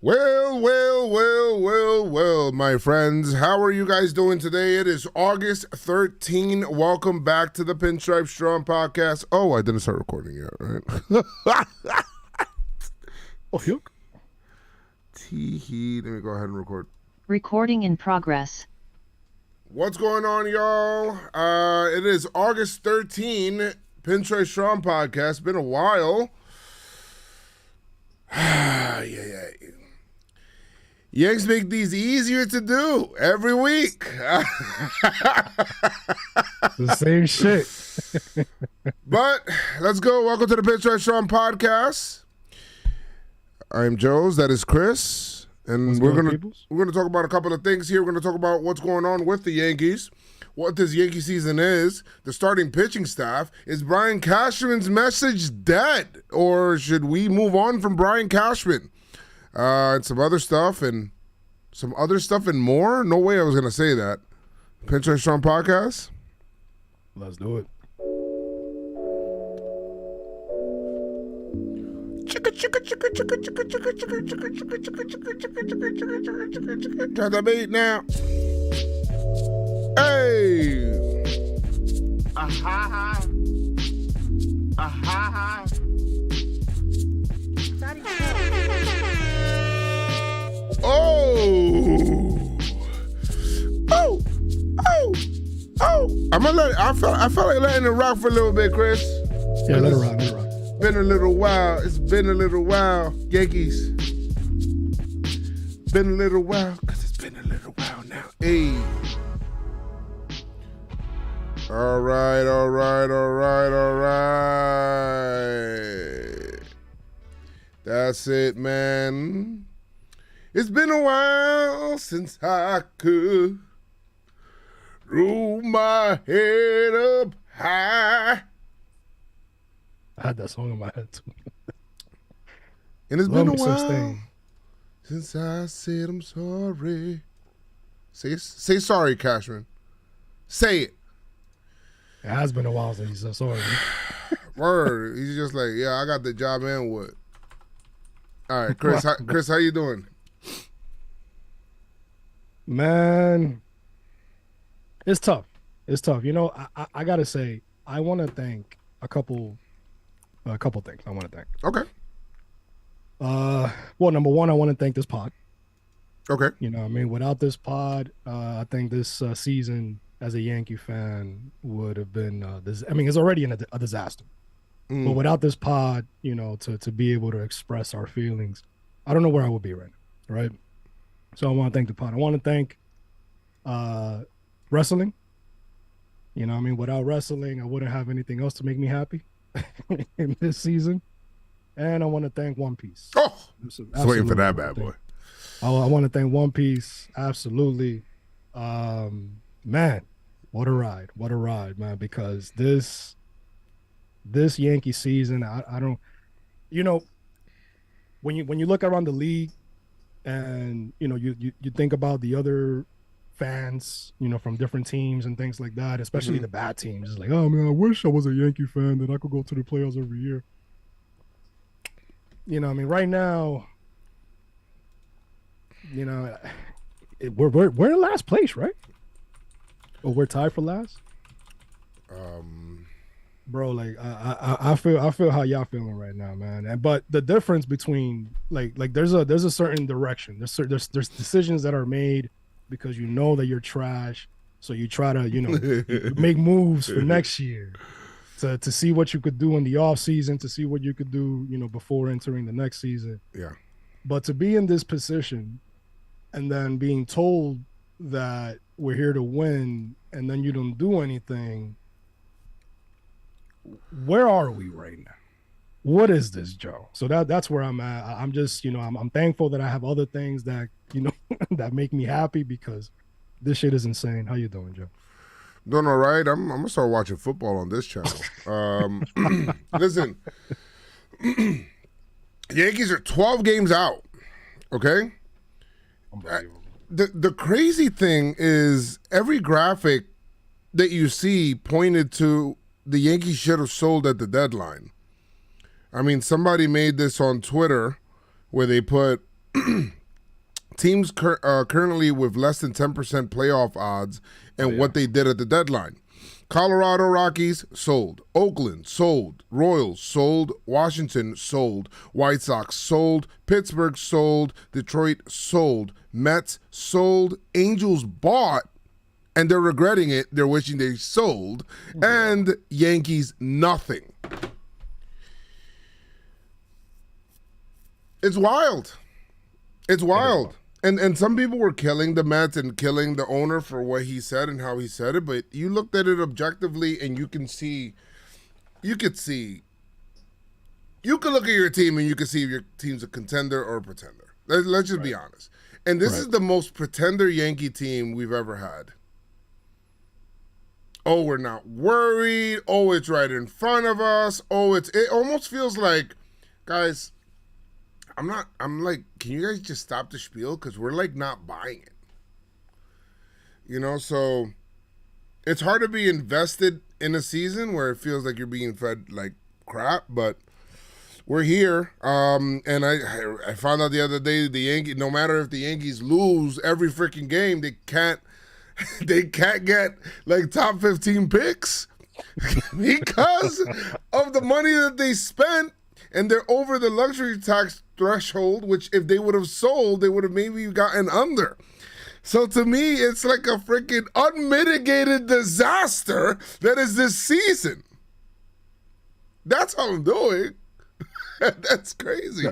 Well, my friends. How are you guys doing today? It is August 13. Welcome back to the PinstripeStrong podcast. Oh, I didn't start recording yet, right? Oh, look. Tee-hee. Let me go ahead and record. Recording in progress. What's going on, y'all? It is August 13, PinstripeStrong podcast. Been a while. Yeah. Yanks make these easier to do every week. The same shit. But let's go. Welcome to the PinstripeStrong podcast. I'm Joez. That is Chris. And we're gonna talk about a couple of things here. We're gonna talk about what's going on with the Yankees, what this Yankee season is, the starting pitching staff. Is Brian Cashman's message dead, or should we move on from Brian Cashman? And some other stuff and more. No way I was gonna say that. PinstripeStrong podcast. Let's do it. Try that beat now. Hey. I felt like letting it rock for a little bit, Chris. Yeah, let it rock. Been a little while. It's been a little while, Yankees. Been a little while, because it's been a little while now. Hey. All right. That's it, man. It's been a while since I could roll my head up high. I had that song in my head too. And it's been a while since I said I'm sorry. Say sorry, Cashman. Say it. It has been a while since he said sorry. Word. He's just like, yeah, I got the job and what. All right, Chris. Chris, how you doing? Man, it's tough. You know, I gotta say, I want to thank a couple things. I want to thank. Okay. Well, number one, I want to thank this pod. Okay. You know what I mean? Without this pod, I think this season as a Yankee fan would have been it's already a disaster. But without this pod, you know, to be able to express our feelings, I don't know where I would be right now, right? So I want to thank the pod. I want to thank wrestling. You know what I mean? Without wrestling, I wouldn't have anything else to make me happy in this season. And I want to thank One Piece. Oh, I was waiting for that bad boy. I want to thank One Piece. Absolutely. Man, what a ride, man, because this Yankee season, I don't, you know, when you look around the league and, you know, you think about the other fans, you know, from different teams and things like that, especially the bad teams. It's like, oh man, I wish I was a Yankee fan that I could go to the playoffs every year. You know, I mean, right now, you know, we're in last place, right? Or we're tied for last. Bro, like I feel how y'all feeling right now, man. But the difference between like there's a certain direction. There's decisions that are made because you know that you're trash, so you try to, you know, make moves for next year to see what you could do in the off season, to see what you could do, you know, before entering the next season. Yeah. But to be in this position and then being told that we're here to win and then you don't do anything, where are we right now? What is this, Joe? So that's where I'm at. I'm just, you know, I'm thankful that I have other things that, you know, that make me happy because this shit is insane. How you doing, Joe? Doing all right. I'm gonna start watching football on this channel. Listen, Yankees are 12 games out. Okay. The crazy thing is every graphic that you see pointed to the Yankees should have sold at the deadline. I mean, somebody made this on Twitter where they put teams currently with less than 10% playoff odds and what they did at the deadline. Colorado Rockies, sold. Oakland, sold. Royals, sold. Washington, sold. White Sox, sold. Pittsburgh, sold. Detroit, sold. Mets, sold. Angels bought, and they're regretting it. They're wishing they sold. And Yankees, nothing. It's wild. It's wild. And some people were killing the Mets and killing the owner for what he said and how he said it, but you looked at it objectively and you could look at your team and you can see if your team's a contender or a pretender. Let's just be honest. And this is the most pretender Yankee team we've ever had. Oh, we're not worried. Oh, it's right in front of us. Oh, it almost feels like, guys, I'm like, can you guys just stop the spiel? Because we're like not buying it. You know, so it's hard to be invested in a season where it feels like you're being fed like crap, but we're here. And I found out the other day the Yankees, no matter if the Yankees lose every freaking game, they can't get like top 15 picks because of the money that they spent. And they're over the luxury tax threshold, which if they would have sold, they would have maybe gotten under. So to me, it's like a freaking unmitigated disaster that is this season. That's how I'm doing. That's crazy.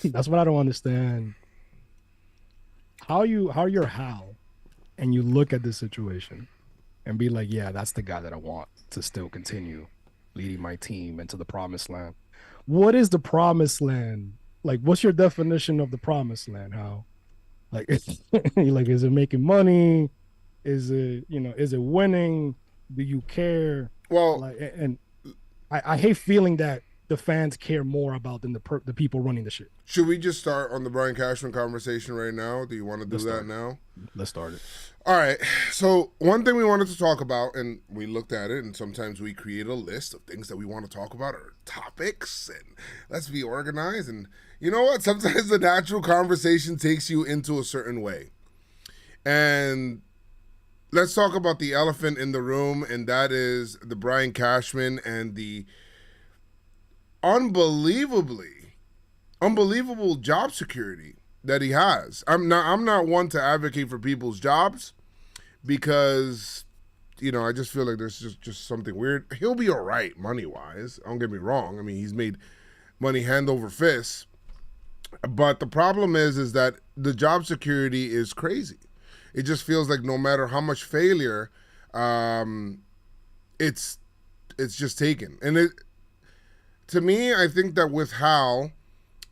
That's what I don't understand. How you're Hal, and you look at this situation and be like, yeah, that's the guy that I want to still continue leading my team into the promised land. What is the promised land? Like, what's your definition of the promised land? How, like, like, is it making money? Is it, is it winning? Do you care? Well, like, and I hate feeling that the fans care more about than the people running the shit. Should we just start on the Brian Cashman conversation right now? Do you want to do that now? Let's start it. All right. So one thing we wanted to talk about, and we looked at it, and sometimes we create a list of things that we want to talk about or topics, and let's be organized. And you know what? Sometimes the natural conversation takes you into a certain way. And let's talk about the elephant in the room, and that is the Brian Cashman and the unbelievable job security that he has. I'm not one to advocate for people's jobs because, I just feel like there's just something weird. He'll be all right money-wise. Don't get me wrong. I mean, he's made money hand over fist. But the problem is that the job security is crazy. It just feels like no matter how much failure, it's just taken. And to me, I think that with Hal,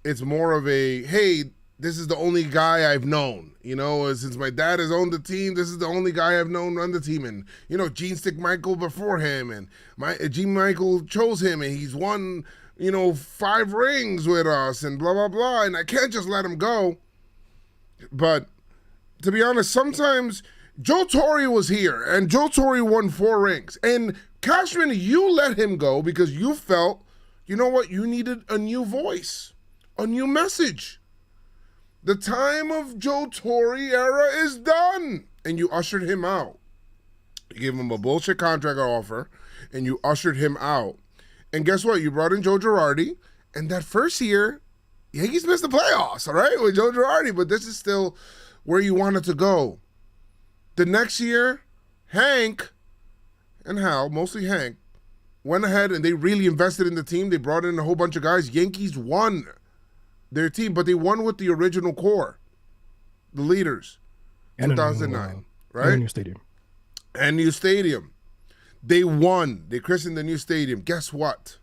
it's more of a, hey, this is the only guy I've known. Since my dad has owned the team, this is the only guy I've known on the team. And, Gene Stick Michael before him, and Gene Michael chose him, and he's won, 5 rings with us, and blah, blah, blah. And I can't just let him go. But to be honest, sometimes Joe Torre was here, and Joe Torre won 4 rings. And Cashman, you let him go because you felt, you know what, you needed a new voice, a new message. The time of Joe Torre era is done. And you ushered him out. You gave him a bullshit contract offer, and you ushered him out. And guess what? You brought in Joe Girardi, and that first year, Yankees missed the playoffs, all right, with Joe Girardi, but this is still where you wanted to go. The next year, Hank and Hal, mostly Hank, went ahead and they really invested in the team. They brought in a whole bunch of guys. Yankees won their team, but they won with the original core, the leaders, and 2009, right? And a new stadium. They won. They christened the new stadium. Guess what?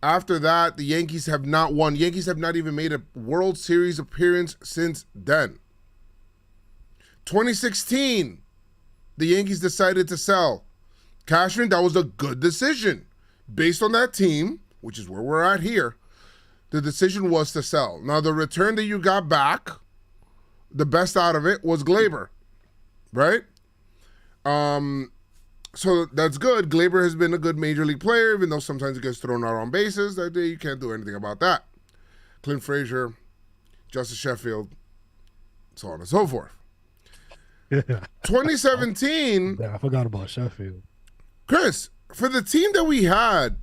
After that, the Yankees have not won. Yankees have not even made a World Series appearance since then. 2016, the Yankees decided to sell Cashman. That was a good decision. Based on that team, which is where we're at here, the decision was to sell. Now, the return that you got back, the best out of it was Gleyber, right? So that's good. Gleyber has been a good major league player, even though sometimes he gets thrown out on bases. That day, you can't do anything about that. Clint Frazier, Justice Sheffield, so on and so forth. Yeah. 2017. Yeah, I forgot about Sheffield. Chris, for the team that we had,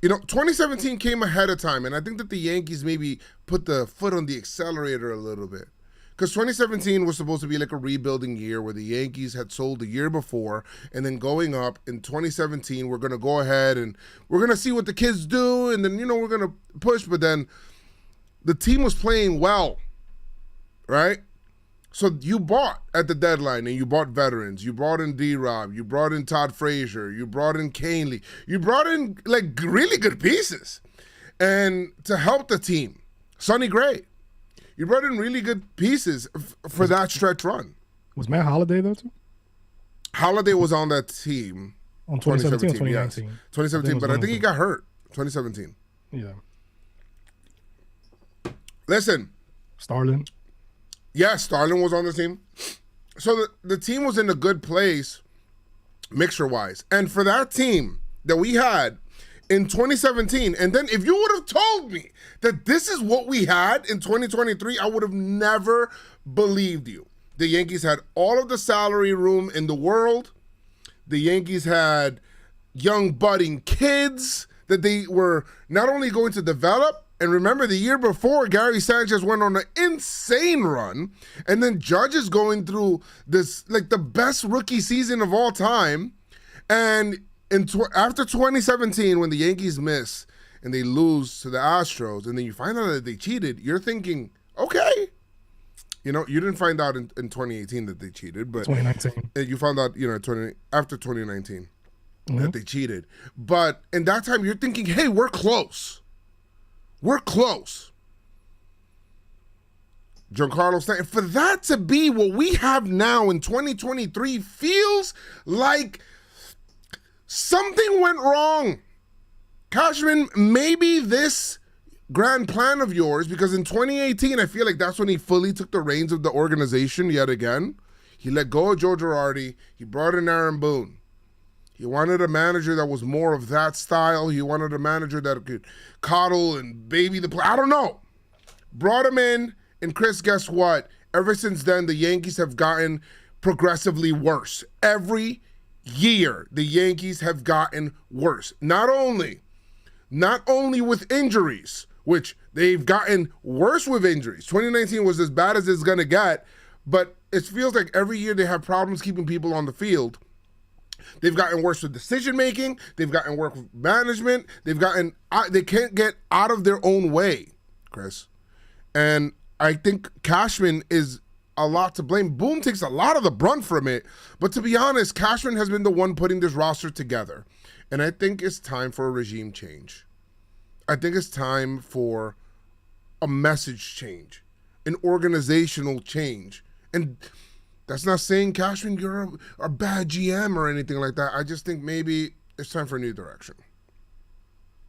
2017 came ahead of time, and I think that the Yankees maybe put the foot on the accelerator a little bit. Because 2017 was supposed to be like a rebuilding year where the Yankees had sold the year before, and then going up in 2017, we're going to go ahead and we're going to see what the kids do, and then, we're going to push. But then the team was playing well, right? So you bought at the deadline, and you bought veterans. You brought in D-Rob. You brought in Todd Frazier. You brought in Canely. You brought in, like, really good pieces and to help the team. Sonny Gray. You brought in really good pieces for that stretch run. Was Matt Holliday there, too? Holliday was on that team. On 2017 or 2019? Yes. 2017, but I think he got hurt. 2017. Yeah. Listen. Starlin. Yes, Starlin was on the team. So the team was in a good place, mixture-wise. And for that team that we had in 2017, and then if you would have told me that this is what we had in 2023, I would have never believed you. The Yankees had all of the salary room in the world. The Yankees had young budding kids that they were not only going to develop. And remember, the year before, Gary Sanchez went on an insane run. And then Judge is going through this, like, the best rookie season of all time. And after 2017, when the Yankees miss and they lose to the Astros, and then you find out that they cheated, you're thinking, okay. You didn't find out in 2018 that they cheated, but 2019. You found out, after 2019 that they cheated. But in that time, you're thinking, hey, we're close. We're close. Giancarlo Stanton. For that to be what we have now in 2023 feels like something went wrong. Cashman, maybe this grand plan of yours, because in 2018, I feel like that's when he fully took the reins of the organization yet again. He let go of Joe Girardi. He brought in Aaron Boone. He wanted a manager that was more of that style. He wanted a manager that could coddle and baby the player. I don't know. Brought him in, and Chris, guess what? Ever since then, the Yankees have gotten progressively worse. Every year, the Yankees have gotten worse. Not only with injuries, which they've gotten worse with injuries. 2019 was as bad as it's going to get, but it feels like every year they have problems keeping people on the field. They've gotten worse with decision-making. They've gotten worse with management. They can't get out of their own way, Chris. And I think Cashman is a lot to blame. Boone takes a lot of the brunt from it. But to be honest, Cashman has been the one putting this roster together. And I think it's time for a regime change. I think it's time for a message change, an organizational change. And that's not saying, Cashman, you're a bad GM or anything like that. I just think maybe it's time for a new direction.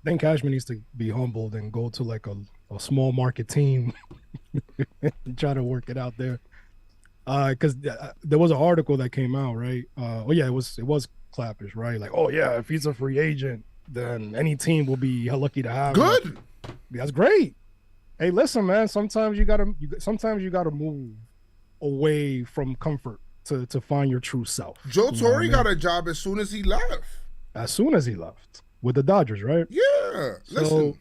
I think Cashman needs to be humbled and go to like a small market team and try to work it out there. Because there was an article that came out, right? It was Clappish, right? Like, oh yeah, if he's a free agent, then any team will be lucky to have him. Good. That's great. Hey, listen, man. Sometimes you gotta move away from comfort to find your true self. Joe Torre got a job as soon as he left. As soon as he left with the Dodgers, right? Yeah. Listen. So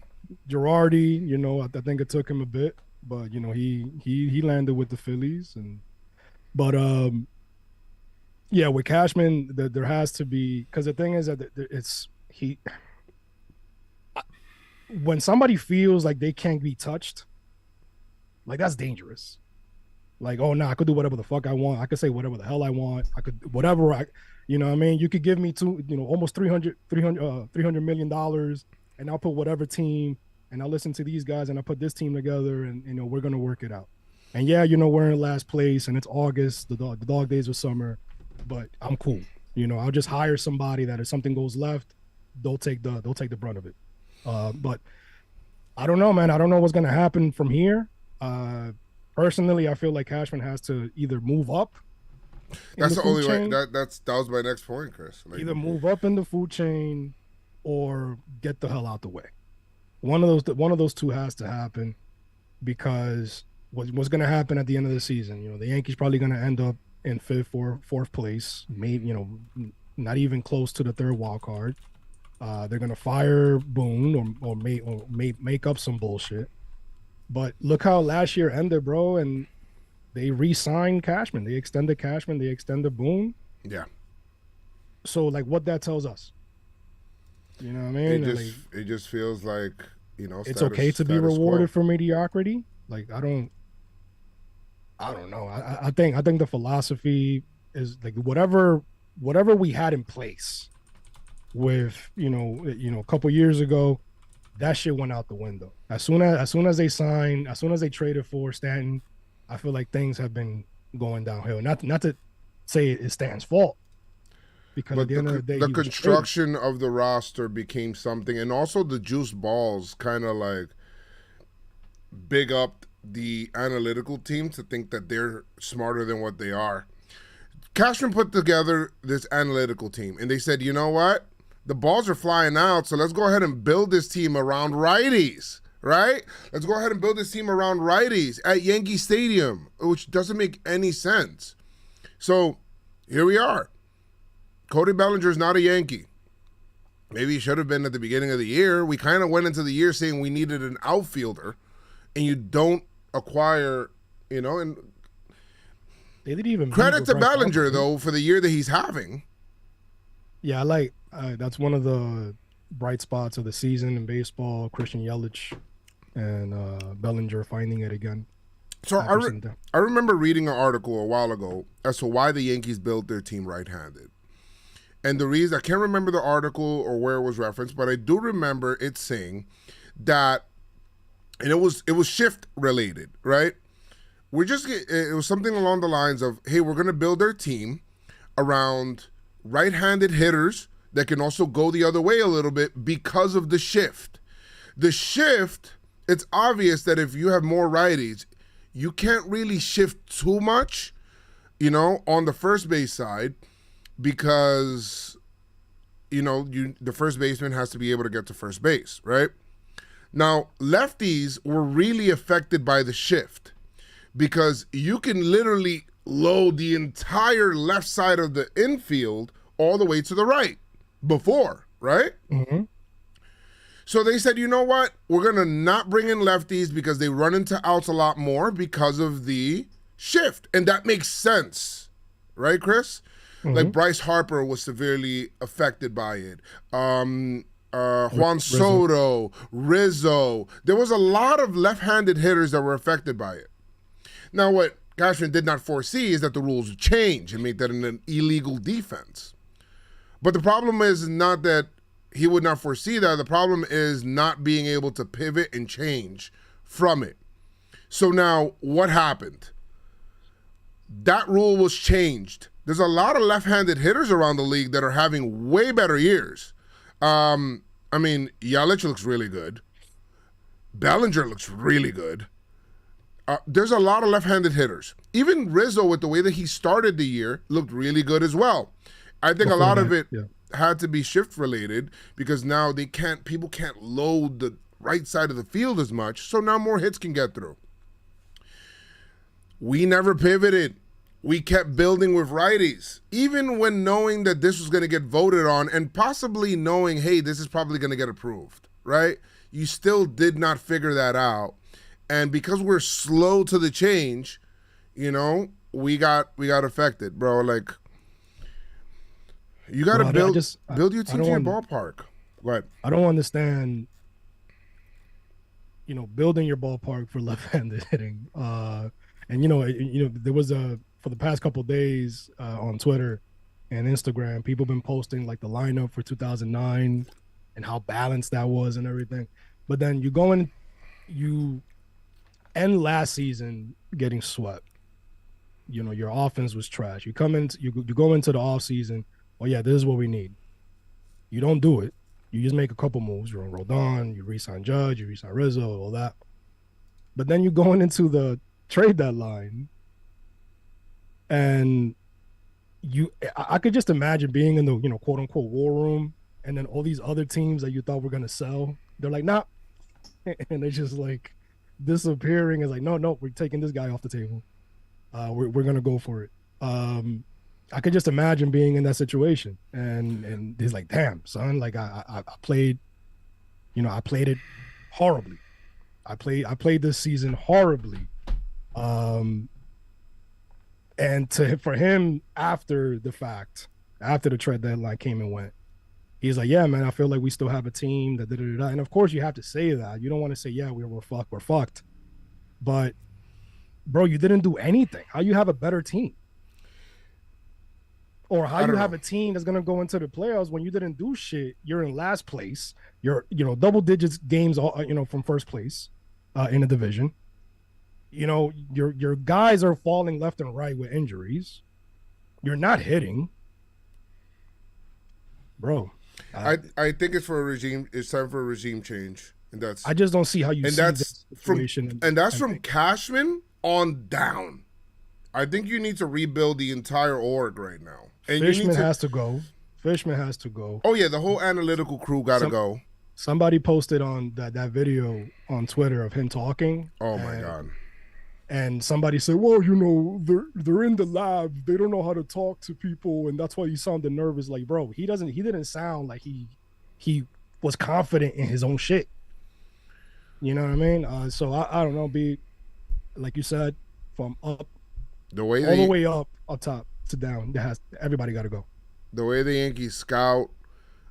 Girardi, I think it took him a bit, but he landed with the Phillies, but with Cashman, there has to be, because the thing is that when somebody feels like they can't be touched, like that's dangerous. Like, oh, no, I could do whatever the fuck I want. I could say whatever the hell I want. I could, whatever what I mean? You could give me almost $300 million, and I'll put whatever team, and I'll listen to these guys, and I'll put this team together, and, we're going to work it out. And yeah, we're in last place, and it's August, the dog days of summer, but I'm cool. I'll just hire somebody that if something goes left, they'll take the brunt of it. But I don't know, man. I don't know what's going to happen from here. Personally, I feel like Cashman has to either move up. That's the only way. That was my next point, Chris. Like, either move up in the food chain or get the hell out the way. One of those two has to happen. because what's going to happen at the end of the season? You know, the Yankees probably going to end up in fifth or fourth place, maybe, you know, not even close to the third wild card. They're going to fire Boone or make up some bullshit. But look how last year ended, bro, and they re-signed Cashman. They extended Cashman. They extended Boone. Yeah. So, like, what that tells us, you know what I mean? It just feels like, you know, it's okay to be rewarded for mediocrity. Like, I don't know. I think the philosophy is like whatever we had in place with, you know, a couple years ago, that shit went out the window. As soon as they traded for Stanton, I feel like things have been going downhill. Not to say it's Stanton's fault, because at the end of the day, the construction of the roster became something, and also the juice balls kind of like big up the analytical team to think that they're smarter than what they are. Cashman put together this analytical team, and they said, you know what? The balls are flying out, so let's go ahead and build this team around righties, right? Let's go ahead and build this team around righties at Yankee Stadium, which doesn't make any sense. So here we are. Cody Bellinger is not a Yankee. Maybe he should have been at the beginning of the year. We kind of went into the year saying we needed an outfielder, and you don't acquire, you know, and they didn't even credit to Bellinger, though, for the year that he's having. Yeah, I like that's one of the bright spots of the season in baseball. Christian Yelich and Bellinger finding it again. So I remember reading an article a while ago as to why the Yankees built their team right-handed. And the reason, I can't remember the article or where it was referenced, but I do remember it saying that, and it was shift related, right? It was something along the lines of, hey, we're going to build our team around right-handed hitters that can also go the other way a little bit because of the shift. The shift, it's obvious that if you have more righties, you can't really shift too much, you know, on the first base side, because, you know, the first baseman has to be able to get to first base, right? Now, lefties were really affected by the shift because you can literally load the entire left side of the infield all the way to the right before, right? Mm-hmm. So they said, you know what? We're going to not bring in lefties because they run into outs a lot more because of the shift. And that makes sense, right, Chris? Mm-hmm. Like Bryce Harper was severely affected by it. Juan Soto, Rizzo. There was a lot of left-handed hitters that were affected by it. Now, what Cashman did not foresee is that the rules would change and make that an illegal defense. But the problem is not that he would not foresee that. The problem is not being able to pivot and change from it. So now, what happened? That rule was changed. There's a lot of left-handed hitters around the league that are having way better years. I mean, Yelich looks really good. Bellinger looks really good. There's a lot of left-handed hitters. Even Rizzo, with the way that he started the year, looked really good as well. I think a lot of it had to be shift-related because now people can't load the right side of the field as much, so now more hits can get through. We never pivoted. We kept building with righties, even when knowing that this was going to get voted on and possibly knowing, hey, this is probably going to get approved, right? You still did not figure that out. And because we're slow to the change, you know, we got affected, bro. Like, you got to build your team to your ballpark. Go ahead. I don't understand, you know, building your ballpark for left-handed hitting. And, you know, there was for the past couple of days on Twitter and Instagram, people have been posting like the lineup for 2009 and how balanced that was and everything. But then you end last season getting swept. You know, your offense was trash. You go into the offseason, oh yeah, this is what we need. You don't do it. You just make a couple moves. You're on Rodon, you re-sign Judge, you re-sign Rizzo, all that. But then you're going into the trade deadline, and I could just imagine being in the, you know, quote unquote war room, and then all these other teams that you thought were gonna sell, they're like, nah, and they're just like, disappearing. It's like, no, we're taking this guy off the table. We're gonna go for it. I could just imagine being in that situation, and he's like, damn, son, like I played, I played it horribly. I played this season horribly. And for him after the fact, after the trade deadline came and went, he's like, yeah, man, I feel like we still have a team that da-da-da-da. And of course you have to say that. You don't want to say, yeah, we're fucked. But bro, you didn't do anything. How you have a better team? Or how you have a team that's gonna go into the playoffs when you didn't do shit? You're in last place. You're double digits games from first place in the division. Your guys are falling left and right with injuries. You're not hitting, bro. I think it's for a regime. It's time for a regime change, and that's. I just don't see how you. And see that's this situation and that's from Cashman on down. I think you need to rebuild the entire org right now. And Fishman has to go. Fishman has to go. Oh yeah, the whole analytical crew got to go. Somebody posted on that video on Twitter of him talking. Oh my god. And somebody said, well, they're in the lab. They don't know how to talk to people. And that's why he sounded nervous. Like, bro, he didn't sound like he was confident in his own shit. You know what I mean? So I don't know, like you said, from up, the way up top to down, everybody got to go. The way the Yankees scout,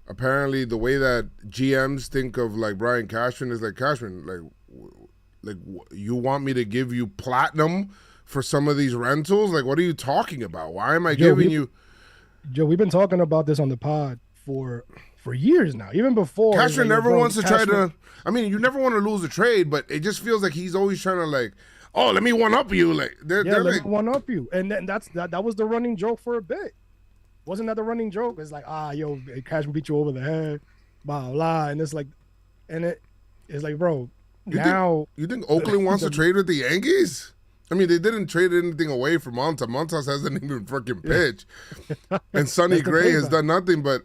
apparently the way that GMs think of like Brian Cashman is like, Cashman, like you want me to give you platinum for some of these rentals? Like, what are you talking about? Why am I giving you? Joe, we've been talking about this on the pod for years now, even before. Cashman never wants to try to. I mean, you never want to lose a trade, but it just feels like he's always trying to like, oh, let me one up you. Like, they're let me one up you, and then that was the running joke for a bit. Wasn't that the running joke? It's like, yo, Cashman beat you over the head, blah blah, and it's like, it's like, bro. You think Oakland wants to trade with the Yankees? I mean, they didn't trade anything away from Montas. Montas hasn't even freaking pitched, and Sonny Gray has done nothing. But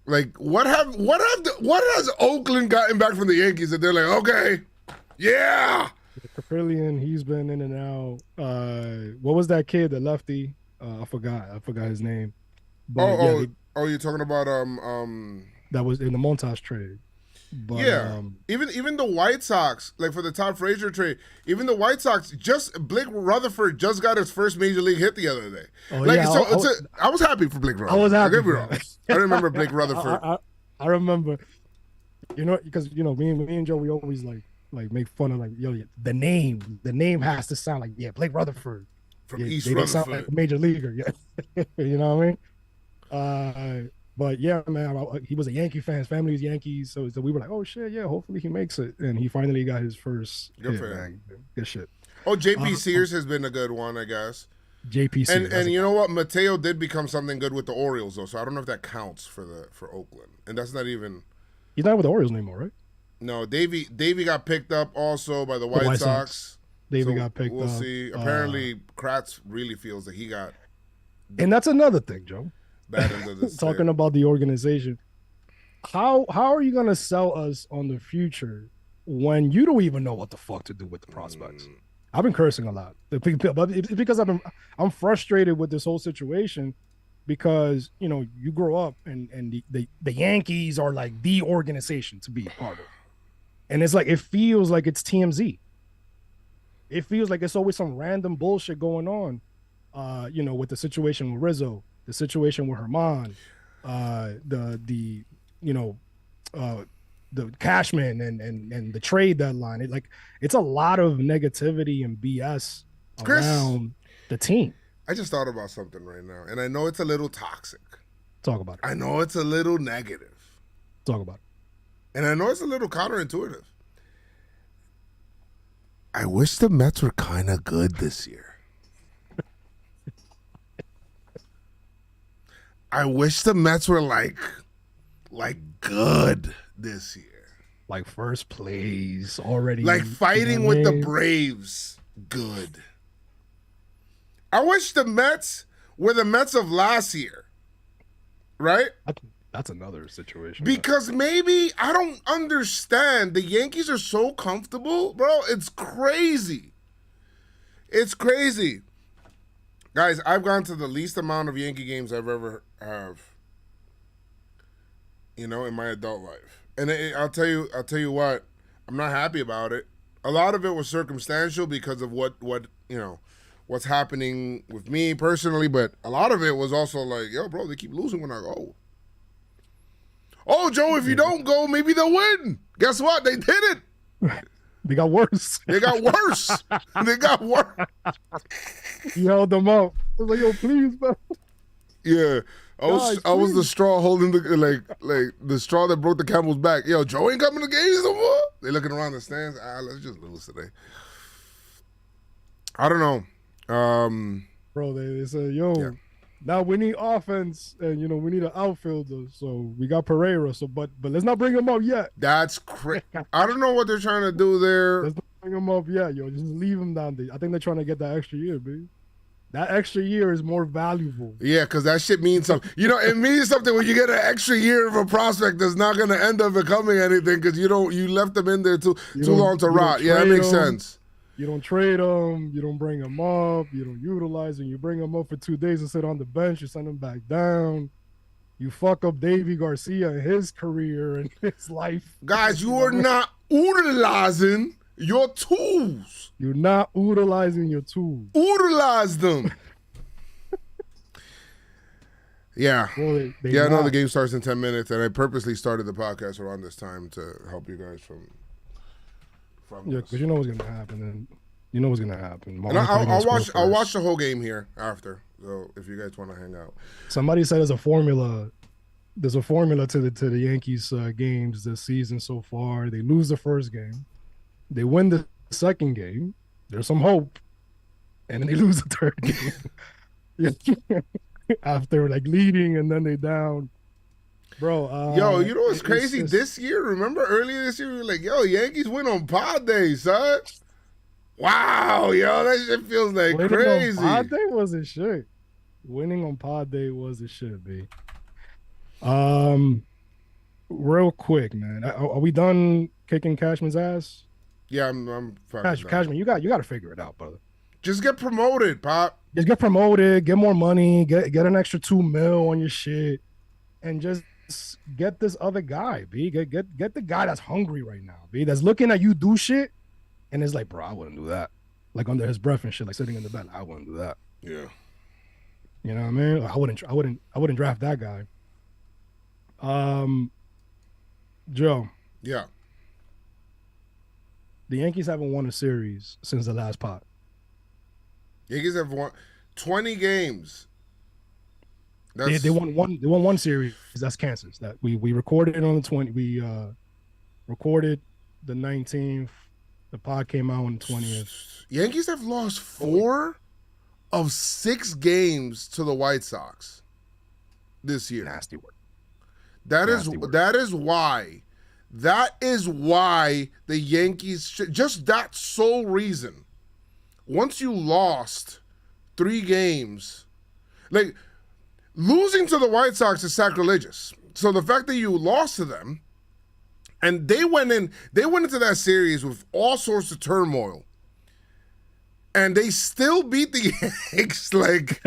like, what has Oakland gotten back from the Yankees that they're like, okay, yeah. Caprillion, he's been in and out. What was that kid, the lefty? I forgot his name. But, you're talking about that was in the Montas trade. But, yeah, even the White Sox, like for the Todd Frazier trade, even the White Sox, Blake Rutherford just got his first major league hit the other day. I was happy for Blake Rutherford. I was happy. I remember Blake Rutherford. I remember, because me and Joe, we always like make fun of like, the name has to sound like Blake Rutherford from East Rutherford, sound like a major leaguer. Yeah, you know what I mean. But yeah, man, he was a Yankee fan. His family was Yankees, so we were like, oh shit, yeah, hopefully he makes it. And he finally got his first. Good for him. Good shit. Oh, JP Sears has been a good one, I guess. JP Sears, and you know what? Mateo did become something good with the Orioles, though. So I don't know if that counts for Oakland. And that's not even. He's not with the Orioles anymore, right? No, Davey got picked up also by the White Sox. Davey got picked up. We'll see. Apparently, Kratz really feels that he got. And that's another thing, Joe. Talking about the organization, how are you gonna sell us on the future when you don't even know what the fuck to do with the prospects? I've been cursing a lot, but it's because I'm frustrated with this whole situation because you grow up and the Yankees are like the organization to be a part of, and it's like it feels like it's TMZ. It feels like it's always some random bullshit going on, with the situation with Rizzo. The situation with Herman, the Cashman and the trade deadline. It's a lot of negativity and BS around the team. I just thought about something right now, and I know it's a little toxic. Talk about it. I know it's a little negative. Talk about it. And I know it's a little counterintuitive. I wish the Mets were kind of good this year. I wish the Mets were like good this year. Like first place already. Like fighting with the Braves. Good. I wish the Mets were the Mets of last year. Right? That's another situation. Because maybe I don't understand. The Yankees are so comfortable, bro. It's crazy. It's crazy. Guys, I've gone to the least amount of Yankee games I've ever have. In my adult life. And I'll tell you what, I'm not happy about it. A lot of it was circumstantial because of what's happening with me personally, but a lot of it was also like, yo, bro, they keep losing when I go. Oh, Joe, if you don't go, maybe they'll win. Guess what? They did it. They got worse. They got worse. They got worse. You held them up. I was like, yo, please, bro. Yeah. I was the straw holding the the straw that broke the camel's back. Yo, Joe ain't coming to games no more. They looking around the stands. Let's just lose today. I don't know. Bro, they say, yo, now we need offense, and we need an outfielder. So we got Pereira. So, but let's not bring him up yet. That's crazy. I don't know what they're trying to do there. Let's not bring him up yet, yo. Just leave him down there. I think they're trying to get that extra year, baby. That extra year is more valuable. Yeah, because that shit means something. It means something when you get an extra year of a prospect that's not going to end up becoming anything because you left them in there too long to rot. Yeah, that makes sense. You don't trade them. You don't bring them up. You don't utilize them. You bring them up for 2 days and sit on the bench. You send them back down. You fuck up Davy Garcia and his career and his life. Guys, you are not utilizing your tools. You're not utilizing your tools. Utilize them. Yeah. Well, I know the game starts in 10 minutes, and I purposely started the podcast around this time to help you guys from yeah, because you know what's gonna happen, and you know what's gonna happen. And I'll watch the whole game here after. So if you guys want to hang out, somebody said there's a formula. There's a formula to the Yankees games this season so far. They lose the first game, they win the second game. There's some hope, and then they lose the third game after leading, and then they down. Bro, yo, you know what's crazy? This year, remember earlier this year, we were like, yo, Yankees win on Pod Day, son. Wow, yo, that shit feels like crazy. On Pod Day wasn't shit. Winning on Pod Day wasn't shit, B. Real quick, man. Are we done kicking Cashman's ass? Yeah, I'm fine. Cashman, you got to figure it out, brother. Just get promoted, Pop. Just get promoted, get more money, get an extra $2 million on your shit, and just get this other guy, B. Get the guy that's hungry right now, B. That's looking at you do shit, and is like, bro, I wouldn't do that. Like under his breath and shit, like sitting in the bed, I wouldn't do that. Yeah. You know what I mean? Like, I wouldn't draft that guy. Joe. Yeah. The Yankees haven't won a series since the last pot. Yankees have won 20 games. They won one series. That's Kansas. That we recorded it on the 20. We recorded the 19th. The pod came out on the 20th. Yankees have lost 4 of 6 games to the White Sox this year. Nasty work. That is why the Yankees just that sole reason. Once you lost 3 games, like losing to the White Sox is sacrilegious. So the fact that you lost to them, and they went into that series with all sorts of turmoil, and they still beat the Yankees. Like,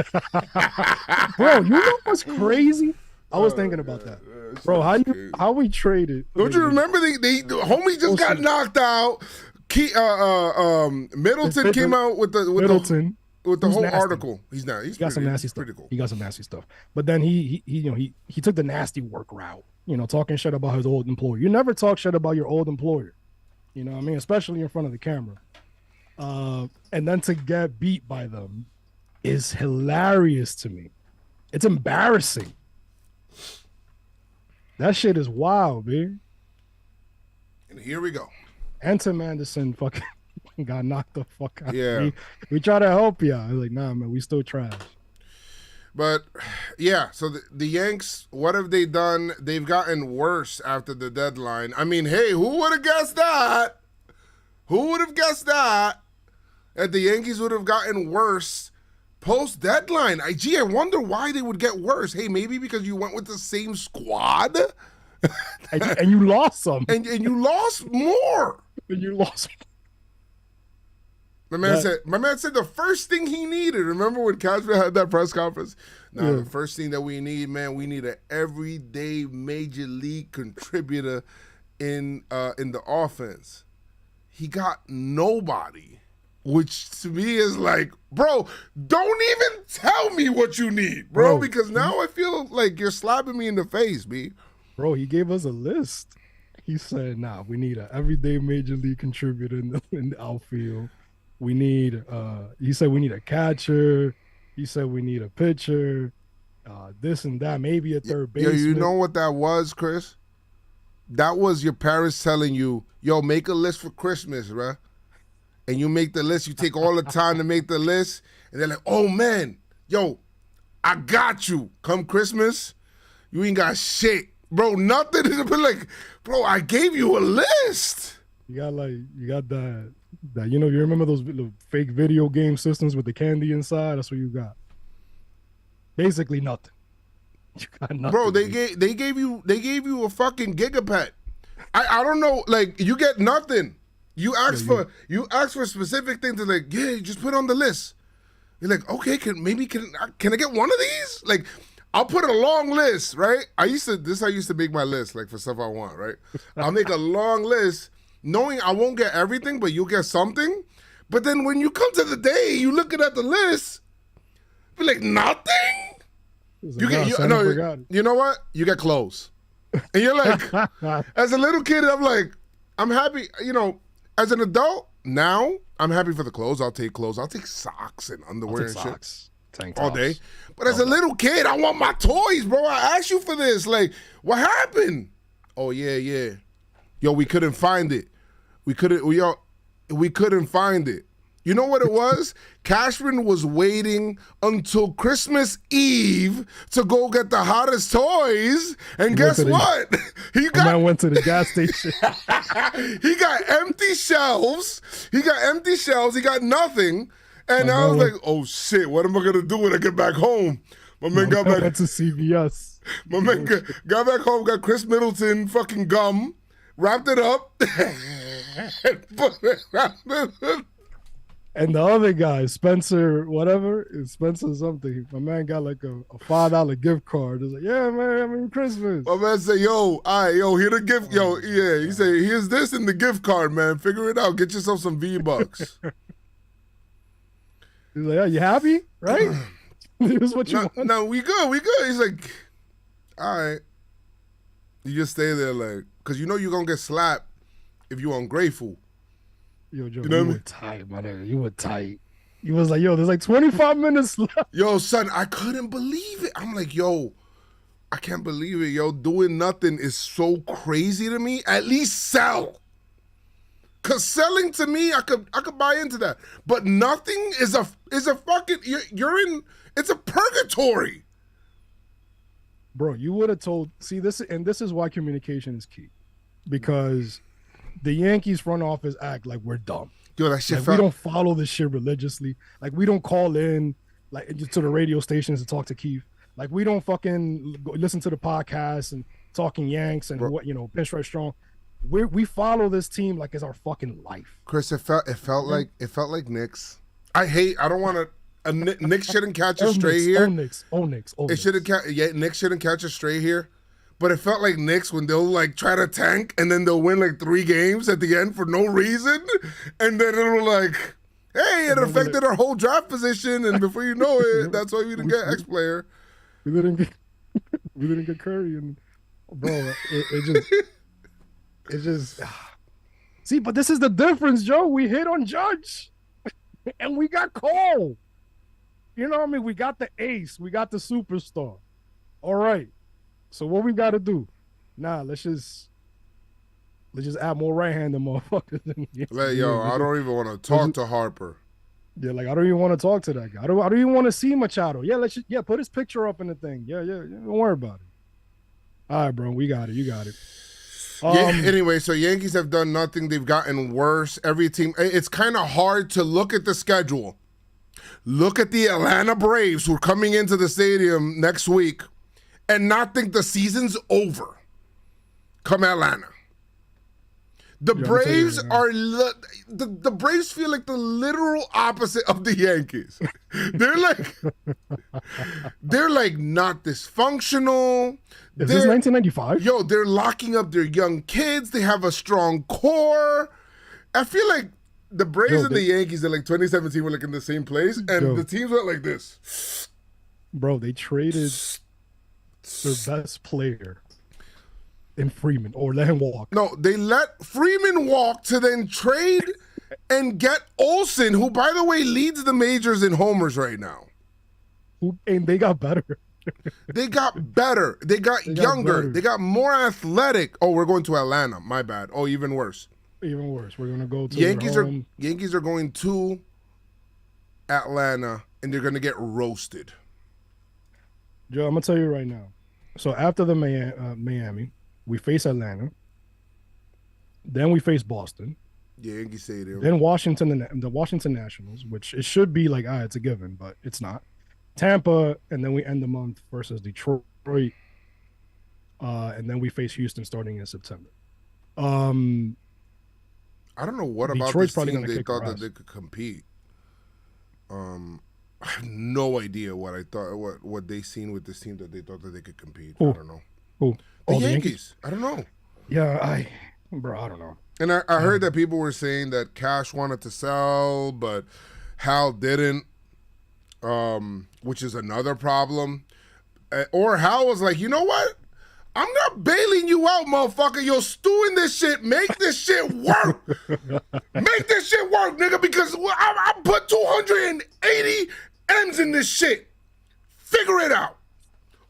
bro, you know what's crazy? I was thinking about that, bro. How we traded? Don't you remember the homie just got knocked out? Middleton came out with the whole nasty article. He's got some nasty stuff. Cool. He got some nasty stuff. But then he took the nasty work route. Talking shit about his old employer. You never talk shit about your old employer. You know what I mean? Especially in front of the camera. And then to get beat by them is hilarious to me. It's embarrassing. That shit is wild, man. And here we go. And Tim Anderson fucking got knocked the fuck out. Yeah. We try to help you. I was like, nah, man, we still trash. But, yeah, so the Yanks, what have they done? They've gotten worse after the deadline. I mean, hey, who would have guessed that? Who would have guessed that? That the Yankees would have gotten worse post deadline. I wonder why they would get worse. Hey, maybe because you went with the same squad, and you lost some, and you lost more. And you lost. My man said the first thing he needed. Remember when Cashman had that press conference? No, the first thing that we need, man, we need an everyday major league contributor in the offense. He got nobody, which to me is like, bro, don't even tell me what you need, bro, because now I feel like you're slapping me in the face, B. Bro, he gave us a list. He said, "Nah, we need an everyday major league contributor in the outfield. We need he said we need a catcher. He said we need a pitcher, this and that, maybe a third baseman." You know what that was, Chris? That was your parents telling you, yo, make a list for Christmas, bruh. And you make the list, you take all the time to make the list, and they're like, oh man, yo, I got you. Come Christmas, you ain't got shit. Bro, nothing. It's been like, bro, I gave you a list. You got that you remember those little fake video game systems with the candy inside? That's what you got. Basically nothing. You got nothing. Bro, they gave you a fucking gigapet. I don't know, like you get nothing. You ask for specific things to like, yeah, you just put on the list. You're like, okay, can I get one of these? Like, I'll put a long list, right? I used to make my list, like for stuff I want, right? I'll make a long list, knowing I won't get everything, but you'll get something. But then when you come to the day, you looking at the list, be like, nothing? You know what? You get clothes. And you're like, as a little kid, I'm like, I'm happy, as an adult, now I'm happy for the clothes. I'll take clothes. I'll take socks and underwear and shit. Tank all tops. day. But as a little kid, I want my toys, bro. I asked you for this. Like, what happened? Oh, yeah. Yo, we couldn't find it. We couldn't find it. You know what it was? Cashman was waiting until Christmas Eve to go get the hottest toys. And guess what? He went to the gas station. He got empty shelves. He got nothing. And I was like, oh, shit, what am I going to do when I get back home? My man got back. Went to CVS. My man got back home, got Chris Middleton fucking gum, wrapped it up, and put it around. And the other guy, Spencer something. My man got like a $5 gift card. It's like, yeah, man, I mean Christmas. My man said, yo, here the gift. Yo, yeah. He said, here's this in the gift card, man. Figure it out. Get yourself some V-Bucks. He's like, yeah, you happy? Right? Here's what you want. No, we good. He's like, all right. You just stay there like, because you're going to get slapped if you're ungrateful. Yo, Joe, you were tight, my nigga. You were tight. You was like, yo, there's like 25 minutes left. Yo, son, I couldn't believe it. I'm like, yo, I can't believe it. Yo, doing nothing is so crazy to me. At least sell. Cause selling to me, I could buy into that. But nothing is a fucking you're in. It's a purgatory. Bro, you would have told. See this, and this is why communication is key, because the Yankees front office act like we're dumb. Yo, that shit. Like, we don't follow this shit religiously. Like we don't call in like to the radio stations to talk to Keith. Like we don't fucking listen to the podcast and talking Yanks and PinstripeStrong. We follow this team like it's our fucking life. Chris, it felt like Knicks. I don't want to. Knicks shouldn't catch a stray here. Knicks. It shouldn't Knicks shouldn't catch a stray here. But it felt like Knicks when they'll like try to tank and then they'll win like 3 games at the end for no reason, and then it'll like, hey, it affected our whole draft position, and before you know it, that's why we didn't get X player. We didn't get Curry, and bro, it just see. But this is the difference, Joe. We hit on Judge, and we got Cole. You know what I mean? We got the ace. We got the superstar. All right. So what we got to do? Nah, let's just add more right-handed motherfuckers. I don't even want to talk to Harper. Yeah, like I don't even want to talk to that guy. I don't even want to see Machado. Yeah, put his picture up in the thing. Yeah, don't worry about it. All right, bro, we got it. You got it. Anyway, so Yankees have done nothing. They've gotten worse. Every team. It's kind of hard to look at the schedule Look at the Atlanta Braves who are coming into the stadium next week and not think the season's over. Come Atlanta. The Braves are the Braves feel like the literal opposite of the Yankees. They're like not dysfunctional. Is this 1995? Yo, they're locking up their young kids. They have a strong core. I feel like the Braves and the Yankees in like 2017 were like in the same place, and the teams went like this. Bro, they traded their best player in Freeman, or let him walk. No, they let Freeman walk to then trade and get Olsen, who, by the way, leads the majors in homers right now. And they got better. They got better. They got younger. They got more athletic. Oh, we're going to Atlanta. My bad. Oh, even worse. Even worse. We're gonna go to Yankees are going to Atlanta, and they're gonna get roasted. Joe, I'm gonna tell you right now. So after the Miami, we face Atlanta. Then we face Boston. Yankee Stadium. Then Washington, the Washington Nationals, which it should be like, it's a given, but it's not. Tampa, and then we end the month versus Detroit. And then we face Houston starting in September. I don't know what Detroit's about this team they thought that they could compete. I have no idea what I thought, what they seen with this team that they thought that they could compete. Who? I don't know. Who? The Yankees. I don't know. Yeah, I don't know. And I heard that people were saying that Cash wanted to sell, but Hal didn't, which is another problem. Or Hal was like, you know what? I'm not bailing you out, motherfucker. You're stewing this shit. Make this shit work. Make this shit work, nigga, because I put 280 M's in this shit. Figure it out.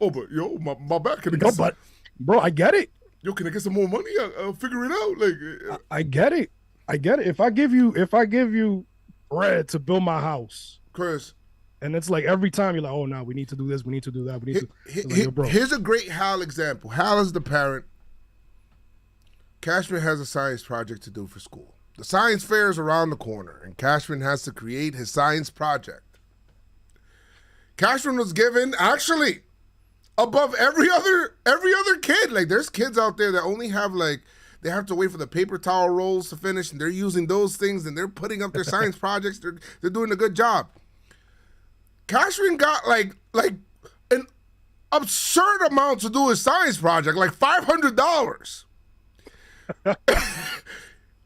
Oh, but yo, my back. Can I get but bro, I get it. Yo, can I get some more money? I'll figure it out. Like, I get it. I get it. If I give you bread to build my house, Chris. And it's like every time you're like, oh, no, we need to do this, we need to do that, we need to. Like, here's a great Hal example. Hal is the parent. Cashman has a science project to do for school. The science fair is around the corner, and Cashman has to create his science project. Cashman was given, actually, above every other kid. Like, there's kids out there that only have, like, they have to wait for the paper towel rolls to finish, and they're using those things, and they're putting up their science projects. They're doing a good job. Cashman got like an absurd amount to do his science project, like $500.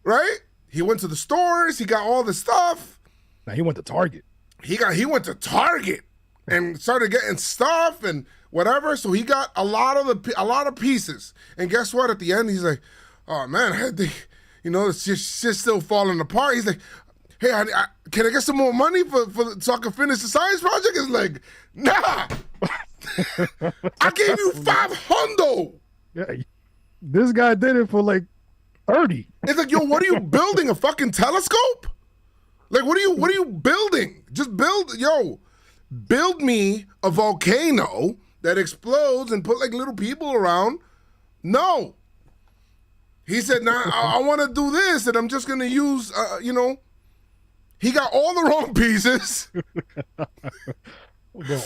Right? He went to the stores. He got all the stuff. Now he went to Target. He went to Target and started getting stuff and whatever. So he got a lot of pieces. And guess what? At the end, he's like, "Oh man, it's just still falling apart." He's like, "Hey, can I get some more money so I can finish the science project?" It's like, nah. I gave you $500. Yeah, this guy did it for like 30. It's like, yo, what are you building? A fucking telescope? Like, what are you building? Just build me a volcano that explodes and put like little people around. No. He said, nah, I want to do this, and I'm just gonna use, He got all the wrong pieces.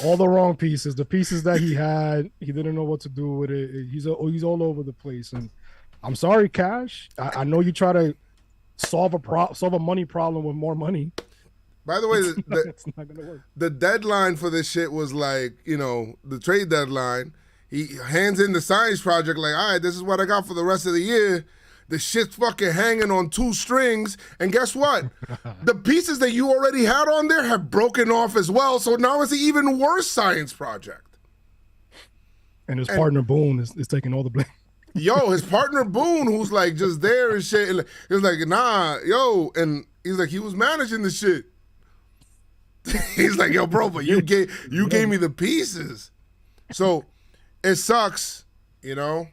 All the wrong pieces. The pieces that he had, he didn't know what to do with it. He's all over the place. And I'm sorry, Cash. I know you try to solve a money problem with more money. By the way, it's not gonna work. The deadline for this shit was like, the trade deadline. He hands in the science project like, all right, this is what I got for the rest of the year. The shit's fucking hanging on 2 strings. And guess what? The pieces that you already had on there have broken off as well. So now it's an even worse science project. And his partner Boone is taking all the blame. Yo, his partner Boone, who's like just there and shit. He's like, nah, yo. And he's like, he was managing the shit. He's like, yo, bro, but you gave me the pieces. So it sucks, Two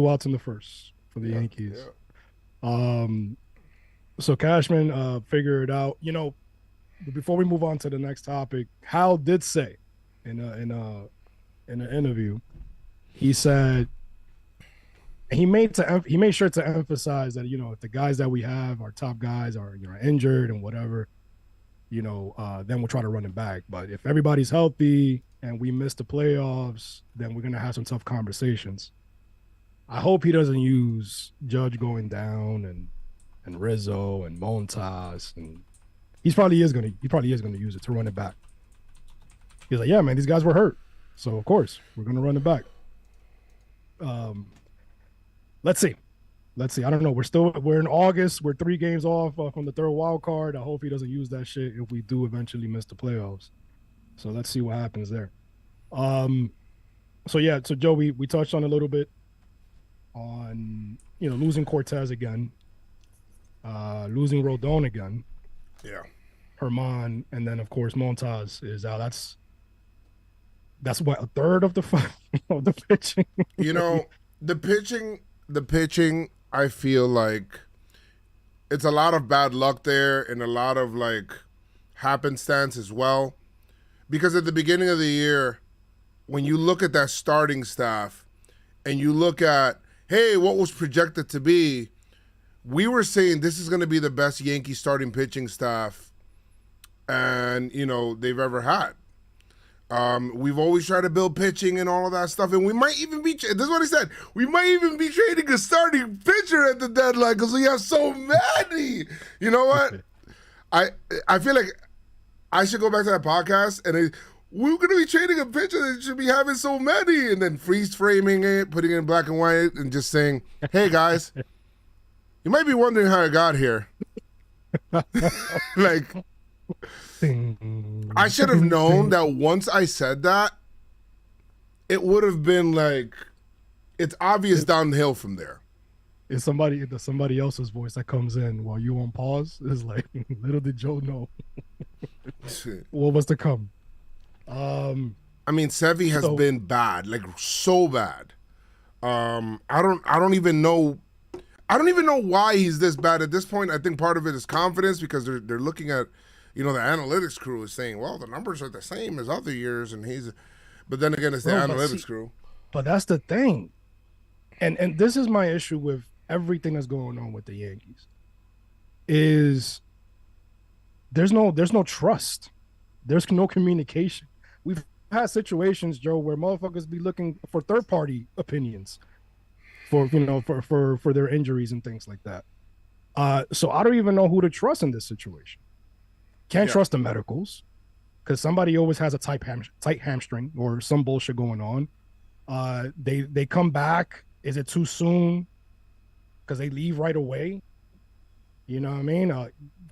outs in the first for the Yankees. Yeah. So Cashman figured it out. Before we move on to the next topic, Hal did say in an interview, he said And he made sure to emphasize that, if the guys that we have, our top guys, are injured and whatever, then we'll try to run it back. But if everybody's healthy and we miss the playoffs, then we're gonna have some tough conversations. I hope he doesn't use Judge going down and Rizzo and Montas, and he probably is gonna use it to run it back. He's like, yeah, man, these guys were hurt, so of course we're gonna run it back. Let's see. I don't know. We're in August. We're 3 games off from the third wild card. I hope he doesn't use that shit if we do eventually miss the playoffs. So let's see what happens there. So Joe, we touched on a little bit on losing Cortez again, losing Rodon again. Yeah. Herman, and then of course Montas is out. That's what, a third of the pitching. The pitching, I feel like it's a lot of bad luck there and a lot of like happenstance as well. Because at the beginning of the year, when you look at that starting staff and you look at, hey, what was projected to be, we were saying this is going to be the best Yankee starting pitching staff and they've ever had. We've always tried to build pitching and all of that stuff, and we might even be, this is what he said, we might even be trading a starting pitcher at the deadline because we have so many. You know what? I feel like I should go back to that podcast and we're going to be trading a pitcher that should be having so many, and then freeze framing it, putting it in black and white, and just saying, hey guys, you might be wondering how I got here. Like, I should have known that once I said that, it would have been like, it's obvious downhill from there. It's somebody else's voice that comes in while you on pause. It's like, little did Joe know what was to come. I mean, Sevy has been bad, like so bad. I don't even know why he's this bad at this point. I think part of it is confidence because they're looking at, the analytics crew is saying, well, the numbers are the same as other years, but then again, it's the analytics crew. But that's the thing. And this is my issue with everything that's going on with the Yankees is there's no trust. There's no communication. We've had situations, Joe, where motherfuckers be looking for third-party opinions for their injuries and things like that. So I don't even know who to trust in this situation. Can't trust the medicals because somebody always has a tight hamstring or some bullshit going on. They come back. Is it too soon? Because they leave right away. You know what I mean?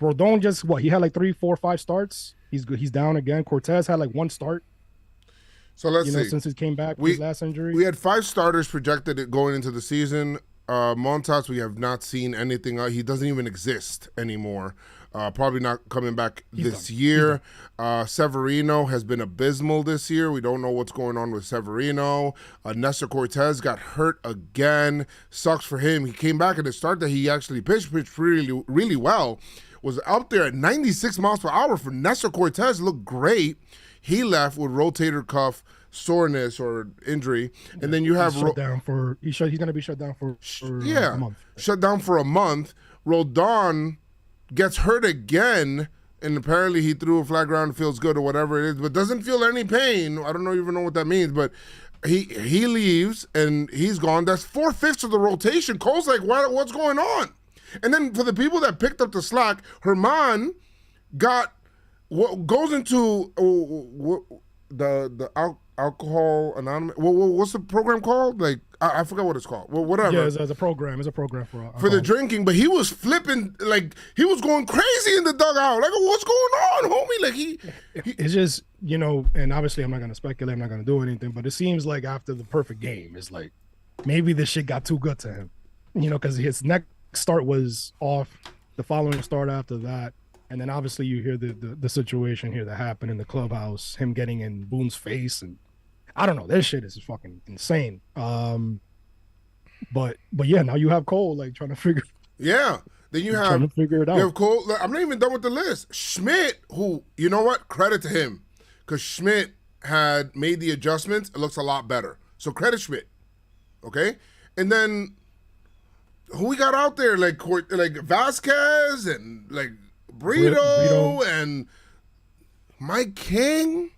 Rodon he had like 3, 4, 5 starts. He's down again. Cortez had like 1 start. So let's see. Since he came back from his last injury. We had 5 starters projected going into the season. Montas, we have not seen anything. He doesn't even exist anymore. Probably not coming back this year. Severino has been abysmal this year. We don't know what's going on with Severino. Nestor Cortez got hurt again. Sucks for him. He came back at the start that he actually pitched really, really well. Was up there at 96 miles per hour for Nestor Cortez. Looked great. He left with rotator cuff soreness or injury, and then you have he's going to be shut down for a month. Shut down for a month. Rodon gets hurt again, and apparently he threw a flat ground, feels good or whatever it is, but doesn't feel any pain. I don't even know what that means, but he leaves and he's gone. That's 4/5 of the rotation. Cole's like, what's going on? And then for the people that picked up the slack, Herman got what goes into the Alcohol Anonymous. What's the program called? Like I forgot what it's called. Well, whatever. Yeah, it's a program. It's a program for the drinking. But he was flipping, like he was going crazy in the dugout. Like, what's going on, homie? Like it's just and obviously I'm not gonna speculate. I'm not gonna do anything. But it seems like after the perfect game, it's like maybe this shit got too good to him. Because his next start was off. The following start after that. And then obviously you hear the situation here that happened in the clubhouse, him getting in Boone's face, and I don't know, this shit is fucking insane. But yeah, now you have Cole like trying to figure. Yeah, then you have trying to figure it out. You have Cole. I'm not even done with the list. Schmidt, who credit to him, because Schmidt had made the adjustments. It looks a lot better. So credit Schmidt. Okay, and then who we got out there? Like Vasquez and like Brito. and Mike King.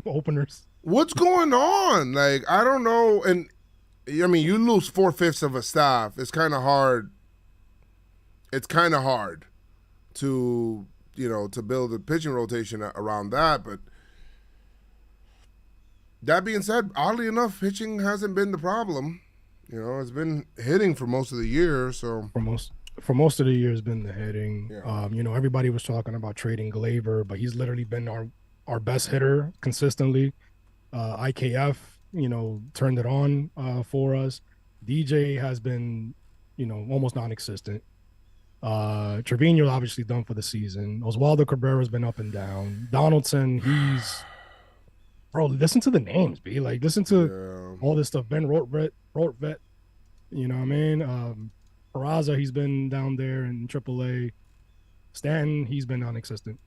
Openers. What's going on? Like, I don't know. And I mean, you lose 4/5 of a staff. It's kind of hard. It's kind of hard to build a pitching rotation around that. But that being said, oddly enough, pitching hasn't been the problem. It's been hitting for most of the year. So for most of the year has been the hitting. Yeah. Everybody was talking about trading Glaber, but he's literally been our best hitter consistently. IKF, turned it on for us. DJ has been, almost non-existent. Trevino obviously done for the season. Oswaldo Cabrera's been up and down. Donaldson, bro, listen to the names, B. Like, listen to all this stuff. Ben Rortvet, you know what I mean? Peraza, he's been down there in AAA. Stanton, he's been non-existent.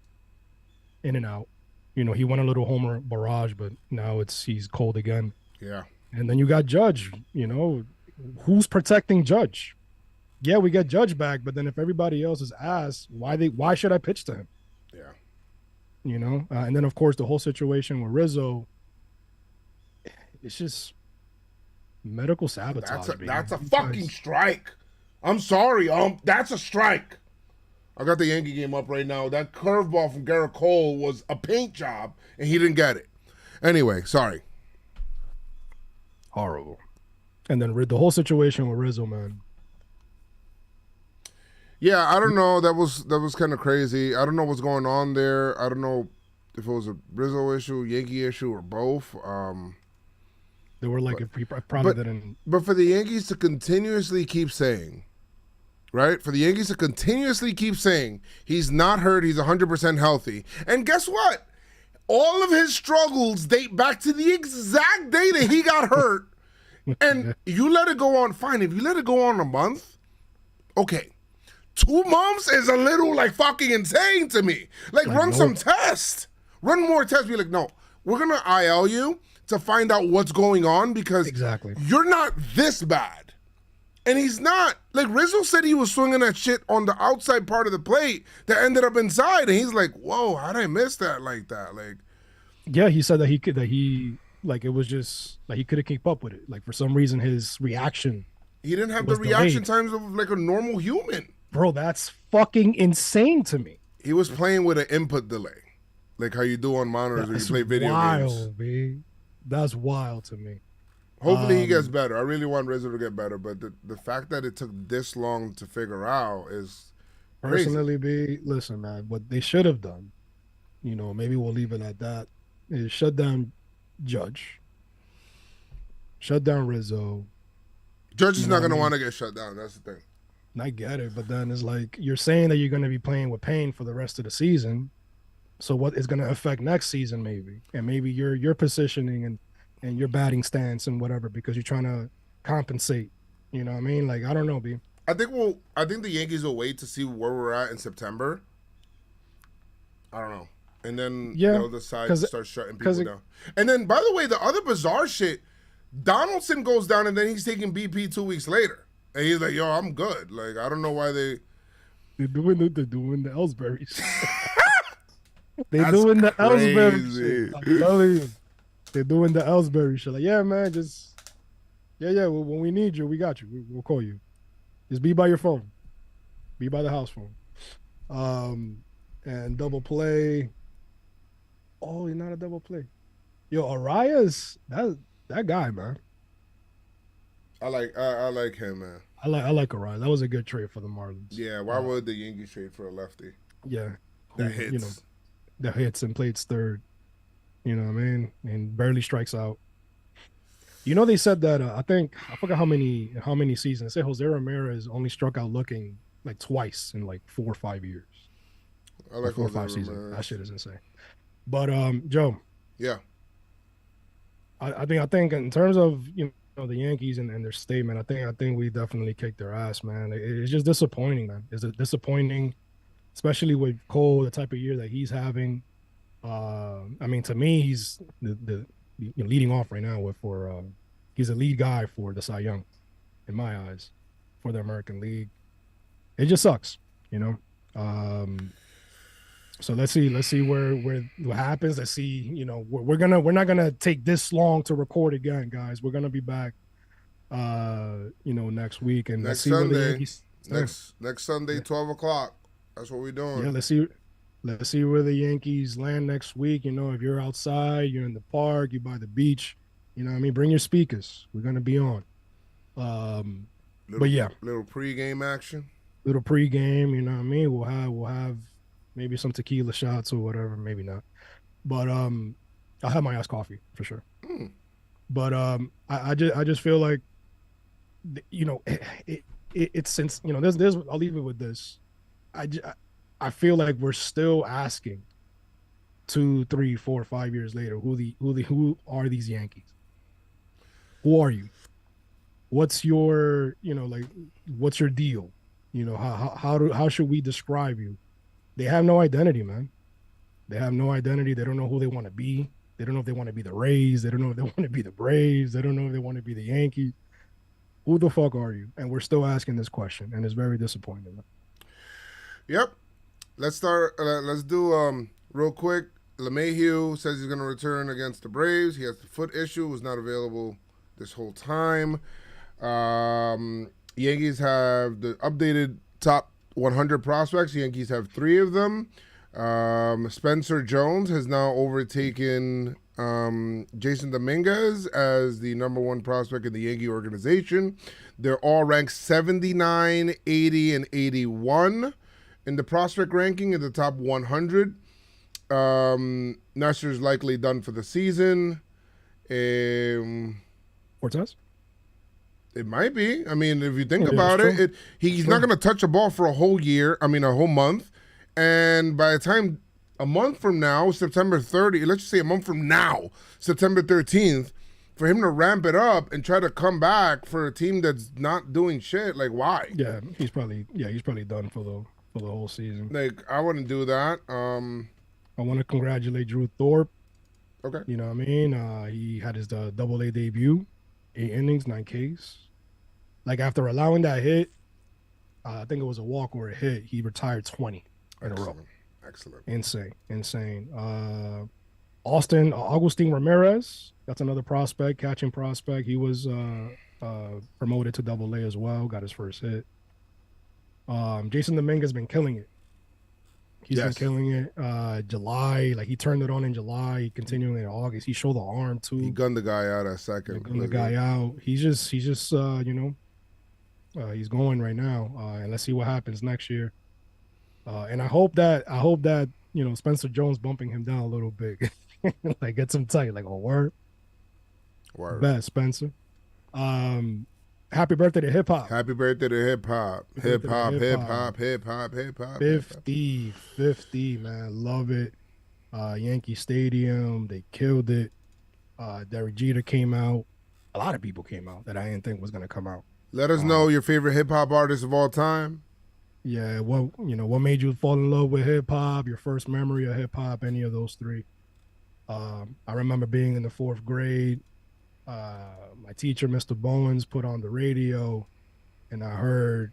In and out. He won a little homer barrage, but now he's cold again. Yeah. And then you got Judge, who's protecting Judge? Yeah, we get Judge back, but then if everybody else is asked, why should I pitch to him? Yeah. And then of course the whole situation with Rizzo, it's just medical sabotage. That's a fucking strike. I'm sorry, that's a strike. I got the Yankee game up right now. That curveball from Garrett Cole was a paint job, and he didn't get it. Anyway, sorry. Horrible. And then the whole situation with Rizzo, man. Yeah, I don't know. That was kind of crazy. I don't know what's going on there. I don't know if it was a Rizzo issue, Yankee issue, or both. They were like, if he probably didn't. But for the Yankees to continuously keep saying, right? For the Yankees to continuously keep saying he's not hurt, he's 100% healthy. And guess what? All of his struggles date back to the exact day that he got hurt. And you let it go on, fine. If you let it go on a month, okay. 2 months is a little like fucking insane to me. Like, run some tests. Run more tests. Be like, no, we're going to IL you to find out what's going on because you're not this bad. And he's not. Like, Rizzo said he was swinging that shit on the outside part of the plate that ended up inside. And he's like, whoa, how did I miss that like that? Like, yeah, he said that it was just like he couldn't keep up with it. Like, for some reason, his reaction. He didn't have the reaction times of like a normal human. Bro, that's fucking insane to me. He was playing with an input delay. Like how you do on monitors when you play video games. B. That's wild to me. Hopefully he gets better. I really want Rizzo to get better, but the fact that it took this long to figure out is crazy. Personally, B, listen, man, what they should have done, maybe we'll leave it at that, is shut down Judge. Shut down Rizzo. Judge is not going to want to get shut down. That's the thing. I get it, but then it's like you're saying that you're going to be playing with pain for the rest of the season. So what is going to affect next season, maybe, and maybe your positioning and your batting stance and whatever, because you're trying to compensate. You know what I mean? Like, I don't know, B. I think the Yankees will wait to see where we're at in September. I don't know, and then they'll decide to start shutting people down. And then, by the way, the other bizarre shit, Donaldson goes down, and then he's taking BP 2 weeks later. And he's like, yo, I'm good. Like, I don't know why they're doing the Ellsbury shit. They're doing the Ellsbury shit. I'm telling you. They're doing the Ellsbury shit. Like, yeah, man, when we need you, we got you. We'll call you. Just be by your phone. Be by the house phone. And double play. Oh, you're not a double play. Yo, Arias, that guy, man. I like him, man. I like Orion. That was a good trade for the Marlins. Yeah, why would the Yankees trade for a lefty? Yeah. That hits. That hits and plays third. You know what I mean? And barely strikes out. They said that I forgot how many seasons. They say Jose Ramirez only struck out looking like twice in like 4 or 5 years. I like 4 or 5 seasons. That shit is insane. But Joe. Yeah. I think in terms of the Yankees and their statement, I think we definitely kicked their ass, man. It's just disappointing, man. It's disappointing, especially with Cole, the type of year that he's having. I mean, to me, he's the leading off right now he's a lead guy for the Cy Young, in my eyes. for the American League. It just sucks, you know. So let's see what happens. Let's see, you know, we're not gonna take this long to record again, guys. We're gonna be back, you know, next week, and let's see where the Yankees next Sunday, 12 o'clock. That's what we're doing. Yeah, let's see where the Yankees land next week. You know, if you're outside, you're in the park, you're by the beach, you know what I mean? Bring your speakers. We're gonna be on. But yeah, little pregame action. Little pregame, you know what I mean? We'll have maybe some tequila shots or whatever, maybe not. But I'll have my iced coffee for sure. But I just feel like, you know, it's since, you know, there's I'll leave it with this. I feel like we're still asking 2, 3, 4, 5 years later, who are these Yankees? Who are you? What's your, you know, like, what's your deal? You know, how should we describe you? They have no identity, man. They have no identity. They don't know who they want to be. They don't know if they want to be the Rays. They don't know if they want to be the Braves. They don't know if they want to be the Yankees. Who the fuck are you? And we're still asking this question, and it's very disappointing. Yep. Let's start. Let's do real quick. LeMahieu says he's going to return against the Braves. He has the foot issue. Was not available this whole time. Yankees have the updated top 100 prospects. The Yankees have 3 of them. Spencer Jones has now overtaken Jason Dominguez as the number 1 prospect in the Yankee organization. They're all ranked 79, 80, and 81 in the prospect ranking in the top 100. Nestor's likely done for the season. Cortez? It might be. I mean, if you think about it, he's not going to touch a ball for a whole month. And by the time a month from now, September 30, let's just say a month from now, September 13th, for him to ramp it up and try to come back for a team that's not doing shit, like, why? Yeah, he's probably done for the whole season. Like, I wouldn't do that. I want to congratulate Drew Thorpe. Okay. You know what I mean? He had his Double-A debut, 8 innings, 9 Ks. Like, after allowing that hit, I think it was a walk or a hit, he retired 20 in a row. Excellent. Insane. Augustine Ramirez, that's another prospect, catching prospect. He was promoted to Double-A as well, got his first hit. Jason Dominguez has been killing it. He's been killing it. July, like, he turned it on in July, continuing in August. He showed the arm too. He gunned the guy out at second. Gunned the guy out. He's just you know, he's going right now. And let's see what happens next year. And I hope that, you know, Spencer Jones bumping him down a little bit, like, gets him tight, like, word. Bet, Spencer. Happy birthday to hip hop. Happy birthday to hip hop. Hip hop. 50, man. Love it. Yankee Stadium, they killed it. Derek Jeter came out. A lot of people came out that I didn't think was gonna come out. Let us know your favorite hip hop artist of all time. Yeah, what made you fall in love with hip hop? Your first memory of hip hop? Any of those 3? I remember being in the 4th grade. My teacher, Mr. Bowens, put on the radio, and I heard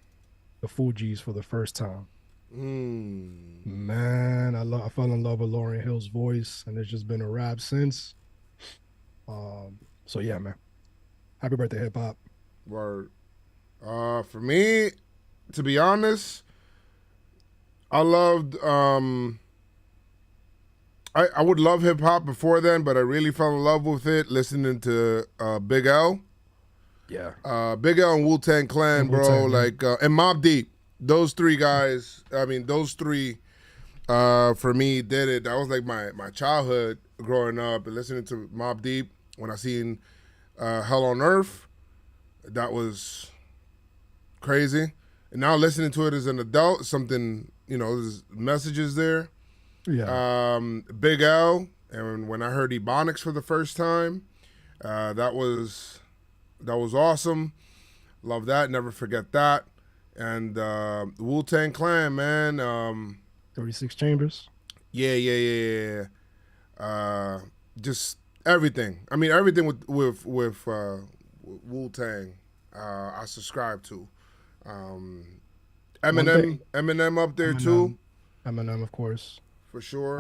the Fugees for the first time. Man, I fell in love with Lauryn Hill's voice, and it's just been a rap since. So yeah, man. Happy birthday, hip hop. Word. For me, to be honest, I loved. I would love hip hop before then, but I really fell in love with it listening to Big L. Yeah. Big L and Wu-Tang Clan, bro. Like, and Mobb Deep. Those 3 guys. I mean, those 3 for me did it. That was like my childhood growing up and listening to Mobb Deep. When I seen Hell on Earth, that was crazy. And now listening to it as an adult, something, you know, there's messages there. Yeah. Big L, and when I heard Ebonics for the first time, that was awesome. Love that. Never forget that. And Wu-Tang Clan, man. 36 Chambers. Yeah. Just everything. I mean, everything with Wu-Tang, I subscribe to. Eminem up there too. Eminem, of course, for sure.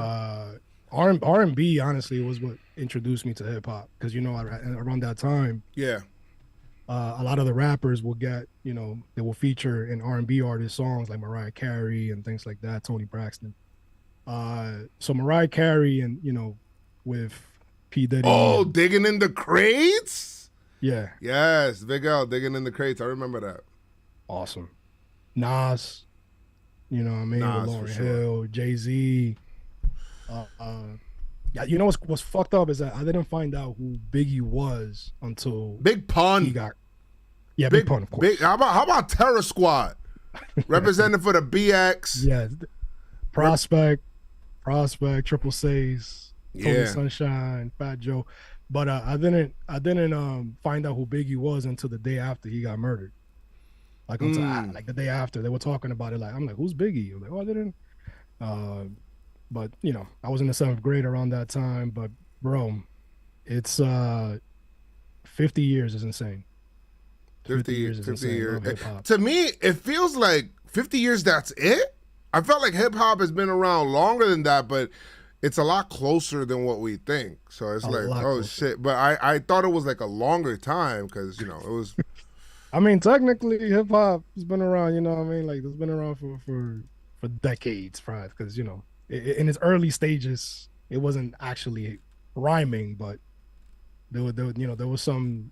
R&B honestly was what introduced me to hip hop because around that time, a lot of the rappers will get they will feature in R&B artist songs like Mariah Carey and things like that, Toni Braxton. So Mariah Carey and with P Diddy. Oh, digging in the crates. Yeah. Yes, Big L digging in the crates. I remember that. Awesome. Nas. With Lauryn Hill, Jay-Z. Yeah, what's fucked up is that I didn't find out who Biggie was until Big Pun. He got Big Pun, of course. How about Terror Squad? Representing for the BX. Yeah. Prospect, Triple C's, Tony Sunshine, Fat Joe. But I didn't find out who Biggie was until the day after he got murdered. Like like the day after they were talking about it. Like I'm like, who's Biggie? I'm like, I didn't. But I was in the 7th grade around that time. But bro, it's 50 years is insane. 50 years is insane. To me, it feels like 50 years. That's it. I felt like hip hop has been around longer than that, but it's a lot closer than what we think. So it's like, oh closer. Shit. But I thought it was like a longer time because it was. I mean, technically, hip hop has been around. Like it's been around for decades, right? Because in its early stages, it wasn't actually rhyming, but there was some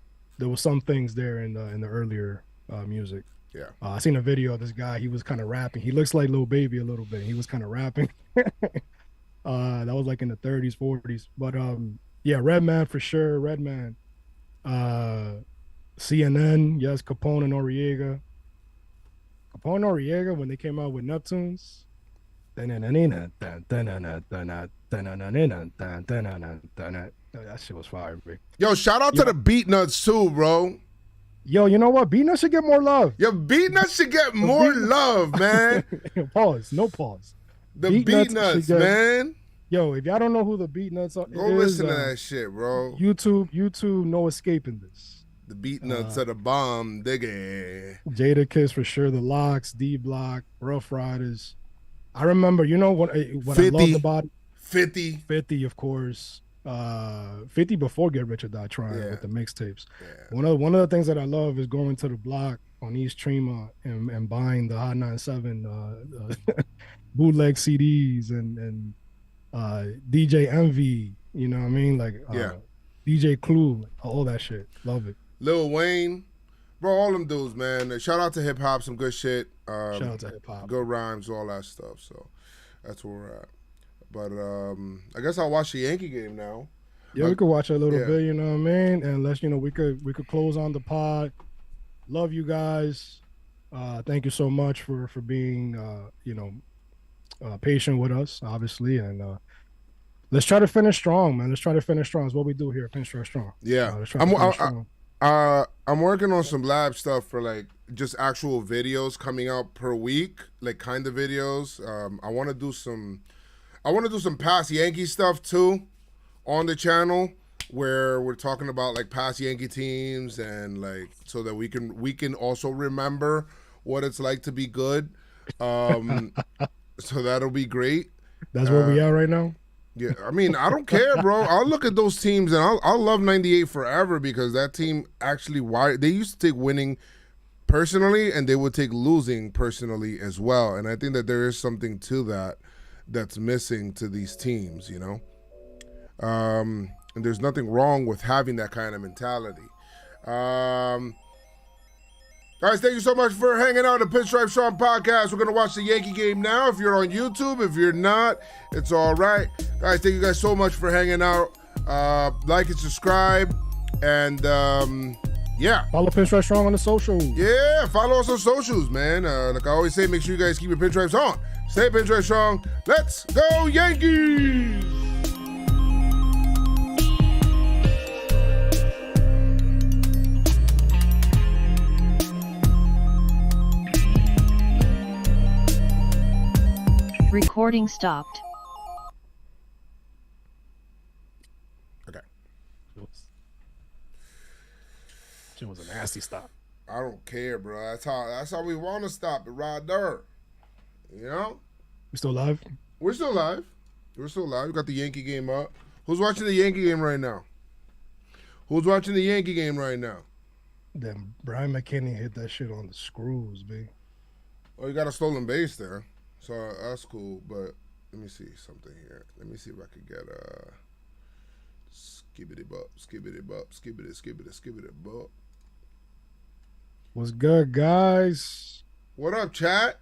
things there in the earlier music. Yeah, I seen a video of this guy. He was kind of rapping. He looks like Lil Baby a little bit. He was kind of rapping. That was like in the 30s, 40s. But yeah, Redman for sure. Redman. CNN, yes, Capone and Noriega. When they came out with Neptunes. That shit was fire, bro. Yo, shout out to the Beat Nuts too, bro. Yo, you know what? Beat Nuts should get more love. Yo, Beat Nuts should get more love, man. Pause. No pause. The Beat Nuts, man. Yo, if y'all don't know who the Beat Nuts are, go listen to that shit, bro. YouTube, no escaping this. The Beat Nuts are the bomb, digga. Jadakiss for sure. The Locks, D Block, Rough Riders. I remember, what 50, I loved about 50, of course. 50 before Get Rich or Die Trying with the mixtapes. Yeah. One of the things that I love is going to the block on East Tremont and buying the Hot 97 bootleg CDs and DJ Envy. You know what I mean? Like DJ Clue, all that shit. Love it. Lil Wayne, bro, all them dudes, man. Shout out to hip hop, some good shit. Shout out to hip hop, good rhymes, all that stuff. So that's where we're at. But I guess I'll watch the Yankee game now. Yeah, we could watch a little bit. You know what I mean? And let's we could close on the pod. Love you guys. Thank you so much for being patient with us, obviously, and let's try to finish strong, man. Let's try to finish strong. Is what we do here at Pinstripe Yeah, I'm working on some lab stuff for like just actual videos coming out per week, like kind of videos. I want to do some past Yankee stuff too on the channel where we're talking about like past Yankee teams and like so that we can also remember what it's like to be good. So that'll be great. That's where we are right now. Yeah, I mean, I don't care, bro. I'll look at those teams and I'll love 98 forever because that team actually they used to take winning personally and they would take losing personally as well. And I think that there is something to that's missing to these teams, and there's nothing wrong with having that kind of mentality. Guys, thank you so much for hanging out at the PinstripeStrong podcast. We're going to watch the Yankee game now. If you're on YouTube, if you're not, it's all right. Guys, thank you guys so much for hanging out. Like and subscribe. And, yeah. Follow PinstripeStrong on the socials. Yeah, follow us on socials, man. Like I always say, make sure you guys keep your pinstripes on. Stay PinstripeStrong. Let's go, Yankees! Recording stopped. Okay. It was a nasty stop. I don't care, bro. That's how we want to stop it right there. You know? We still live? We're still live. We're still live. We got the Yankee game up. Who's watching the Yankee game right now? Who's watching the Yankee game right now? Then Brian McKinney hit that shit on the screws, B. Oh, you got a stolen base there. So that's cool. But let me see something here. Let me see if I could get skibbity bop, skibbity bop, skibbity bop. What's good, guys? What up, chat?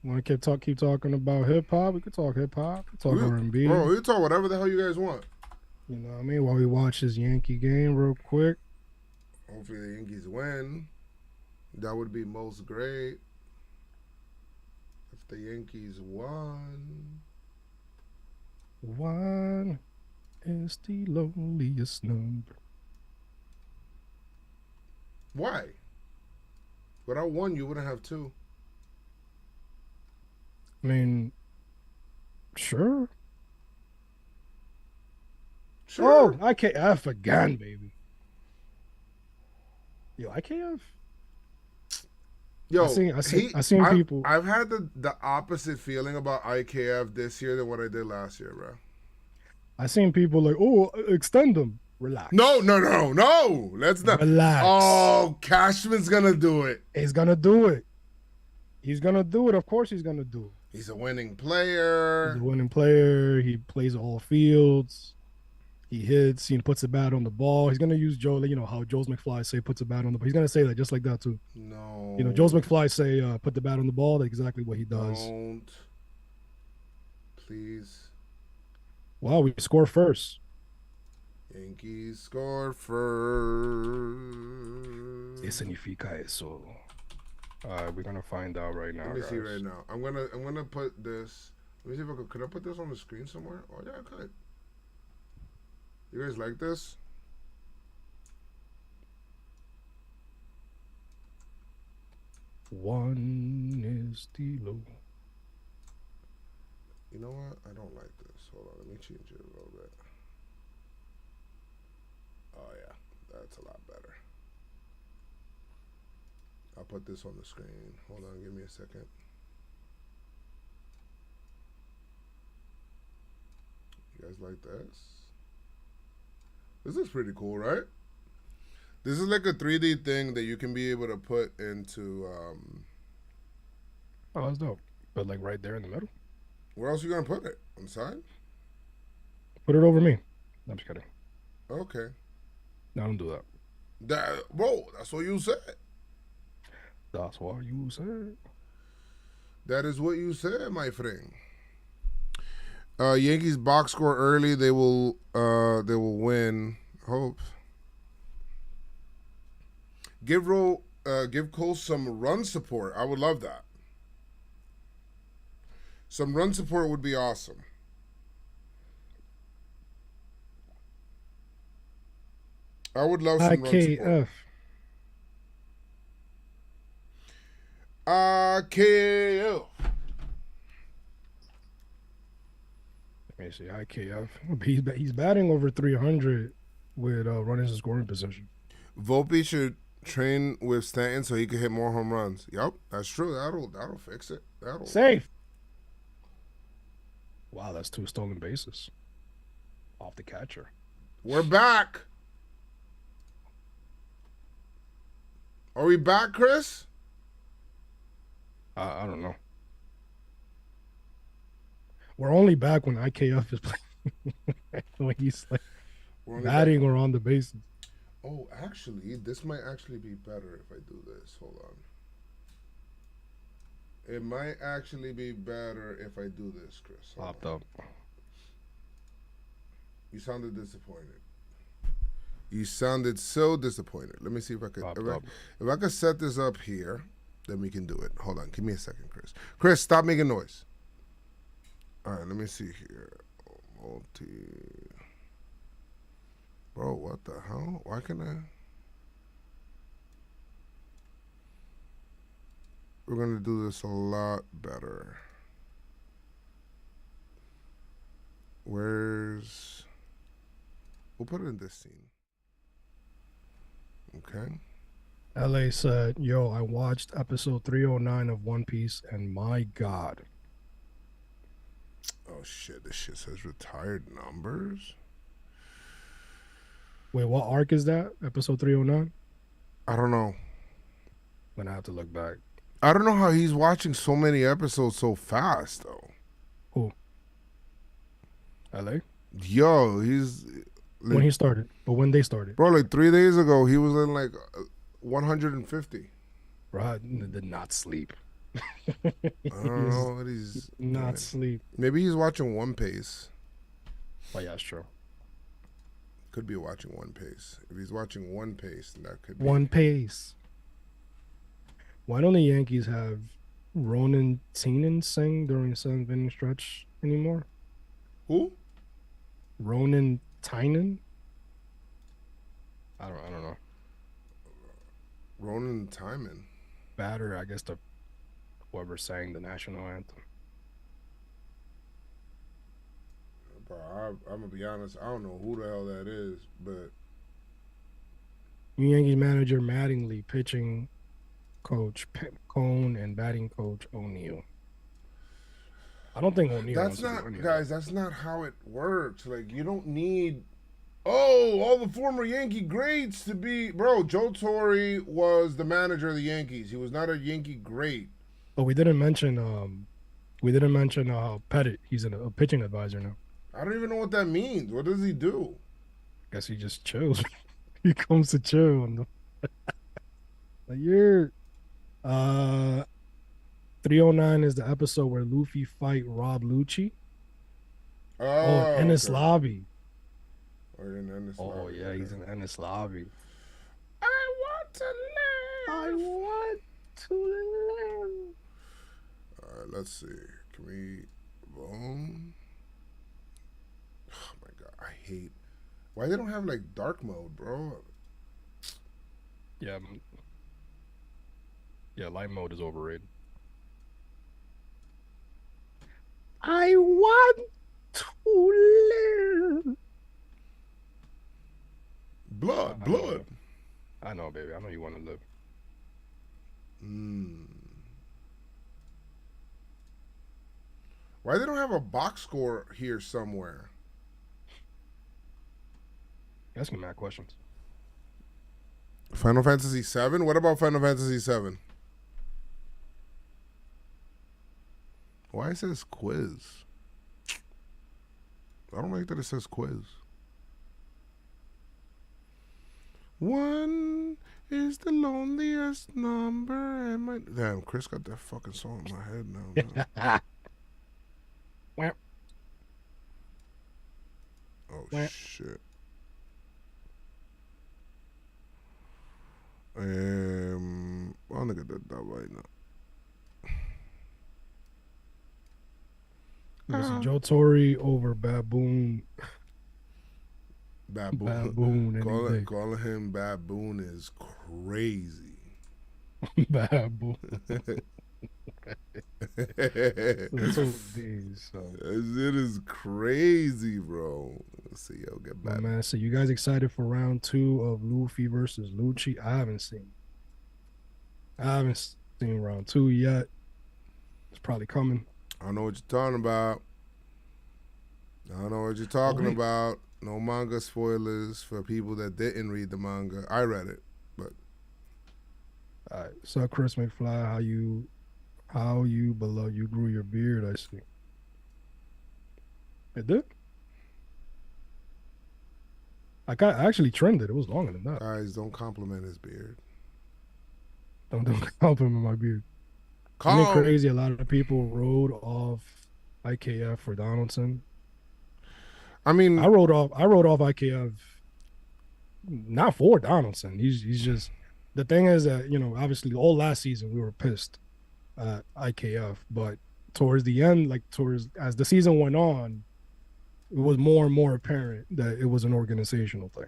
Want to keep talking about hip hop? We could talk hip hop. We could talk R&B. Bro, we can talk whatever the hell you guys want. You know what I mean? While we watch this Yankee game real quick. Hopefully the Yankees win. That would be most great. If the Yankees won. One is the loneliest number. Why? Without one, you wouldn't have two. I mean, sure. Sure. Oh, IKF again, baby. Yo, IKF. Yo, I seen people. I've had the opposite feeling about IKF this year than what I did last year, bro. I seen people like, oh, extend them. Relax. No. Let's not. Relax. Oh, Cashman's gonna do it. He's gonna do it. He's gonna do it. Of course, he's gonna do it. He's a winning player. He's a winning player. He plays all fields. He hits. He puts a bat on the ball. He's gonna use Joe. You know how JoezMcfly say puts a bat on the ball. He's gonna say that just like that too. No. You know, JoezMcfly say put the bat on the ball. That's exactly what he does. Don't. Please. Wow, we score first. Yankees score first. ¿Qué significa eso? We're gonna find out right now. Let me guys. see right now. I'm gonna put this. Let me see if I could I put this on the screen somewhere? Oh yeah, I could. You guys like this? One is the low. You know what? I don't like this. Hold on, let me change it a little bit. Oh yeah, that's a lot better. I'll put this on the screen. Hold on, give me a second. You guys like this? This is pretty cool, right? This is like a 3D thing that you can be able to put into. Oh, that's dope. But like right there in the middle. Where else are you gonna put it? On the side? Put it over me. I'm just kidding. Okay. No, don't do that. Bro, that's what you said. That's what you said. That is what you said, my friend. Yankees box score early. They will win. Hope. Give Cole some run support. I would love that. Some run support would be awesome. I would love some run support. IKF. Let me see. IKF. He's batting over 300 with runners in scoring position. Volpe should train with Stanton so he could hit more home runs. Yep, that's true. That'll fix it. Safe. Wow, that's 2 stolen bases off the catcher. We're back. Are we back, Chris? I don't know. We're only back when IKF is playing. When he's like batting or on the bases. Oh, actually, this might actually be better if I do this. Hold on. It might actually be better if I do this, Chris. Popped up. You sounded disappointed. You sounded so disappointed. Let me see if I could. If I could set this up here, then we can do it. Hold on. Give me a second, Chris. Chris, stop making noise. All right, let me see here. Bro, what the hell? Why can I? We're going to do this a lot better. We'll put it in this scene. Okay. LA said, "Yo, I watched episode 309 of One Piece, and my God." Oh shit! This shit says retired numbers. Wait, what arc is that? Episode 309? I don't know. I'm gonna have to look back. I don't know how he's watching so many episodes so fast though. Who? LA? Yo, he's like, When he started, but when they started. bro. Like 3 days ago, he was in like 150. Bro, I did not sleep. I don't know what he's not doing. sleep. Maybe he's watching One Piece. Oh yeah, sure. Could be watching One Piece. If he's watching One Piece, then that could be One Piece. Why don't the Yankees have Ronan Teenan sing during the seventh inning stretch anymore? Who? Ronan Tynan? I don't know. Ronan Timon. Batter, I guess whoever sang the national anthem. Bro, I'm gonna be honest. I don't know who the hell that is, but Yankees manager Mattingly, pitching coach Cone, and batting coach O'Neill. I don't think O'Neill. That's not, guys. That's not how it works. Like, you don't need all the former Yankee greats to be. Bro, Joe Torre was the manager of the Yankees. He was not a Yankee great. But we didn't mention Pettit. He's a pitching advisor now. I don't even know what that means. What does he do? Guess he just chills. He comes to chill. Like, you're 309 is the episode where Luffy fight Rob Lucci. Oh, Ennis okay. Lobby. Oh, yeah, he's in Ennis Lobby. I want to live. I want to live. All right, let's see. Can we boom? Oh my god, I hate why they don't have like dark mode, bro. Yeah, light mode is overrated. I want to live. Blood. I know, baby. I know you want to live. Why they don't have a box score here somewhere? You're asking mad questions. Final Fantasy VII? What about Final Fantasy VII? Why it says quiz? I don't like that it says quiz. One is the loneliest number. Damn, Chris got that fucking song in my head now. Oh shit. I'm gonna get that right now. Listen, Joe Torre over Baboon. Baboon. Calling him Baboon is crazy. Baboon. It is crazy, bro. Let's see, yo, get back. Man, so you guys excited for round 2 of Luffy versus Lucci? I haven't seen round 2 yet. It's probably coming. I don't know what you're talking about. No manga spoilers for people that didn't read the manga. I read it, but all right. So Chris McFly, how you grew your beard, I see. It did? I actually trimmed it. It was longer than that. Guys, don't compliment his beard. Don't compliment my beard. Isn't it crazy? A lot of people rode off IKF for Donaldson. I mean, I rode off IKF not for Donaldson. He's just, the thing is that, obviously all last season we were pissed at IKF, but towards the end, as the season went on, it was more and more apparent that it was an organizational thing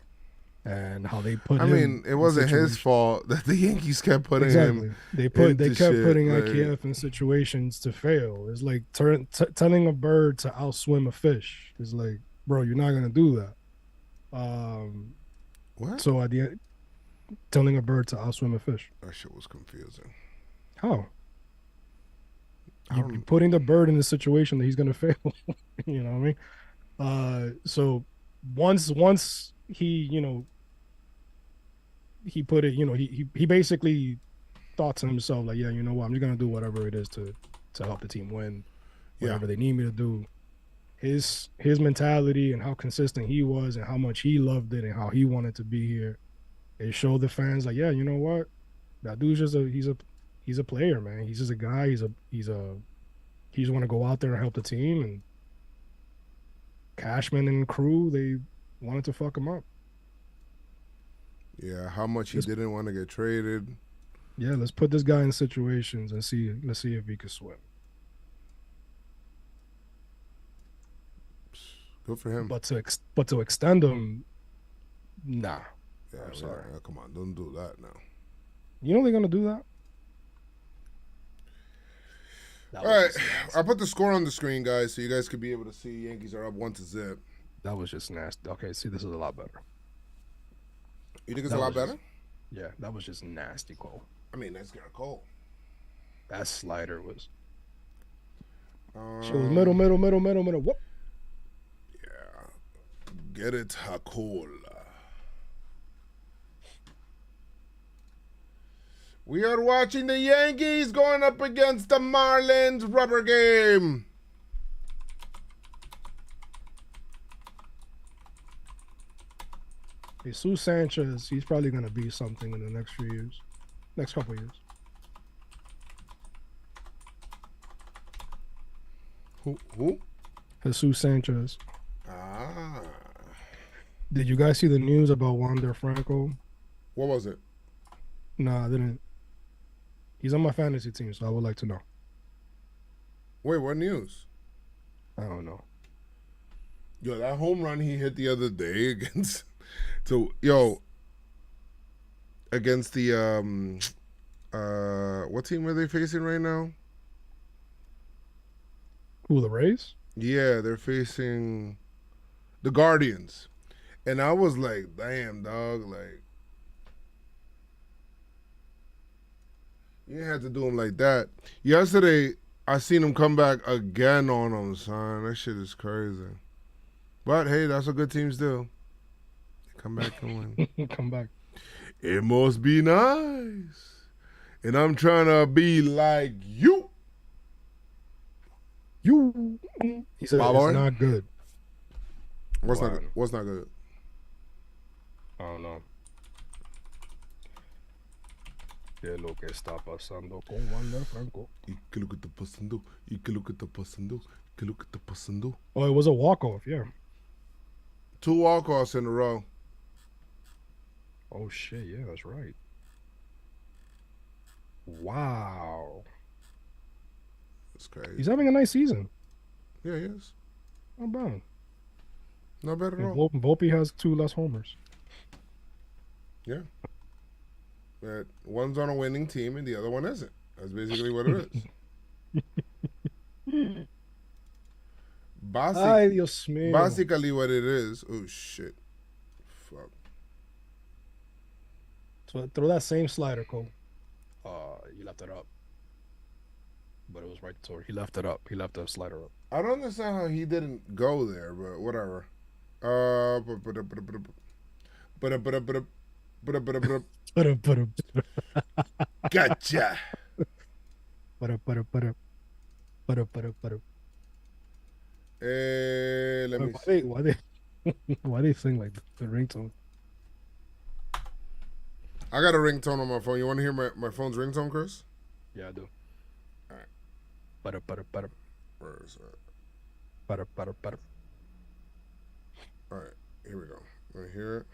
and how they put him. I mean, it wasn't his fault that the Yankees kept putting him. They kept putting IKF in situations to fail. It's like telling a bird to outswim a fish. It's like, bro, you're not gonna do that. What? So at the end, telling a bird to outswim a fish. That shit was confusing. How? You're putting the bird in the situation that he's gonna fail. You know what I mean? So once he, he put it, he basically thought to himself like, yeah, you know what, I'm just gonna do whatever it is to help the team win, whatever they need me to do. His mentality and how consistent he was and how much he loved it and how he wanted to be here, it showed the fans like, yeah, you know what, that dude's just he's a player, man. He's just a guy. He just want to go out there and help the team. And Cashman and crew, they wanted to fuck him up. Yeah, how much he didn't want to get traded. Yeah, let's put this guy in situations and let's see if he can swim. Good for him. But to extend him, nah. Yeah, I'm sorry. Yeah, come on, don't do that now. You know they're gonna do that. All right, I'll put the score on the screen, guys, so you guys could be able to see. Yankees are up 1-0. That was just nasty. Okay, see, this is a lot better. You think it's a lot better? Yeah, that was just nasty, Cole. I mean, that's kind of cold. That slider was. She was middle. Whoop. Yeah, get it, Hakol. We are watching the Yankees going up against the Marlins rubber game. Jesus Sanchez, he's probably going to be something in the next couple years. Who? Jesus Sanchez. Ah. Did you guys see the news about Wander Franco? What was it? No, I didn't. He's on my fantasy team, so I would like to know. Wait, what news? I don't know. Yo, that home run he hit the other day against against the what team are they facing right now? Who, the Rays? Yeah, they're facing the Guardians. And I was like, damn, dog, like you didn't have to do him like that. Yesterday, I seen him come back again on him, son. That shit is crazy. But, hey, that's what good teams do. They come back and win. Come back. It must be nice. And I'm trying to be like you. You. He said it's not good. What's not good? What's not good? I don't know. ¿Qué es lo que está pasando con Wander Franco? ¿Y qué es lo que está pasando? ¿Y qué es lo que está pasando? ¿Qué es lo que está pasando? Oh, it was a walk-off, yeah. 2 walk-offs in a row. Oh, shit, yeah, that's right. Wow. That's crazy. He's having a nice season. Yeah, he is. Not bad. Not bad at all. Volpe has 2 less homers. Yeah. But one's on a winning team and the other one isn't. That's basically what it is. Ay, Dios mío. Basically what it is. Oh, shit. Fuck. So throw that same slider, Cole. You left it up. But it was right toward. He left it up. He left the slider up. I don't understand how he didn't go there, but whatever. Gotcha. Let me see. Why they sing like the ringtone? I got a ringtone on my phone. You want to hear my phone's ringtone, Chris? Yeah, I do. All right. Where is that? All right, here we go. Want to hear it?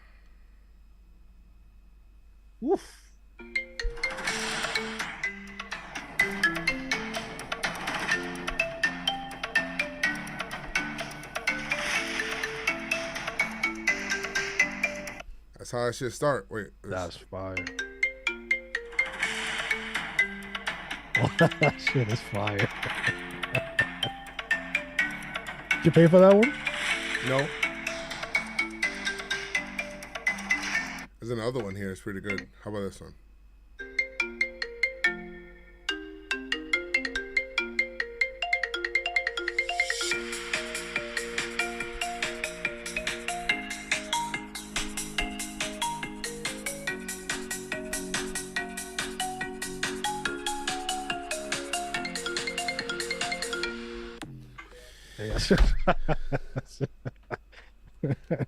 Woof. That's how I should start. Wait. That's fire. That shit is fire. Did you pay for that one? No. Is There's another one here. It's pretty good. How about this one?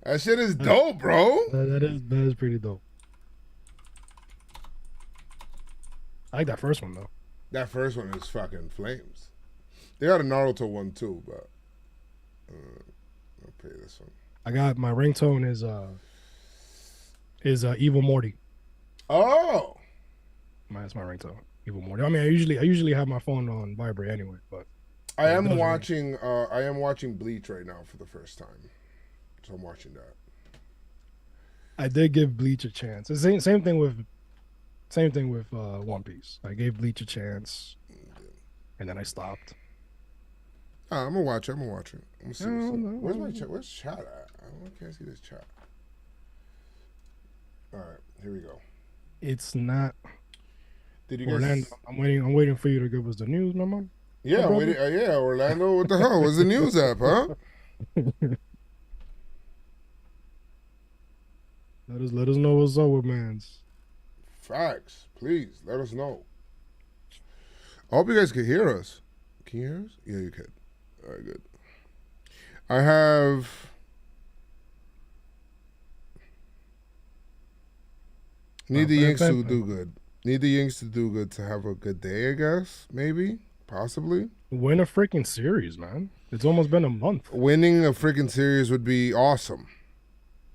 That shit is dope, bro. That is pretty dope. I like that first one though. That first one is fucking flames. They got a Naruto one too, but I'll pay this one. I got my ringtone is Evil Morty. Oh, That's my ringtone. Evil Morty. I mean, I usually have my phone on vibrate anyway, but I am watching Bleach right now for the first time, so I'm watching that. I did give Bleach a chance. The same thing with One Piece. I gave Bleach a chance, and then I stopped. I'm gonna watch it. I'm gonna see where's my chat. Where's chat at? I can't see this chat. All right, here we go. It's not. Did you Orlando? guys? I'm waiting for you to give us the news, my man. Yeah, I'm waiting. Yeah, Orlando. What the hell? What's the news app, huh? Let us know what's up with mans. Facts, please let us know. I hope you guys can hear us. Can you hear us? Yeah, you can. All right, good. I have. Need the Yanks to do good. Need the Yanks to do good to have a good day, I guess. Maybe. Possibly. Win a freaking series, man. It's almost been a month. Winning a freaking series would be awesome.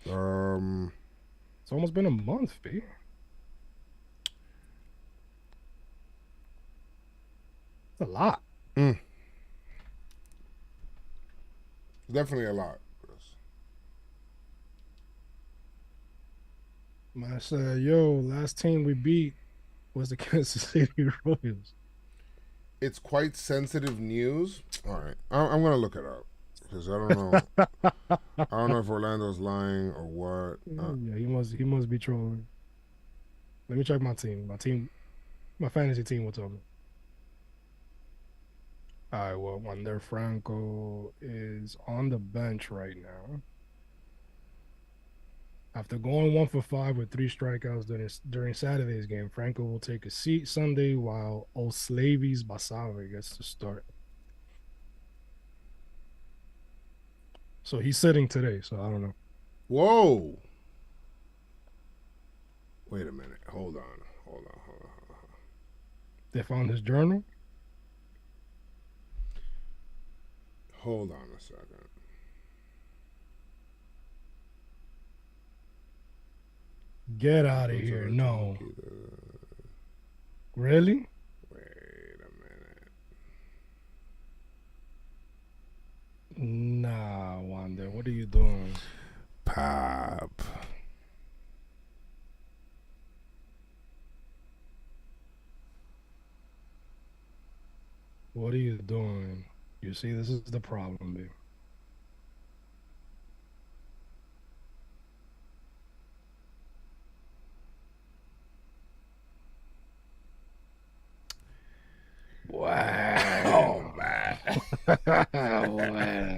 It's almost been a month, B. It's a lot. Definitely a lot. I said, yo, last team we beat was the Kansas City Royals. It's quite sensitive news. All right. I'm going to look it up because I don't know. I don't know if Orlando's lying or what. Yeah, he must be trolling. Let me check my team. My fantasy team will tell me. All right, well, Wander Franco is on the bench right now. After going 1 for 5 with 3 strikeouts during Saturday's game, Franco will take a seat Sunday while Oslavis Basabe gets to start. So he's sitting today, so I don't know. Whoa. Wait a minute. Hold on. They found his journal? Hold on a second. Get out of here. No. Really? Wait a minute. Nah, Wanda. What are you doing? Pop. What are you doing? You see, this is the problem, babe. Wow. Oh, man. Wow.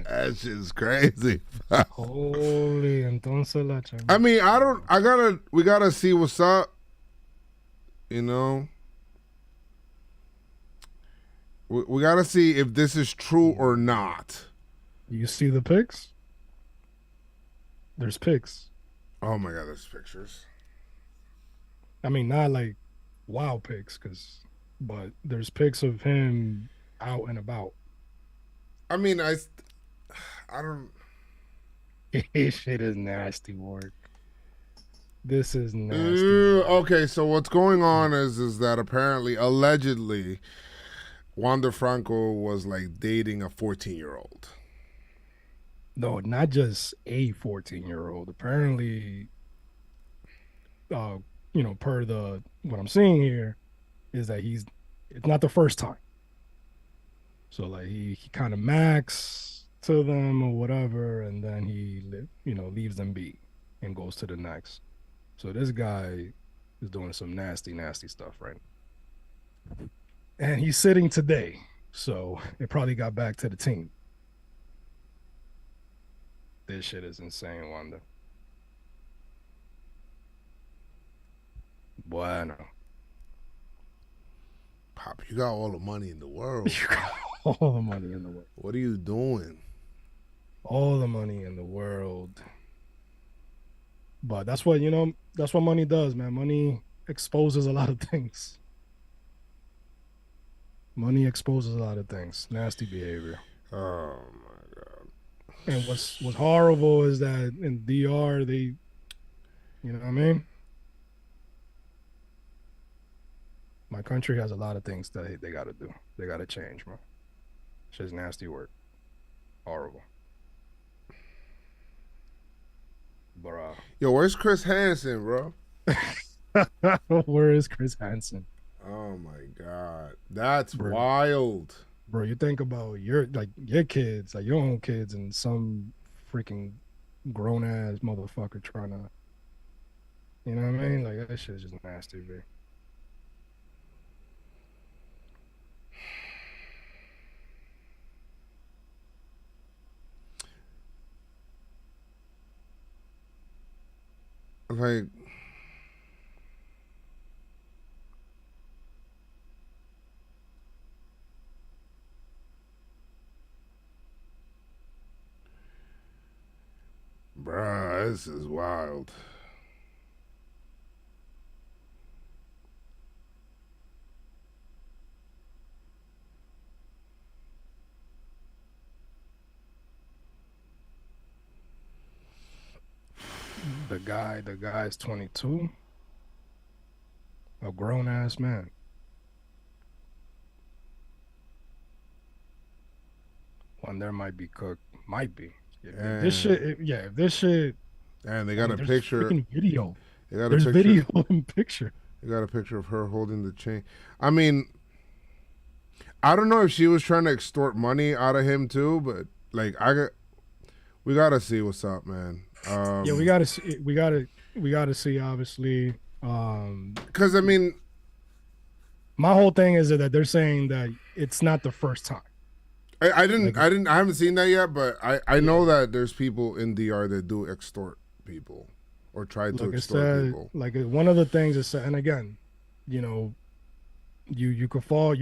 That shit's crazy. Holy, entonces la chama. I mean, we gotta see what's up. You know? We gotta see if this is true or not. You see the pics? There's pics. Oh my God, there's pictures. I mean, not like wow pics, but there's pics of him out and about. I mean, I don't. This shit is nasty work. This is nasty. Okay, so what's going on is that apparently, allegedly, Wander Franco was like dating a 14-year-old. No, not just a 14-year-old. Apparently, per what I'm seeing here is that it's not the first time. So like he kind of max to them or whatever, and then he leaves them be and goes to the next. So this guy is doing some nasty, nasty stuff right now. And he's sitting today. So it probably got back to the team. This shit is insane, Wanda. Bueno. Pop, you got all the money in the world. You got all the money in the world. What are you doing? All the money in the world. But that's what, you know, that's what money does, man. Money exposes a lot of things. Money exposes a lot of things. Nasty behavior. Oh my God. And what's horrible is that in DR, they, you know what I mean? My country has a lot of things that they got to do. They got to change, man. It's just nasty work. Horrible. Bruh. Yo, where's Chris Hansen, bro? Where is Chris Hansen? Oh my God. That's Bro. wild. Bro, you think about your kids, like your own kids, and some freaking grown ass motherfucker trying to, you know what I mean? Like that shit's just nasty, bro. Like, bruh, this is wild. The guy's 22. A grown ass man. One there might be cooked. Might be. If this shit. And they got a picture. Video. There's video and picture. They got a picture of her holding the chain. I mean, I don't know if she was trying to extort money out of him too, but like we gotta see what's up, man. Yeah, we gotta see obviously. Because I mean, my whole thing is that they're saying that it's not the first time. I haven't seen that yet, but I know that there's people in DR that do extort people or try to extort people. Like one of the things is, and again, you know, you could fall,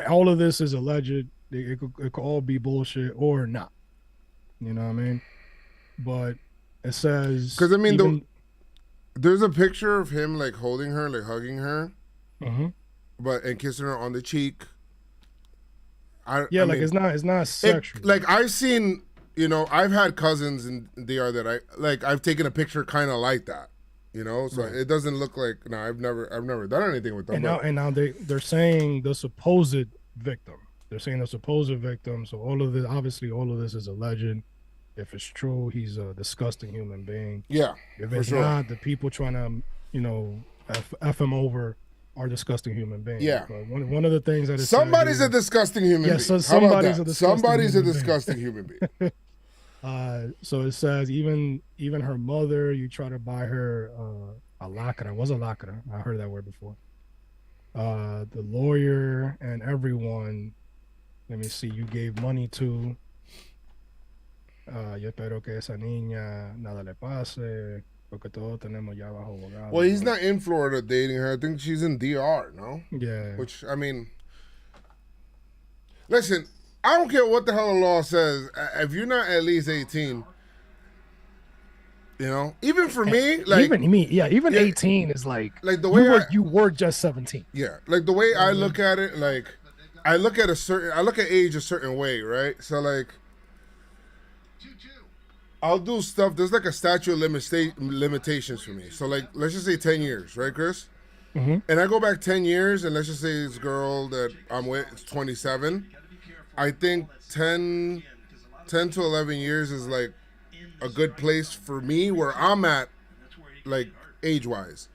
all of this is alleged. It could all be bullshit or not. You know what I mean? But it says, because I mean, there's a picture of him like holding her, like hugging her, and kissing her on the cheek. I mean, it's not sexual. Like I've seen, you know, I've had cousins in DR that I've taken a picture kind of like that, you know, so it doesn't look like. No, I've never done anything with them. And now they're saying the supposed victim. They're saying the supposed victim. So all of this is alleged. If it's true, he's a disgusting human being. Yeah. If it's not, the people trying to, you know, F him over are disgusing human beings. Yeah. But one of the things that is somebody's a disgusting human being. So somebody's a disgusting human being. So it says even her mother, you try to buy her a lacra. What's a lacra? I heard that word before. The lawyer and everyone. Let me see. You gave money to. Yo espero que esa niña nada le pase, porque todos tenemos ya bajo abogado. Well, he's not in Florida dating her. I think she's in DR, no? Yeah. Which, I mean, listen, I don't care what the hell the law says. If you're not at least 18, you know, even for me, like even 18 is like the way you were just 17. Yeah, like the way I look at it, like I look at age a certain way, right? So like, I'll do stuff. There's like a statute of limitations for me. So like, let's just say 10 years, right, Chris? Mm-hmm. And I go back 10 years, and let's just say this girl that I'm with is 27. I think 10 to 11 years is like a good place for me where I'm at, like age-wise.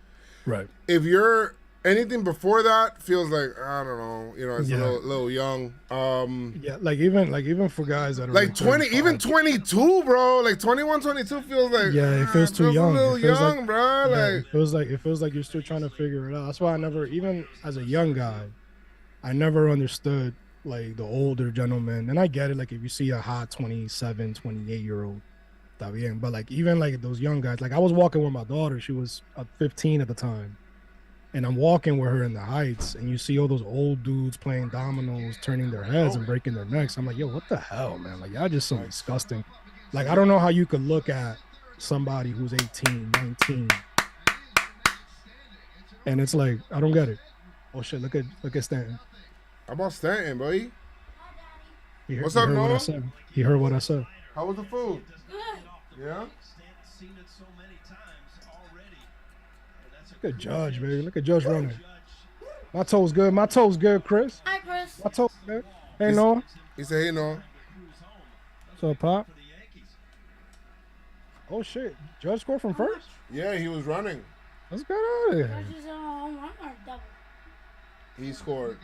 Right. If you're Anything before that feels like, I don't know, it's a little young. Yeah, like even for guys that are like 20, even 22, bro. Like 21, 22 feels like, it feels too young. A little young, like, bro. Yeah, like it feels like you're still trying to figure it out. That's why I never, even as a young guy, I never understood like the older gentlemen. And I get it, like if you see a hot 27, 28-year-old, está bien. But like even like those young guys, like I was walking with my daughter, she was 15 at the time. And I'm walking with her in the Heights, and you see all those old dudes playing dominoes, turning their heads and breaking their necks. I'm like, yo, what the hell, man? Like, y'all just so disgusting. Like, I don't know how you could look at somebody who's 18, 19, and it's like, I don't get it. Oh shit, look at Stanton. How about Stanton, boy? What's up, Noah? He heard what I said. How was the food? Yeah? Look at Judge, baby. Look at Judge running. My toe's good. My toe's good, Chris. Hi, Chris. My toe's good. Hey, Noah. He said, hey, Noah. What's up, Pop? Oh, shit. Judge scored from first? Yeah, he was running. Let's get out of here. Judge is a home run or double? He scored.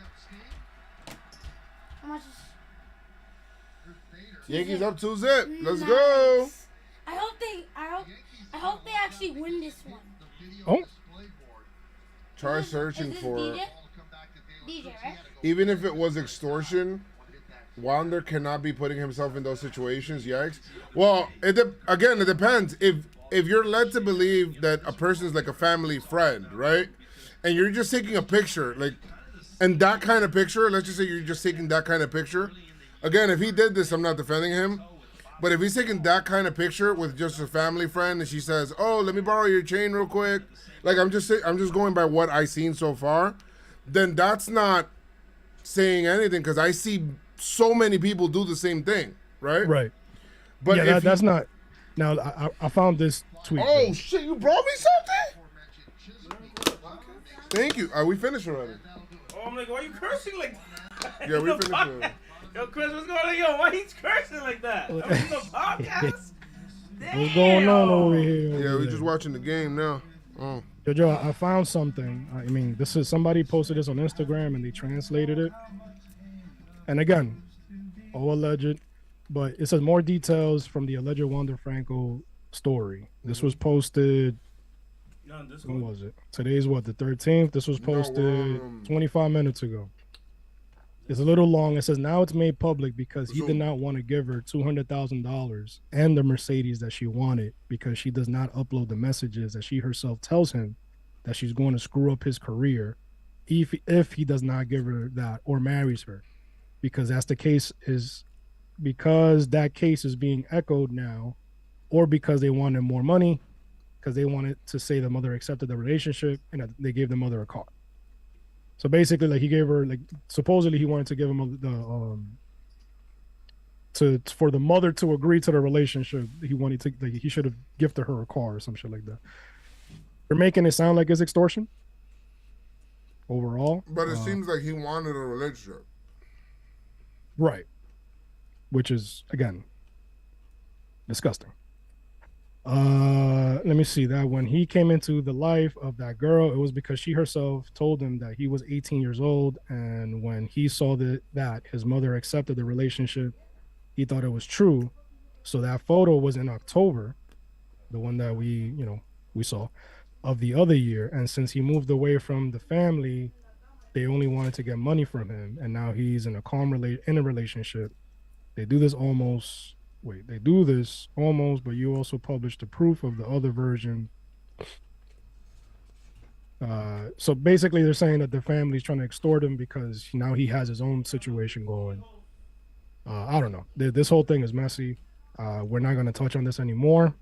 How much is... Yankees up 2-0. Let's go. I hope they actually win this one. Oh. Try searching for... DJ, right? Even if it was extortion, Wander cannot be putting himself in those situations. Yikes. Well, it depends. If you're led to believe that a person is like a family friend, right? And you're just taking a picture, like, and that kind of picture, let's just say you're just taking that kind of picture. Again, if he did this, I'm not defending him. But if he's taking that kind of picture with just a family friend and she says, oh, let me borrow your chain real quick. Like, I'm just going by what I've seen so far. Then that's not saying anything because I see so many people do the same thing, right? Right. But yeah, that's not. Now, I found this tweet. Oh, bro. Shit, you brought me something? Thank you. We finished already. Oh, I'm like, why are you cursing like that? Yeah, we finished already. Yo, Chris, what's going on? Yo, why he's cursing like that? I'm in the podcast? What's going on over here? Yeah, we're just watching the game now. Oh. Joe, I found something. I mean, this is somebody posted this on Instagram and they translated it. And again, all alleged, but it says more details from the alleged Wander Franco story. This was posted. When was it? Today's what, the 13th? This was posted 25 minutes ago. It's a little long. It says now it's made public because he did not want to give her $200,000 and the Mercedes that she wanted because she does not upload the messages that she herself tells him that she's going to screw up his career if he does not give her that or marries her, because that's the case is because that case is being echoed now, or because they wanted more money because they wanted to say the mother accepted the relationship and they gave the mother a car. So basically, like he gave her, like supposedly he wanted to give him for the mother to agree to the relationship. He wanted to, like, he should have gifted her a car or some shit like that. They're making it sound like it's extortion overall. But it seems like he wanted a relationship. Right. Which is, again, disgusting. Let me see that when he came into the life of that girl, it was because she herself told him that he was 18 years old. And when he saw that his mother accepted the relationship, he thought it was true. So that photo was in October, the one that we saw of the other year. And since he moved away from the family, they only wanted to get money from him. And now he's in a relationship. They do this almost, but you also published the proof of the other version. So basically they're saying that the family's trying to extort him because now he has his own situation going. I don't know. This whole thing is messy. We're not going to touch on this anymore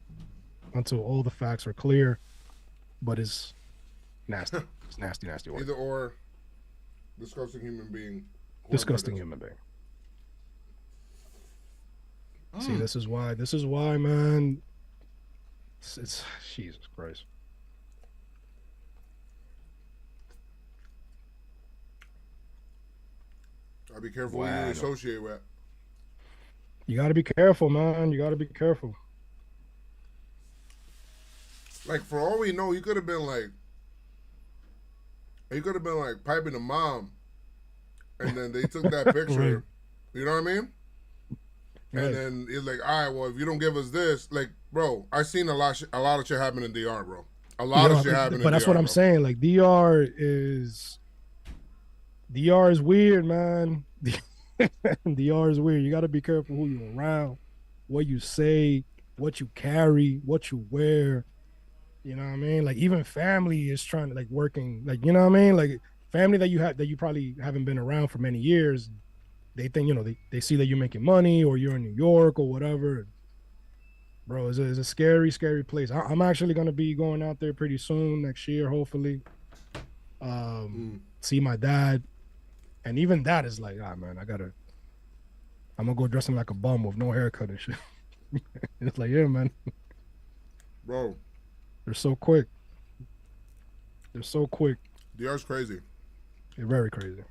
until all the facts are clear, but it's nasty. It's nasty work. Either or, disgusting human being. Disgusting human being. See, this is why, man. It's Jesus Christ. I'll be careful who you associate with. You got to be careful, man. You got to be careful. Like, for all we know, he could have been like He could have been like piping a mom, and then they took that picture. Right. You know what I mean? Right. And then it's like, all right, well, if you don't give us this, like, bro, I seen a lot of shit happen in DR, bro. A lot of shit happen in DR. But that's what I'm saying. Like DR is weird, man. DR is weird. You got to be careful who you're around, what you say, what you carry, what you wear. You know what I mean? Like even family is trying to like working, like, you know what I mean? Like family that you probably haven't been around for many years. They think, they see that you're making money or you're in New York or whatever. Bro, it's a scary, scary place. I'm actually going to be going out there pretty soon next year, hopefully. See my dad. And even that is like, man, I'm going to go dressing like a bum with no haircut and shit. It's like, yeah, man. Bro. They're so quick. They're so quick. DR's crazy. They're very crazy.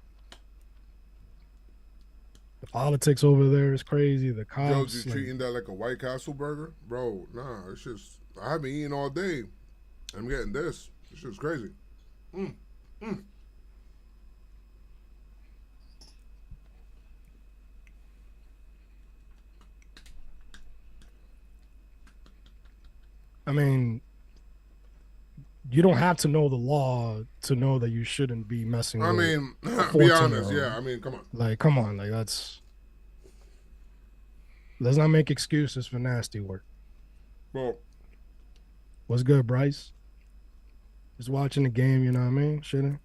The politics over there is crazy. The cops. Yo, you treating that like a White Castle burger? Bro, nah, it's just, I haven't eaten all day. I'm getting this. This shit's crazy. I mean, you don't have to know the law to know that you shouldn't be messing with. I mean, be honest, yeah. I mean, come on. Like, come on. Like, let's not make excuses for nasty work. Bro. What's good, Bryce? Just watching the game, you know what I mean? Shouldn't.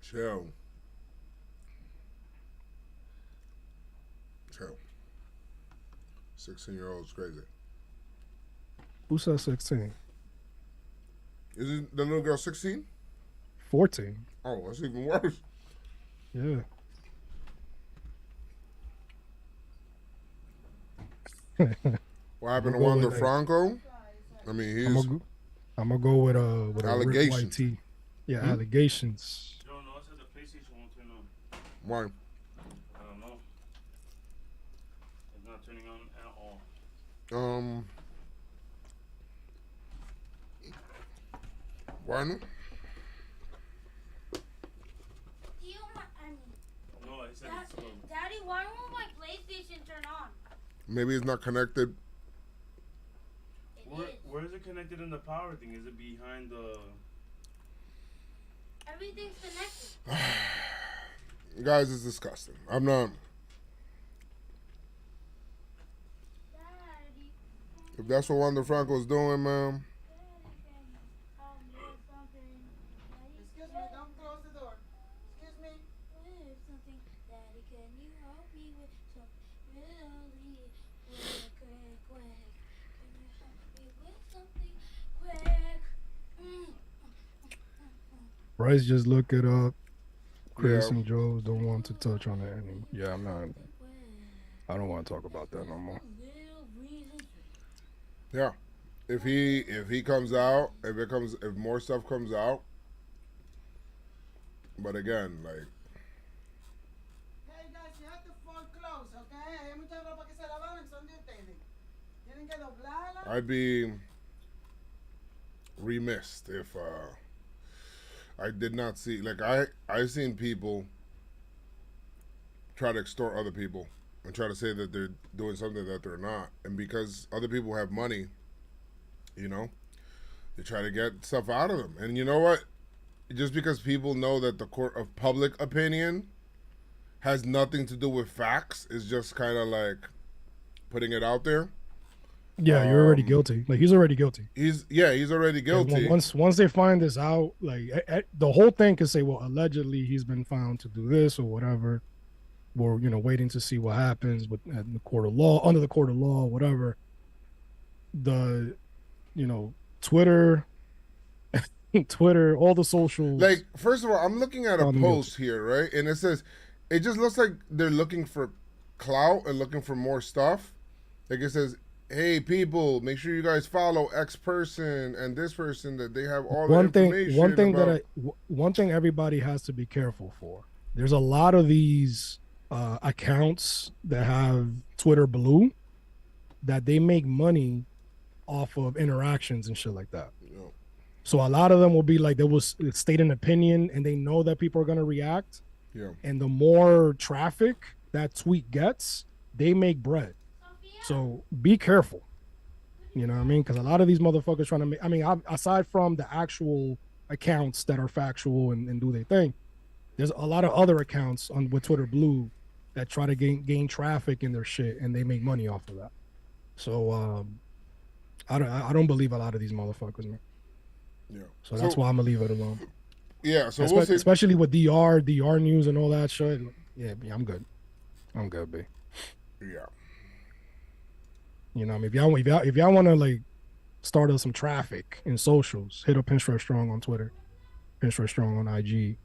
Chill. 16-year-old's crazy. Who said 16? Isn't the little girl 16? 14. Oh, that's even worse. Yeah. What happened to Wander Franco? I mean, he's. I'm gonna go with allegations. White yeah, allegations. You don't know, it says the PlayStation won't turn on. Why? I don't know. It's not turning on at all. Why not? No, it says it's slow. Daddy, why won't my PlayStation turn on? Maybe it's not connected. Where is it connected in the power thing? Is it behind the... Everything's connected. Guys, it's disgusting. I'm not... Daddy. If that's what Wander Franco's doing, man... Excuse me, don't close the door. Excuse me. Daddy, can you help me with something really quick? Can you help me with something quick? Bryce just look it up. Chris Yeah. and Joe don't want to touch on it anymore. Yeah, I don't want to talk about that no more. Yeah. If he comes out, if more stuff comes out, but again, like, Hey guys, you have to fold clothes, okay? Hay mucha ropa que se lavaron, son de ustedes. Tienen que doblarla. I'd be remiss if I did not see, like, I've seen people try to extort other people and try to say that they're doing something that they're not, and because other people have money, you know, they try to get stuff out of them. And you know what? Just because people know that the court of public opinion has nothing to do with facts, is just kind of like putting it out there. Yeah, you're already guilty. Like, he's already guilty. He's already guilty. Once they find this out, like the whole thing can say, well, allegedly he's been found to do this or whatever. We're waiting to see what happens at the court of law, under the court of law, whatever. The Twitter, all the socials. Like, first of all, I'm looking at a post here, right? And it says, it just looks like they're looking for clout and looking for more stuff. Like, it says, hey, people, make sure you guys follow X person and this person, that they have all the information. One thing everybody has to be careful for. There's a lot of these accounts that have Twitter Blue, that they make money off of interactions and shit like that. Yeah. So a lot of them will be like, they will state an opinion and they know that people are going to react. Yeah. And the more traffic that tweet gets, they make bread. So be careful. You know what I mean? Because a lot of these motherfuckers trying to make, I mean, aside from the actual accounts that are factual and do their thing, there's a lot of other accounts with Twitter Blue that try to gain traffic in their shit and they make money off of that. So I don't believe a lot of these motherfuckers, man. Yeah. So that's why I'm gonna leave it alone. Yeah. So we'll see. Especially with DR news and all that shit. Yeah, I'm good. I'm good, B. Yeah. You know, I mean, if y'all want to like start up some traffic in socials, hit up PinstripeStrong on Twitter, PinstripeStrong on IG,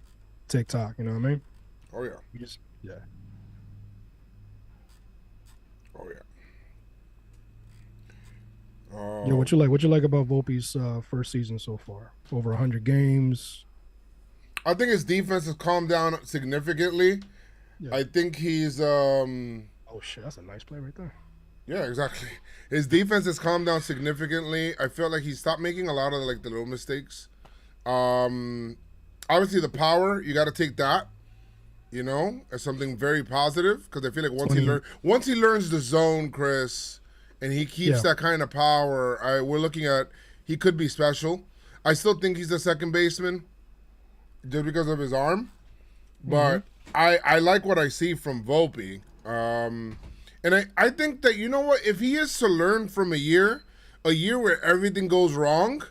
TikTok. You know what I mean? Oh yeah. Yeah. Oh yeah. Yeah, what you like about Volpe's first season so far? Over 100 games. I think his defense has calmed down significantly. Yeah. I think he's Oh shit, that's a nice play right there. Yeah, exactly. His defense has calmed down significantly. I feel like he stopped making a lot of like the little mistakes. Obviously the power, you got to take that, you know, as something very positive, because I feel like once he learns the zone, Chris, and he keeps that kind of power, we're looking at he could be special. I still think he's the second baseman just because of his arm, but I like what I see from Volpe. And I think that, you know what, if he is to learn from a year where everything goes wrong,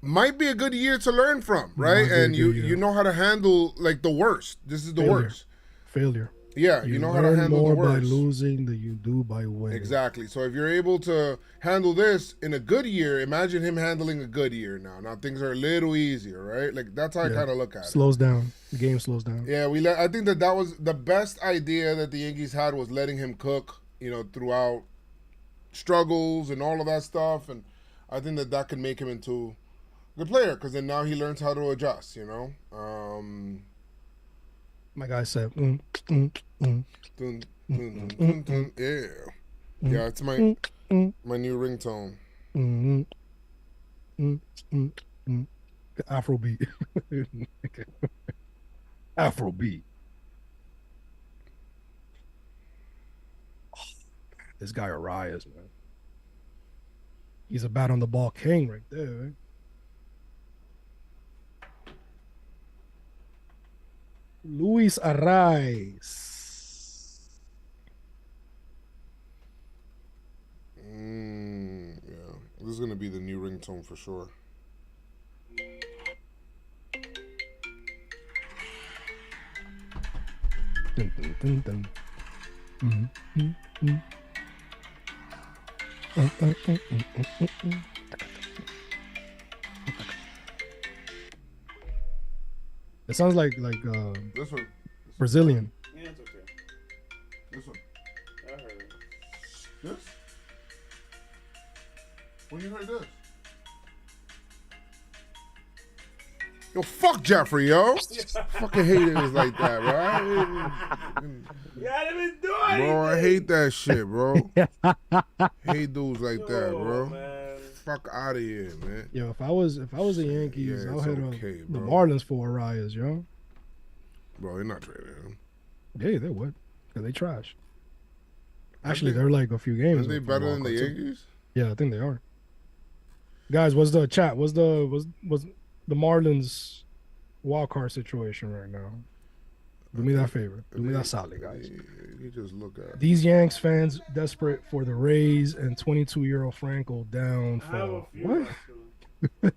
might be a good year to learn from, right? And you know how to handle like the worst. This is the worst. Failure. Yeah, you know how to handle more the worst. by losing than you do by winning. Exactly. So if you're able to handle this in a good year, imagine him handling a good year now. Now things are a little easier, right? Like that's how I kind of look at it. Slows down. The game slows down. Yeah, I think that was the best idea that the Yankees had, was letting him cook, you know, throughout struggles and all of that stuff. And I think that can make him into a good player, because then now he learns how to adjust, you know. My guy said, yeah. Yeah, it's my new ringtone. Afrobeat. Afrobeat. Oh, this guy Arias, man. He's a bat on the ball king right there, right? Luis Arraez. Yeah, this is gonna be the new ringtone for sure. Dun, dun, dun, dun. It sounds like This one. Brazilian. Yeah, it's okay. This one. I heard it. This? When you heard this? Yo, fuck Jeffrey, yo. Fucking hate niggas like that, bro. Yeah, I didn't even do anything. Bro, I hate that shit, bro. Hate dudes like that, bro. Man. Fuck out of here, man. Yo, if I was the Yankees, Yeah, I'll it's hit okay, the bro. Marlins for Arias, yo. Bro, they're not trading him. Yeah, they would. Cause they trash. Actually, they're like a few games. Are they better than the Yankees? Yeah, I think they are. Guys, what's the chat? What's the Marlins wild card situation right now? Do me that favor. Do me that solid, guys. You just look at These Yanks fans desperate for the Rays and 22-year-old Franco down I have a for few, what? actually.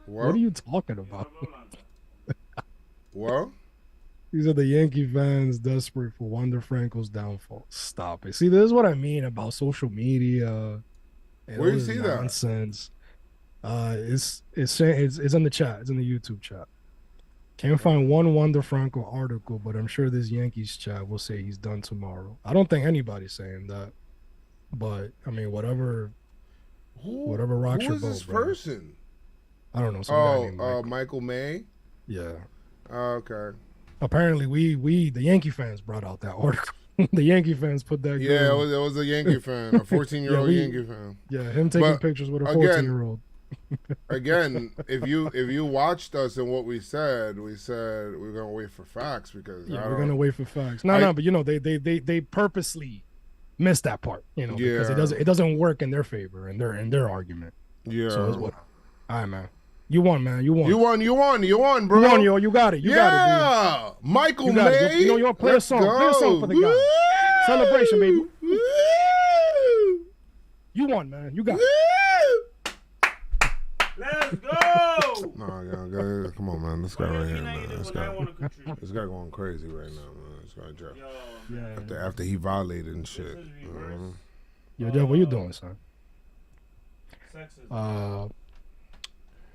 What are you talking about? Well, These are the Yankee fans desperate for Wander Franco's downfall. Stop it. See, this is what I mean about social media. And Where all you this see that? nonsense. It's in the chat. It's in the YouTube chat. Can't find one Wander Franco article, but I'm sure this Yankees chat will say he's done tomorrow. I don't think anybody's saying that, but I mean, whatever rocks who your is boat, this bro. person? I don't know. Some guy named Michael. Michael May. Yeah. Okay. Apparently, we the Yankee fans brought out that article. The Yankee fans put that. Yeah, girl. it was a Yankee fan, a 14-year-old Yankee fan. Yeah, him taking But pictures with a again- 14-year-old. Again, if you watched us and what we said we're gonna wait for facts because Yeah, we're gonna wait for facts. No, but they purposely missed that part, because it doesn't work in their favor and their argument. Yeah. So it's what. All right, man. You won, man. You won. You won, bro. You won, yo. You got it. You got it, dude. Michael You got May. it. You want to play a song. Play a song for the guys. Celebration, baby. Woo! You won, man. You got it. Woo! Let's go. No, come on, man. This guy right here, man. This guy going crazy right now, man. This guy Jeff. Yeah. After he violated and shit. Yo, Jeff, what you doing, son?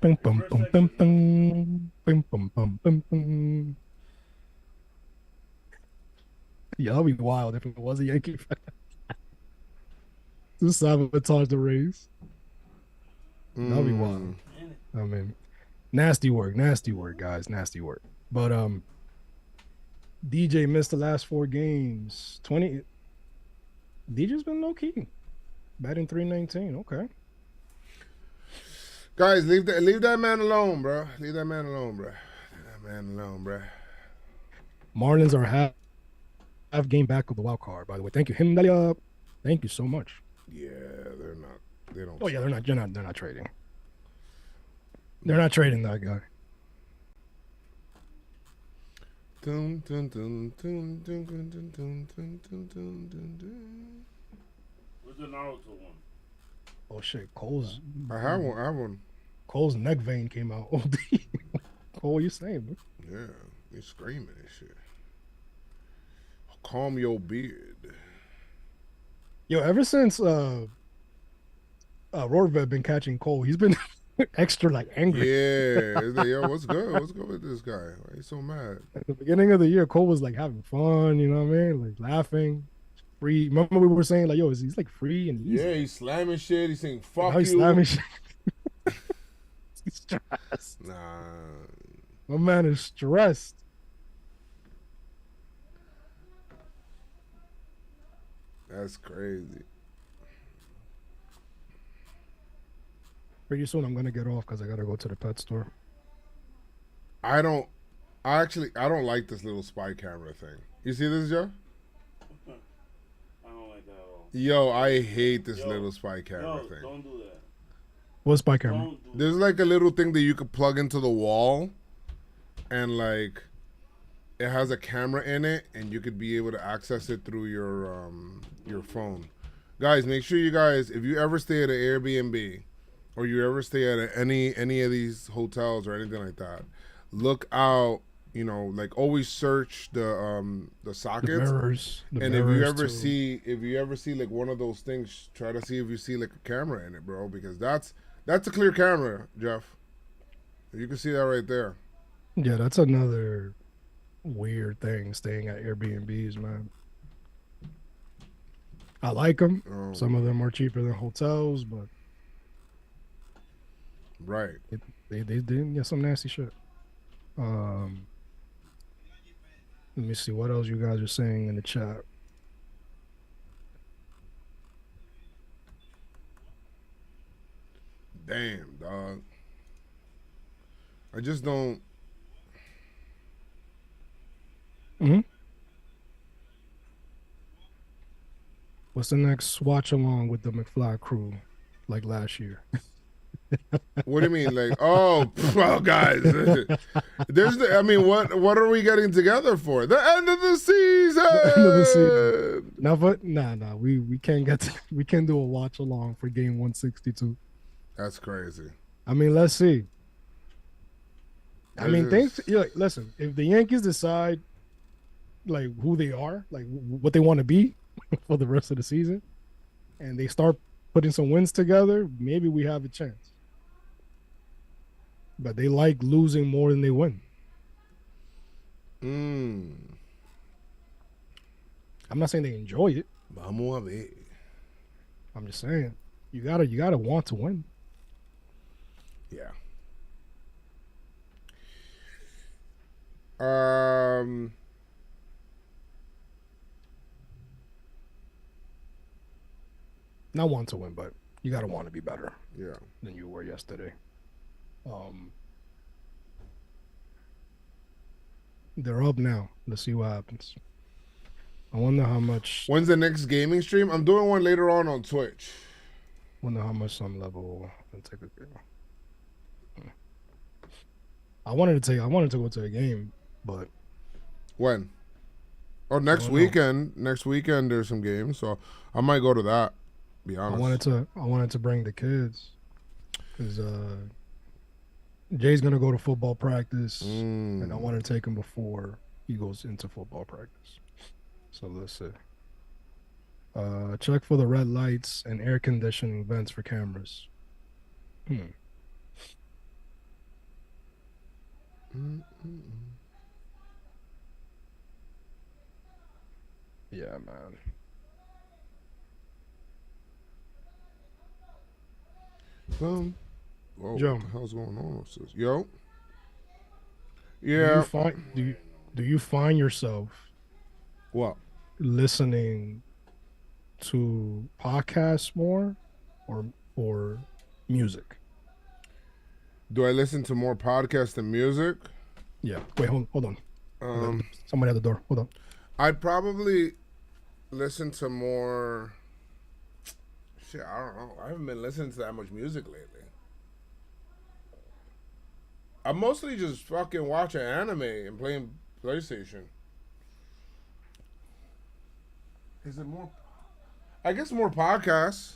Bing, bum, bum, bum, bum. Bing, bum, bum, bum, bum. Yeah, that'd be wild if it was a Yankee fan. To sabotage the Rays. That'd be wild. I mean, nasty work, guys, nasty work. But DJ missed the last 4 games. DJ's been low key, batting .319. Okay, guys, leave that man alone, bro. Leave that man alone, bro. Marlins are half game back of the wild card. By the way, thank you, Himdalia. Thank you so much. Yeah, they're not. They don't. Oh yeah, they're not. They're not trading. They're not trading that guy. Where's the Naruto one? Oh shit, Cole's. I have one. Cole's neck vein came out. OD. Cole, what you saying, bro? Yeah, he's screaming and shit. Calm your beard. Yo, ever since Rorvet been catching Cole, he's been extra angry. Yeah, it's like, yo, what's good? What's good with this guy? Why he's so mad? At the beginning of the year, Cole was having fun, you know what I mean? Laughing, free. Remember we were saying yo, he's free and easy. Yeah, he's slamming shit. He's saying fuck Now you. he's slamming shit. He's stressed. Nah. My man is stressed. That's crazy. Pretty soon I'm gonna get off because I gotta go to the pet store. I don't like this little spy camera thing. You see this, Joe? I don't like that at all. Yo, I hate this little spy camera thing. Don't do that. What's spy camera? There's a little thing that you could plug into the wall, and it has a camera in it, and you could be able to access it through your phone. Guys, make sure you guys, if you ever stay at an Airbnb, or you ever stay at any of these hotels or anything like that, look out. Always search the sockets. The mirrors. And if you ever see one of those things, try to see if you see a camera in it, bro, because that's a clear camera, Jeff. You can see that right there. Yeah, that's another weird thing, staying at Airbnbs, man. I like them. Oh. Some of them are cheaper than hotels, but right. They get some nasty shit. Let me see what else you guys are saying in the chat. Damn, dog. I just don't. What's the next watch along with the McFly crew, like last year? What do you mean? Guys. What are we getting together for? The end of the season. The end of the season. No, we can't do a watch along for game 162. That's crazy. I mean, let's see. Listen, if the Yankees decide who they are, what they want to be for the rest of the season, and they start putting some wins together, maybe we have a chance. But they like losing more than they win. I'm not saying they enjoy it. Vamos a ver. I'm just saying you gotta want to win. Yeah. not want to win, but you gotta want to be better. Yeah. Than you were yesterday. They're up now. Let's see what happens. I wonder how much. When's the next gaming stream? I'm doing one later on Twitch. Wonder how much some level. Take a game. I wanted to go to a game, but when? Oh, next weekend. Next weekend there's some games, so I might go to that. Be honest. I wanted to bring the kids because Jay's gonna go to football practice, and I want to take him before he goes into football practice. So let's see. Check for the red lights and air conditioning vents for cameras. Yeah, man. Whoa, Joe. what the hell's going on with this? Yo. Yeah. Do you find yourself What? listening to podcasts more or music? Do I listen to more podcasts than music? Yeah. Wait, hold on. Somebody at the door. Hold on. I'd probably listen to more. Shit, I don't know. I haven't been listening to that much music lately. I'm mostly just fucking watching anime and playing PlayStation. Is it more? I guess more podcasts.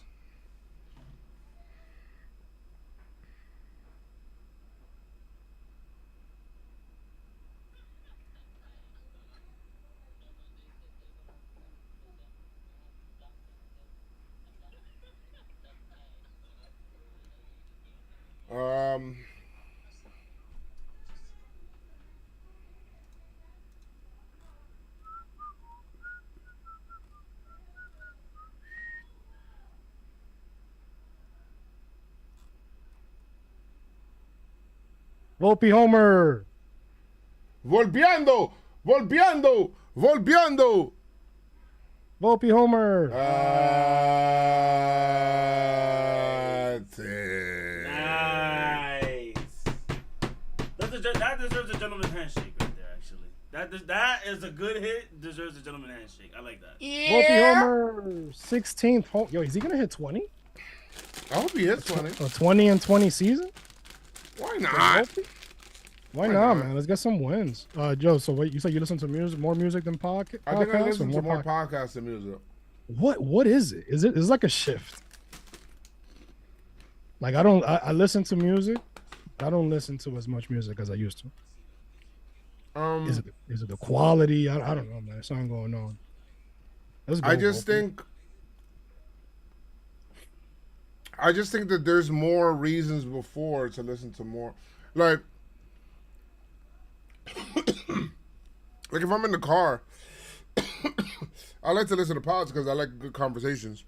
Volpe Homer. Volviendo. Volpe Homer. That's it. Nice. That deserves a gentleman's handshake right there, actually. That is a good hit. Deserves a gentleman's handshake. I like that. Volpe Homer. 16th home. Yo, is he going to hit 20? I hope he hits 20. A 20 and 20 season? Why not? Why not, man? Let's get some wins. Joe, so wait, you said you listen to more music than podcasts? I think I listen to more podcasts than music. What is it? It's like a shift. Like I listen to music. I don't listen to as much music as I used to. Is it the quality? I don't know, man. There's something going on. I just think that there's more reasons before to listen to more. Like if I'm in the car, I like to listen to pods because I like good conversations.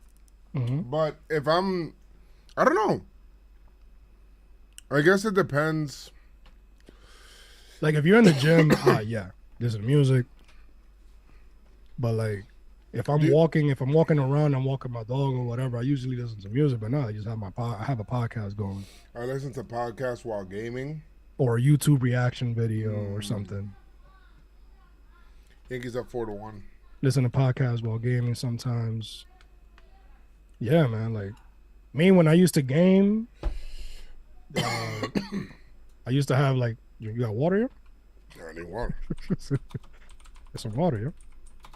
But if I don't know. I guess it depends. Like if you're in the gym, yeah, listen to music. But like if I'm walking around, I'm walking my dog or whatever, I usually listen to music. But now I just have I have a podcast going. I listen to podcasts while gaming. Or a YouTube reaction video or something. Yankees up 4-1. Listen to podcasts while gaming sometimes. Yeah, man. Like me, when I used to game, I used to have like, you got water here? I need water. There's some water here.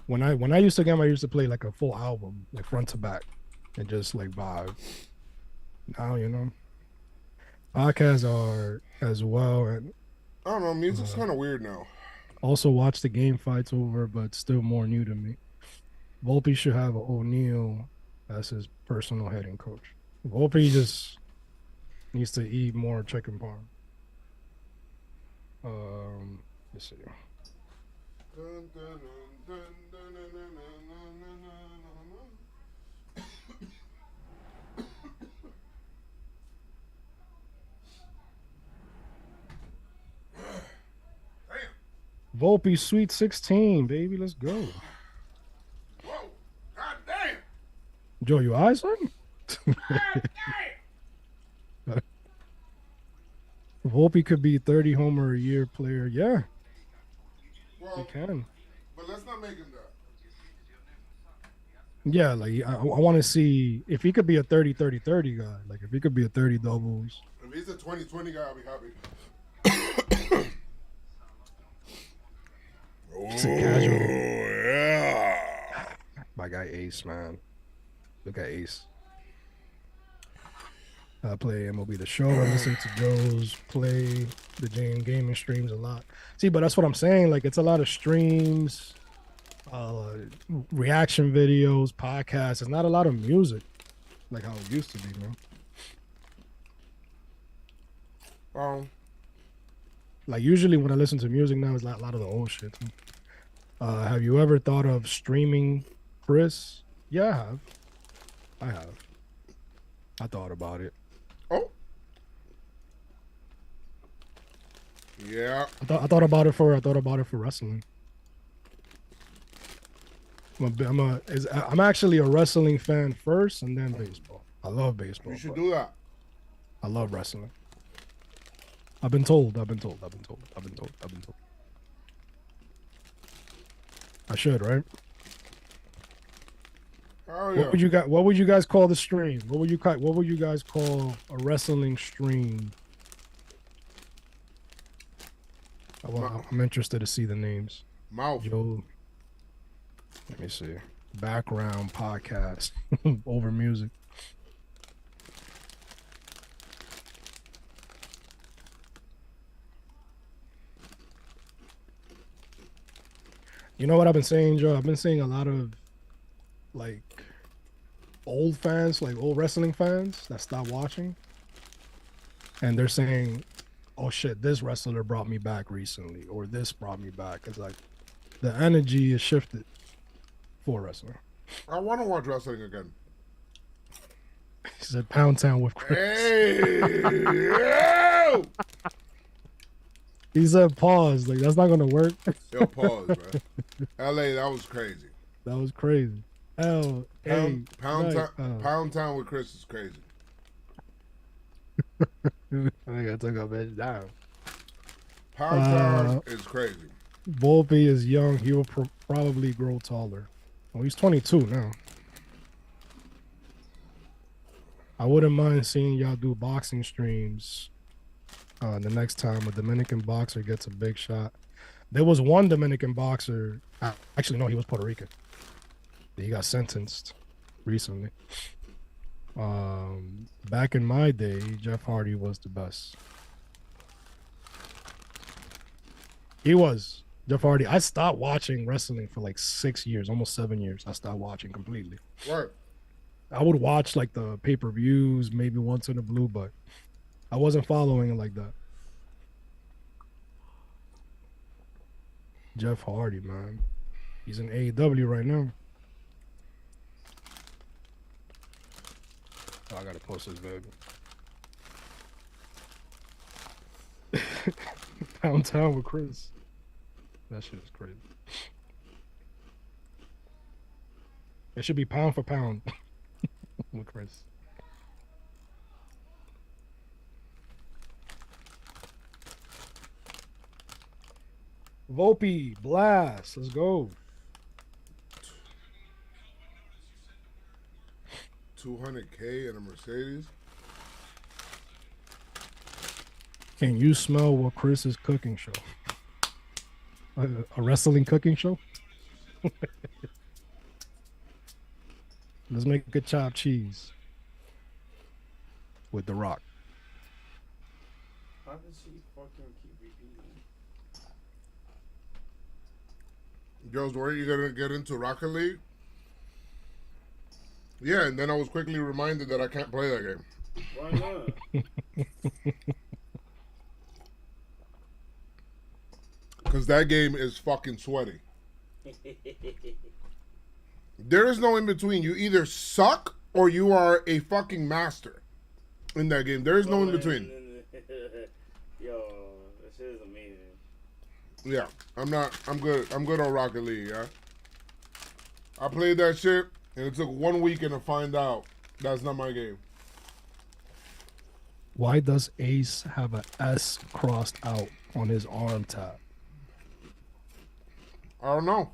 When I used to game, I used to play like a full album, like front to back, and just like vibe. Now, you know, podcasts are as well, and I don't know. Music's kind of weird now. also watch the game fights over, but still more new to me. Volpe should have O'Neal as his personal hitting coach. Volpe just needs to eat more chicken parm. Let's see. Volpe Sweet 16, baby. Let's go. Whoa! God damn! Joe, you eyes on? Volpe could be 30 homer a year player. Yeah, he Well, can. but let's not make him that. Yeah, like I want to see if he could be a 30-30-30 guy. Like if he could be a 30 doubles. If he's a 20-20 guy, I'll be happy. He's a casual. Yeah. My guy Ace, man. Look at Ace. I play MLB The Show. I listen to Joe's play the gaming streams a lot. See, but that's what I'm saying. Like it's a lot of streams, reaction videos, podcasts. It's not a lot of music like how it used to be, man. Like usually when I listen to music now, it's like a lot of the old shit. Have you ever thought of streaming, Chris? Yeah, I have. I thought about it. Oh. Yeah. I thought about it for wrestling. I'm actually a wrestling fan first, and then baseball. I love baseball. You should do that. I love wrestling. I've been told. I should, right? Oh yeah. What would you guys call the stream? What would you guys call a wrestling stream? I'm interested to see the names. Mouth. Joe. Let me see. Background podcast over music. You know what I've been saying, Joe? I've been seeing a lot of like old fans, like old wrestling fans that stopped watching. And they're saying, oh shit, this wrestler brought me back recently, or this brought me back. It's like the energy is shifted for wrestling. I want to watch wrestling again. He said Pound Town with Chris. Hey! He said pause. Like that's not gonna work. Yo, pause, man. LA, that was crazy. That was crazy. Pound Town with Chris is crazy. I think I took a bitch down. Pound Town is crazy. Volpe is young. He will probably grow taller. Well, he's 22 now. I wouldn't mind seeing y'all do boxing streams the next time a Dominican boxer gets a big shot. There was one Dominican boxer. Actually, no, he was Puerto Rican. He got sentenced recently. Back in my day, Jeff Hardy was the best. He was. Jeff Hardy. I stopped watching wrestling for like 6 years, almost 7 years. I stopped watching completely. Right. I would watch like the pay-per-views maybe once in a blue, but I wasn't following it like that. Jeff Hardy, man. He's in AEW right now. Oh, I gotta post this, baby. Pound Town with Chris. That shit is crazy. It should be pound for pound with Chris. Volpe, blast. Let's go. 200K in a Mercedes. Can you smell what Chris is cooking show? A wrestling cooking show? Let's make a chopped cheese with The Rock. How does she fucking keep repeating? Girls, weren't you gonna get into Rocket League? Yeah, and then I was quickly reminded that I can't play that game. Why not? Because that game is fucking sweaty. There is no in between. You either suck or you are a fucking master in that game. There is no in between. Yo, that shit is amazing. Yeah, I'm good on Rocket League, yeah. I played that shit and it took 1 weekend to find out That's not my game. Why does Ace have a S crossed out on his arm tab? I don't know.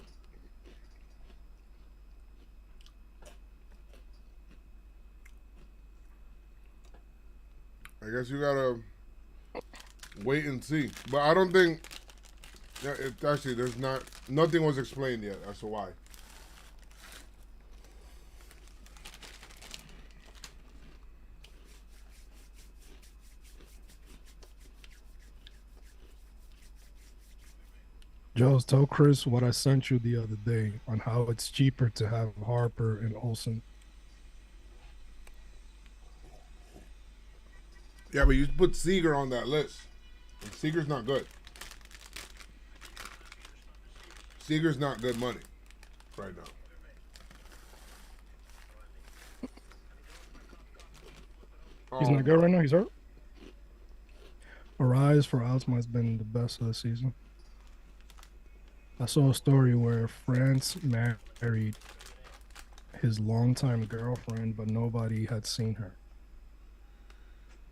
I guess you gotta wait and see. But I don't think. Yeah, it actually there's not. Nothing was explained yet as to why. Joe's, tell Chris what I sent you the other day on how it's cheaper to have Harper and Olsen. Yeah, but you put Seager on that list. And Seager's not good. Seager's not good money right now. He's not good right now. He's hurt. Arise for Alzma has been the best of the season. I saw a story where France married his longtime girlfriend, but nobody had seen her.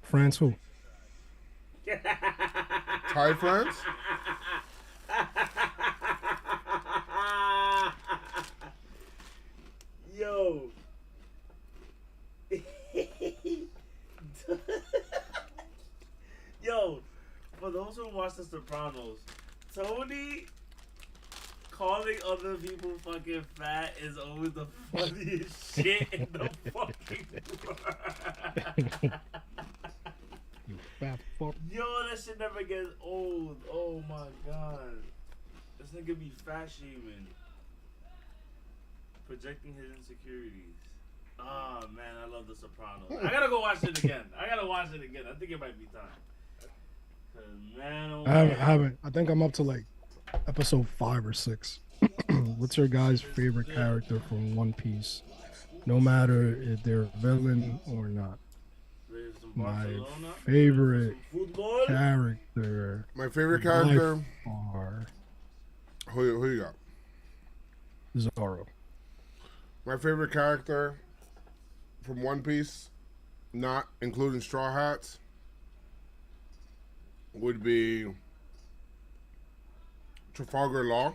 France who? Thai France? Yo. Yo, for those who watch The Sopranos, Tony calling other people fucking fat is always the funniest shit in the fucking world. You fat fuck. Yo, that shit never gets old. Oh my god. This nigga be fat shaming. Projecting his insecurities. Oh man, I love The Sopranos. I gotta go watch it again. I think it might be time. Cause man, oh I haven't. I think I'm up to like episode 5 or 6. What's your guys' favorite character from One Piece? No matter if they're a villain or not. My favorite character. My favorite character. Are Who you got? Zoro. My favorite character from One Piece, not including Straw Hats, would be Trafalgar Law.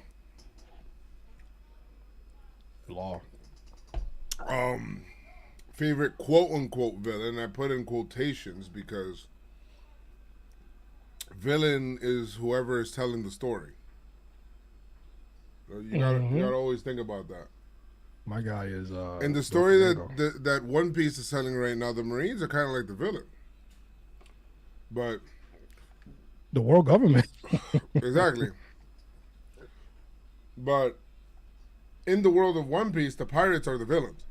Favorite quote unquote villain, I put in quotations because villain is whoever is telling the story. You gotta always think about that. My guy is and the story that One Piece is telling right now, the Marines are kind of like the villain, but the world government. Exactly. But in the world of One Piece, the pirates are the villains.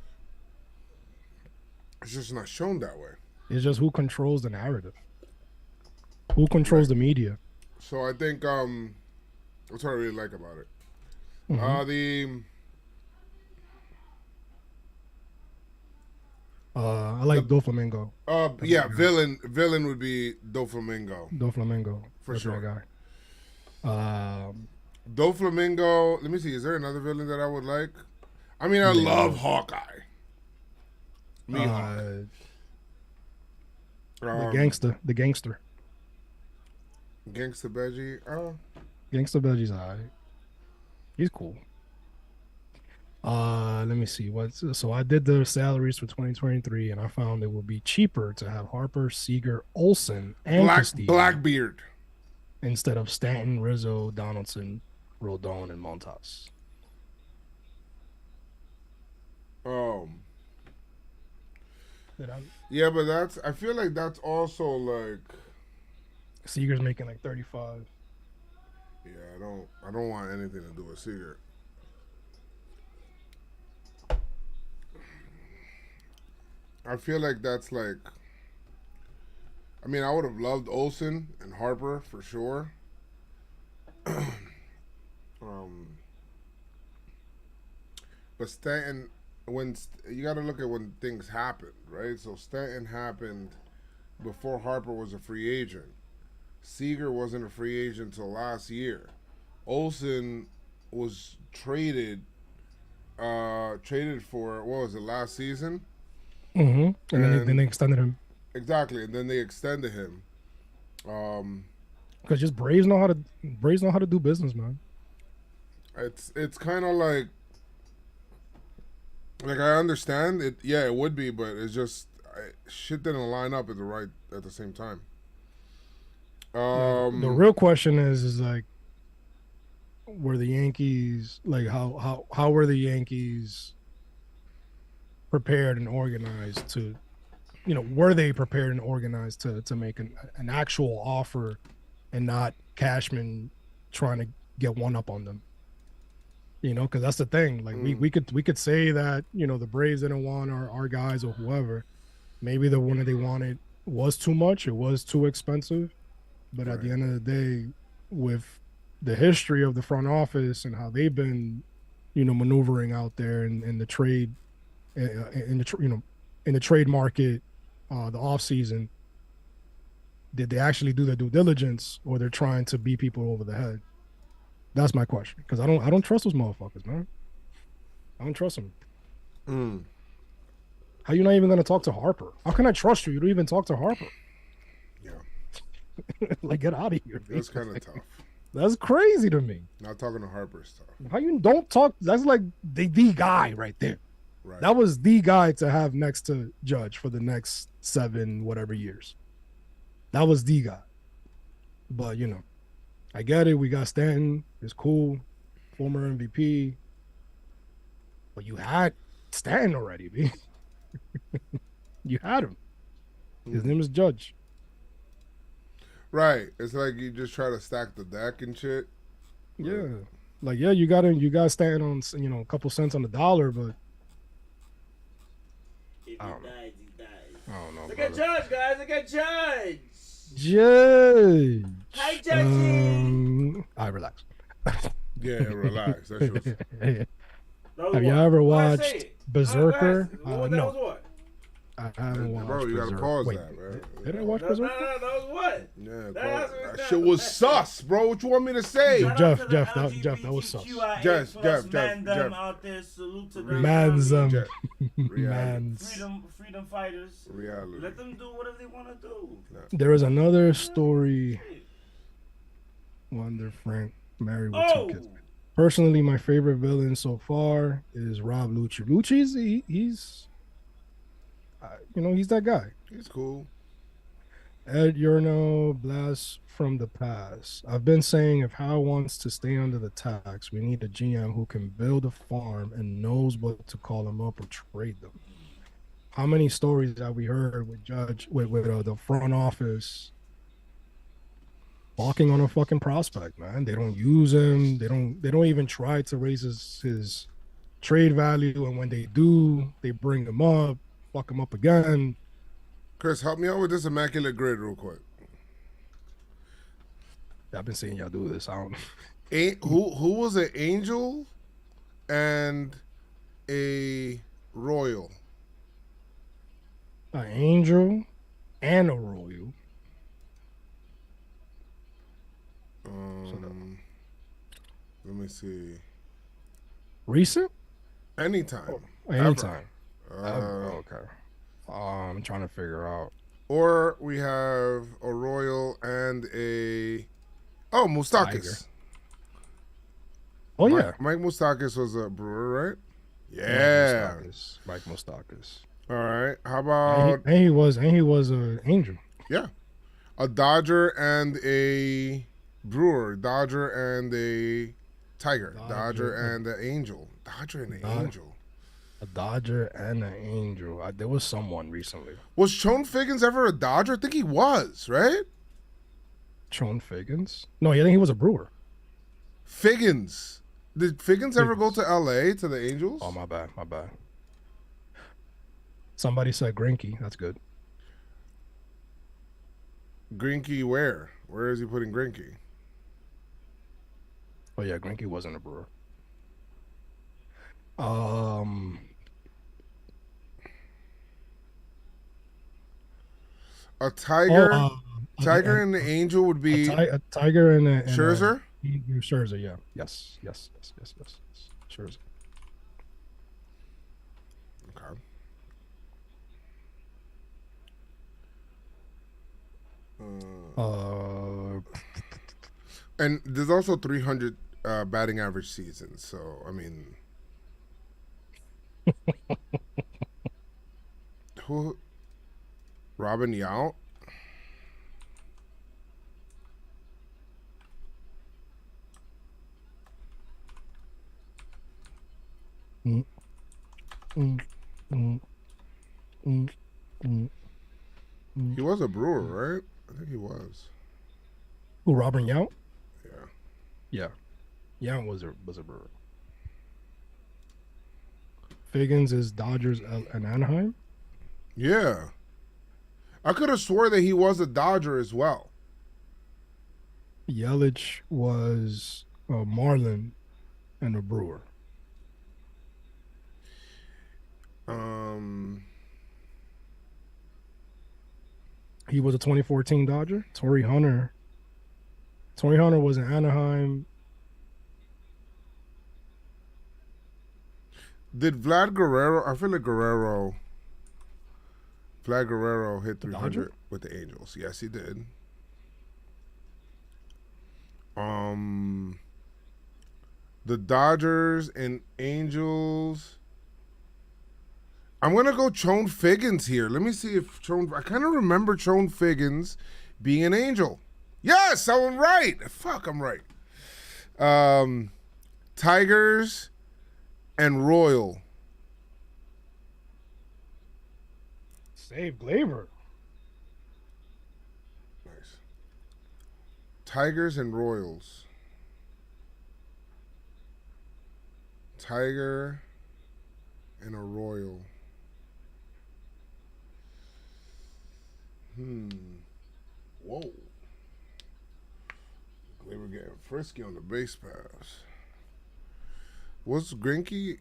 It's just not shown that way. It's just who controls the narrative. Who controls the media. So I think that's what I really like about it. I like Doflamingo. Villain would be Doflamingo. Doflamingo. For That's sure. My guy. Doflamingo, let me see, is there another villain that I would like? I mean, I love Hawkeye. The gangster. Gangsta Veggie. Gangsta Veggie's alright. He's cool. Let me see. So I did the salaries for 2023, and I found it would be cheaper to have Harper, Seager, Olsen, and Castillo Blackbeard instead of Stanton, Rizzo, Donaldson, Rodon, and Montas. Yeah, but I feel like that's also like Seager's making like 35. Yeah, I don't want anything to do with Seager. I feel like that's like, I mean, I would have loved Olsen and Harper for sure. But Stanton, you got to look at when things happened, right? So Stanton happened before Harper was a free agent. Seager wasn't a free agent until last year. Olsen was traded for, what was it, last season? And then they extended him. Exactly, and then they extended him. Because just Braves know how to do business, man. It's kind of like I understand it. Yeah, it would be, but it's just shit didn't line up at the same time. The real question is like, were the Yankees like how were the Yankees prepared and organized to, were they prepared and organized to make an actual offer and not Cashman trying to get one up on them? Because that's the thing. Like we could say that the Braves didn't want our guys or whoever. Maybe the one that they wanted was too much. It was too expensive. But at the end of the day, with the history of the front office and how they've been, maneuvering out there in the trade, in the trade market, the off season, did they actually do their due diligence, or they're trying to beat people over the head? That's my question, because I don't trust those motherfuckers, man. I don't trust them. How you not even gonna talk to Harper? How can I trust you? You don't even talk to Harper. Yeah. Like, get out of here. That's kind of tough. That's crazy to me. Not talking to Harper is tough. How you don't talk? That's like the guy right there. Right. That was the guy to have next to Judge for the next 7 whatever years. That was the guy. But I get it. We got Stanton. It's cool. Former MVP. But you had Stanton already, B. You had him. His name is Judge. Right. It's like you just try to stack the deck and shit. Yeah. Like, yeah, you got Stanton on, a couple cents on the dollar, but If I he don't know. dies, he dies. I don't know. Look at Judge, guys. Look at Judge. Judge. Hi, Judgy. I relax. Yeah, relax. That shit was... Have you ever Go ahead, watched say it. Berserker? That was No, what? I haven't watched Bro, you gotta Berserker. pause Wait, that, man. did I watch No, Berserker? that was what? Yeah, That's bro. what That shit was sus, bro. What you want me to say? Yo, Shout Jeff, out to the Jeff, that was sus. LGBTQIA Jeff, plus Jeff, mandem Jeff. out there. Salute to them. Mans, Reality. mans. Freedom fighters. Reality. Let them do whatever they want to do. There was another story. Wonder Frank married with 2 kids. Personally, my favorite villain so far is Rob Lucci. Lucci's he's he's that guy. He's cool. Ed Yurno, blast from the past. I've been saying if Howe wants to stay under the tax, we need a GM who can build a farm and knows what to call them up or trade them. How many stories have we heard with Judge with the front office walking on a fucking prospect, man? They don't use him. They don't even try to raise his trade value, and when they do, they bring him up, fuck him up again. Chris, help me out with this immaculate grid real quick. I've been seeing y'all do this. I don't know. Who was an angel and a royal? An angel and a royal. Let me see. Recent? Anytime. Anytime. Okay. I'm trying to figure out. Or we have a royal and a Moustakis. Tiger. Oh yeah, Mike Moustakis was a brewer, right? Yeah. Mike Moustakis. All right. How about And he was an angel. yeah, a Dodger and a brewer, Dodger and a Tiger, Dodger and an angel, Dodger and an angel. A Dodger and an angel. There was someone recently. Was Chone Figgins ever a Dodger? I think he was, right? Chone Figgins? No, I think he was a brewer. Figgins. Did Figgins ever go to LA to the Angels? Oh, my bad. Somebody said Greinke. That's good. Greinke where? Where is he putting Greinke? Oh yeah, Greinke wasn't a brewer. A Tiger, Tiger and the Angel would be a Tiger and a Scherzer. Scherzer, yeah, yes. Scherzer. Okay. And there's also 300 batting average seasons. So I mean, who? Robin Yount. Mm, mm, mm, mm, mm, He was a Brewer, right? I think he was. Who, Robin Yount? Yeah. Yeah. Yount was a Brewer. Figgins is Dodgers and Anaheim. Yeah. I could have swore that he was a Dodger as well. Yelich was a Marlin and a Brewer. He was a 2014 Dodger. Torrey Hunter was in Anaheim. Did Vlad Guerrero? I feel like Vlad Guerrero hit 300 with the Angels. Yes, he did. The Dodgers and Angels. I'm gonna go Chone Figgins here. Let me see if I kind of remember Chone Figgins being an Angel. Yes, I'm right. Fuck, I'm right. Tigers and Royal. Save Glaber. Nice. Tigers and Royals. Tiger and a Royal. Whoa. Glaber getting frisky on the base pass. What's Greinke?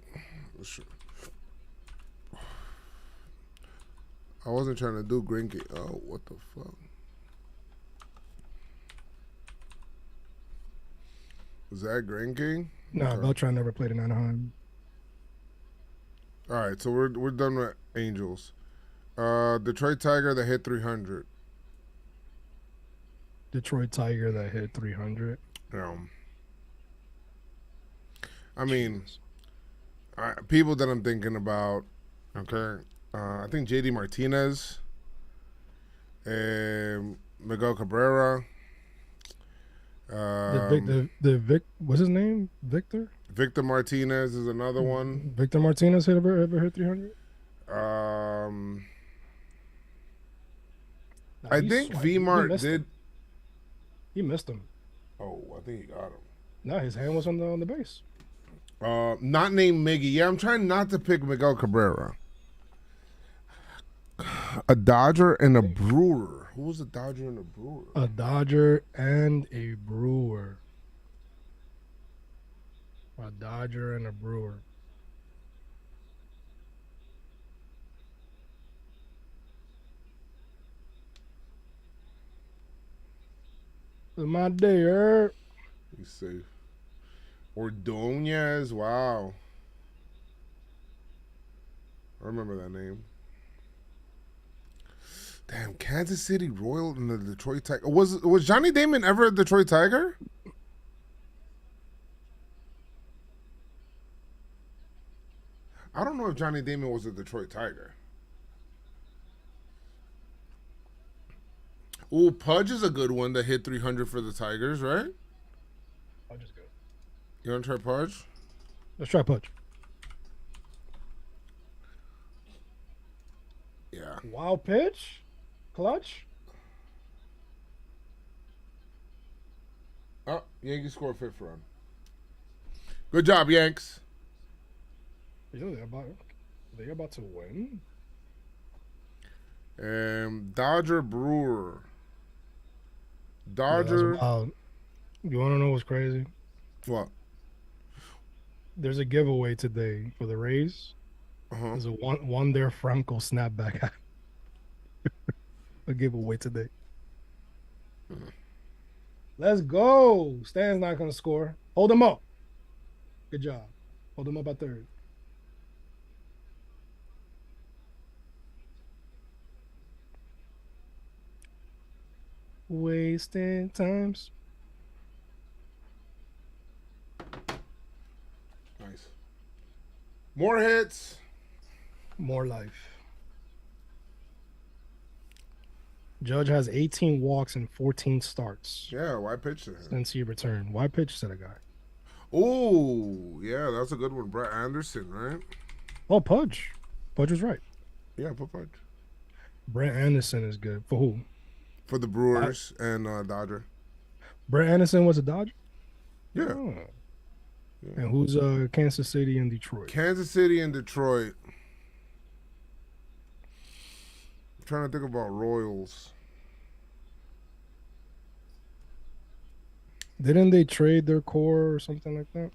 I wasn't trying to do Greinke. Oh, what the fuck? Was that Greinke? No, Okay. Beltran never played in Anaheim. All right, so we're done with Angels. Detroit Tiger that hit 300. Detroit Tiger that hit 300. I mean, people that I'm thinking about. Okay, I think JD Martinez, Miguel Cabrera. What's his name? Victor Martinez is another one. Victor Martinez ever hit 300? I think VMart did. He missed him. Oh, I think he got him. No, his hand was on the base. Not named Miggy. Yeah, I'm trying not to pick Miguel Cabrera. A Dodger and a Brewer. Who was a Dodger and a Brewer? A Dodger and a Brewer. A Dodger and a Brewer. My day, You see. Ordonez. Wow. I remember that name. Damn, Kansas City Royal and the Detroit Tiger. Was Johnny Damon ever a Detroit Tiger? I don't know if Johnny Damon was a Detroit Tiger. Ooh, Pudge is a good one that hit 300 for the Tigers, right? Pudge is good. You want to try Pudge? Let's try Pudge. Yeah. Wild pitch? Clutch? Oh, Yankees score 5th run. Good job, Yanks. You know they're about to win. Dodger Brewer. Dodger. Yeah, you want to know what's crazy? What? There's a giveaway today for the Rays. There's a one there Franco snapback. A giveaway today. Let's go. Stan's not gonna score. Hold him up. Good job. Hold him up at third. Wasting times. Nice. More hits. More life. Judge has 18 walks and 14 starts Yeah, why pitch to him? since he returned. Why pitch to the guy? Oh, yeah, that's a good one. Brett Anderson, right? Oh, Pudge. Pudge was right. Yeah, Pudge. Brett Anderson is good. For who? For the Brewers and Dodger. Brett Anderson was a Dodger? Yeah. Oh. Yeah. And who's Kansas City and Detroit? Kansas City and Detroit. I'm trying to think about Royals. Didn't they trade their core or something like that?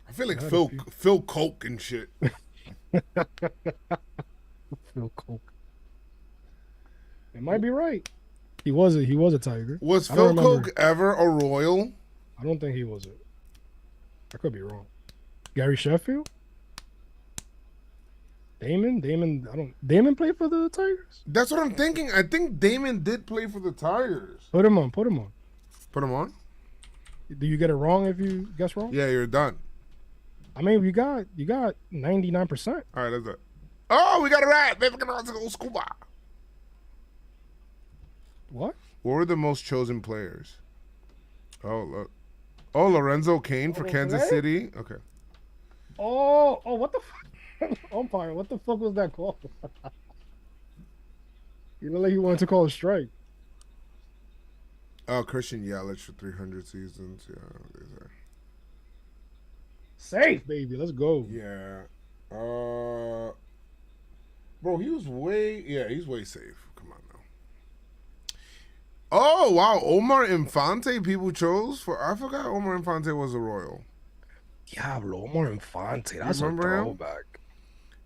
I feel like I had a Phil few. Phil Coke and shit. Phil Coke. It might be right. He was a Tiger. Was I don't Phil remember. Coke ever a Royal? I don't think he was it. I could be wrong. Gary Sheffield? Damon? Damon played for the Tigers? That's what I'm thinking. I think Damon did play for the Tigers. Put him on. Put him on? Do you get it wrong if you guess wrong? Yeah, you're done. I mean, you got 99%. All right, that's it. Oh, we got it right. Maybe we're going to go scuba. What? What were the most chosen players? Oh, look. Oh, Lorenzo Cain for Kansas City. Okay. Oh, what the fuck? Umpire, what the fuck was that call? You know, like he wanted to call a strike. Oh, Christian Yelich for 300 seasons. Yeah, these are. Safe, baby. Let's go. Yeah. Bro, he's way safe. Come on now. Oh, wow. Omar Infante people chose for. I forgot Omar Infante was a Royal. Diablo, Omar Infante. That's a remember him? throwback.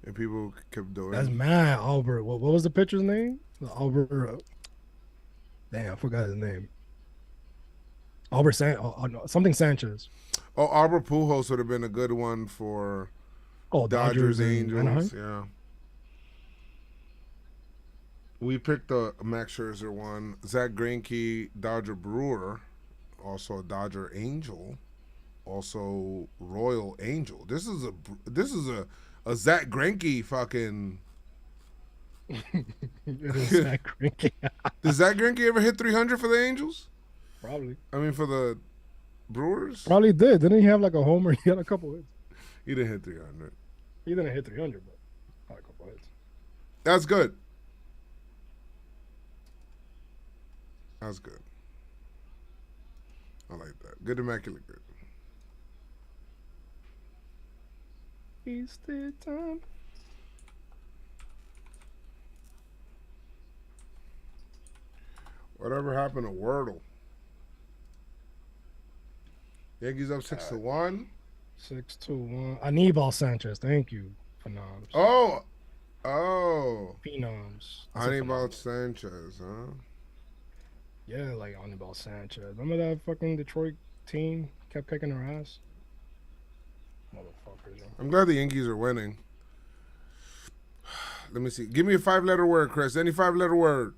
And people kept doing That's it. mad, Albert. What was the pitcher's name? Albert. Damn, I forgot his name. Albert no, something Sanchez. Oh, Albert Pujols would have been a good one for Oh, Dodgers, and Angels. Anaheim? Yeah. We picked the Max Scherzer one. Zach Greinke, Dodger Brewer, also a Dodger Angel, also Royal Angel. This is a Zach Greinke fucking. It is Zach Greinke. Did Zach Greinke ever hit 300 for the Angels? Probably. I mean, for the Brewers? Probably did. Didn't he have like a homer? He had a couple hits. He didn't hit 300. He didn't hit 300, but had a couple hits. That's good. That's good. I like that. Good, immaculate, good. Wasted time. Whatever happened to Wordle? Yankees up 6-1. 6-1. Anibal Sanchez. Thank you, Phenoms. Oh. Phenoms. That's a Anibal Phenom. Sanchez, huh? Yeah, like Anibal Sanchez. Remember that fucking Detroit team kept kicking their ass? Motherfuckers. Yo. I'm glad the Yankees are winning. Let me see. Give me a 5-letter word, Chris. Any 5-letter word.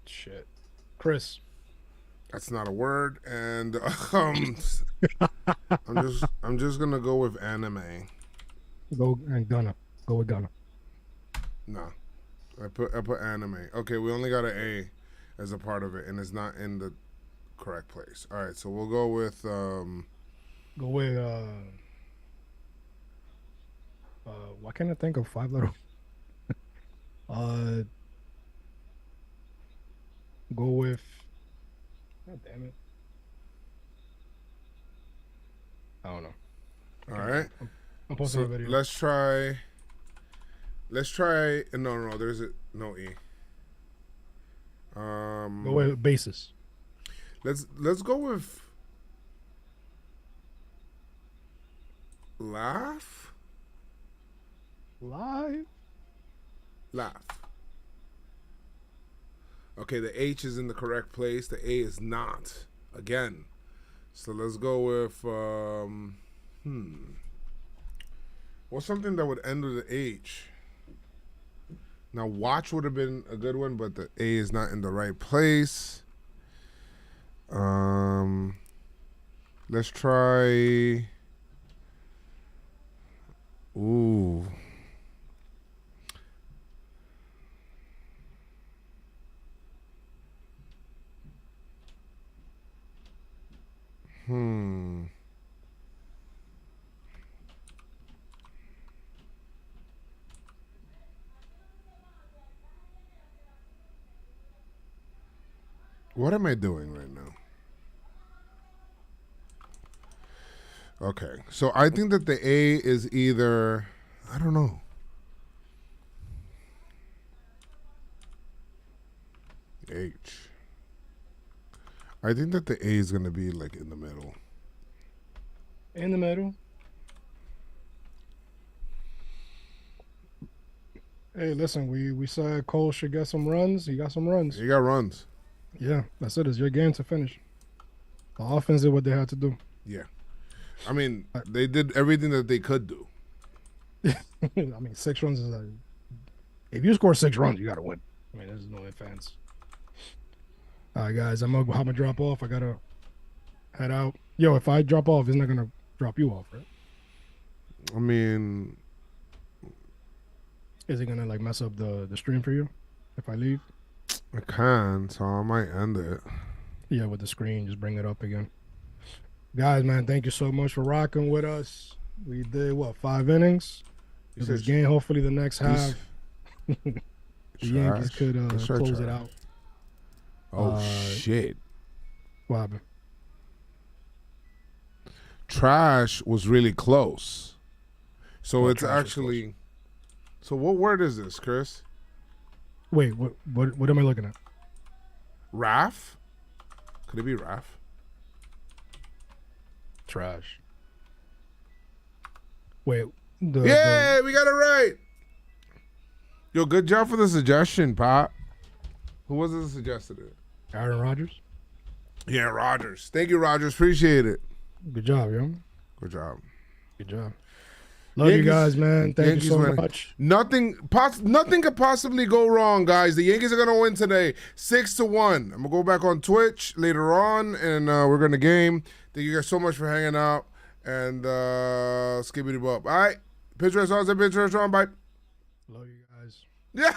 Shit. Chris. That's not a word. And I'm just gonna go with anime. Go and Gunna. Go with Gunna. No. I put anime. Okay, we only got an A as a part of it, and it's not in the correct place. All right, so we'll go with Go with why can't I think of 5-letter? Go with. God damn it. I don't know. all right. I'm posting So a video. let's try. No, there's no E. Go with basis. Let's go with laugh. Live. Okay, the H is in the correct place. The A is not. Again. So let's go with what's something that would end with an H? Now, watch would have been a good one, but the A is not in the right place. Let's try. Ooh. What am I doing right now? Okay, so I think that the A is either, I don't know. H. I think that the A is going to be like in the middle. In the middle. Hey, listen, we said Cole should get some runs. He got some runs. He got runs. Yeah, that's it. It's your game to finish. The offense did what they had to do. Yeah. I mean, they did everything that they could do. I mean, 6 runs is like, if you score 6 runs, you got to win. I mean, there's no ifs, ands. All right, guys, I'm gonna drop off. I gotta head out. Yo, if I drop off, it's not gonna drop you off, right? I mean, is it gonna like mess up the stream for you if I leave? I can, so I might end it. Yeah, with the screen, just bring it up again. Guys, man, thank you so much for rocking with us. We did what, 5 innings? This game, hopefully the next half, the Yankees could close it out. Oh shit! What happened? Trash was really close. So it's actually. So what word is this, Chris? Wait, what am I looking at? Raf? Could it be Raf? Trash. Wait. We got it right. Yo, good job for the suggestion, Pop. Who was it that suggested it? Aaron Rodgers. Yeah, Rodgers. Thank you, Rodgers. Appreciate it. Good job, yo. Good job. Good job. Love Yankees, you guys, man. Thank Yankees you so winning. much. Nothing could possibly go wrong, guys. The Yankees are gonna win today, 6-1. I'm gonna go back on Twitch later on, and we're gonna game. Thank you guys so much for hanging out, and skibbity bop. All right, PinstripeStrong and PinstripeStrong. Bye. Love you guys. Yeah.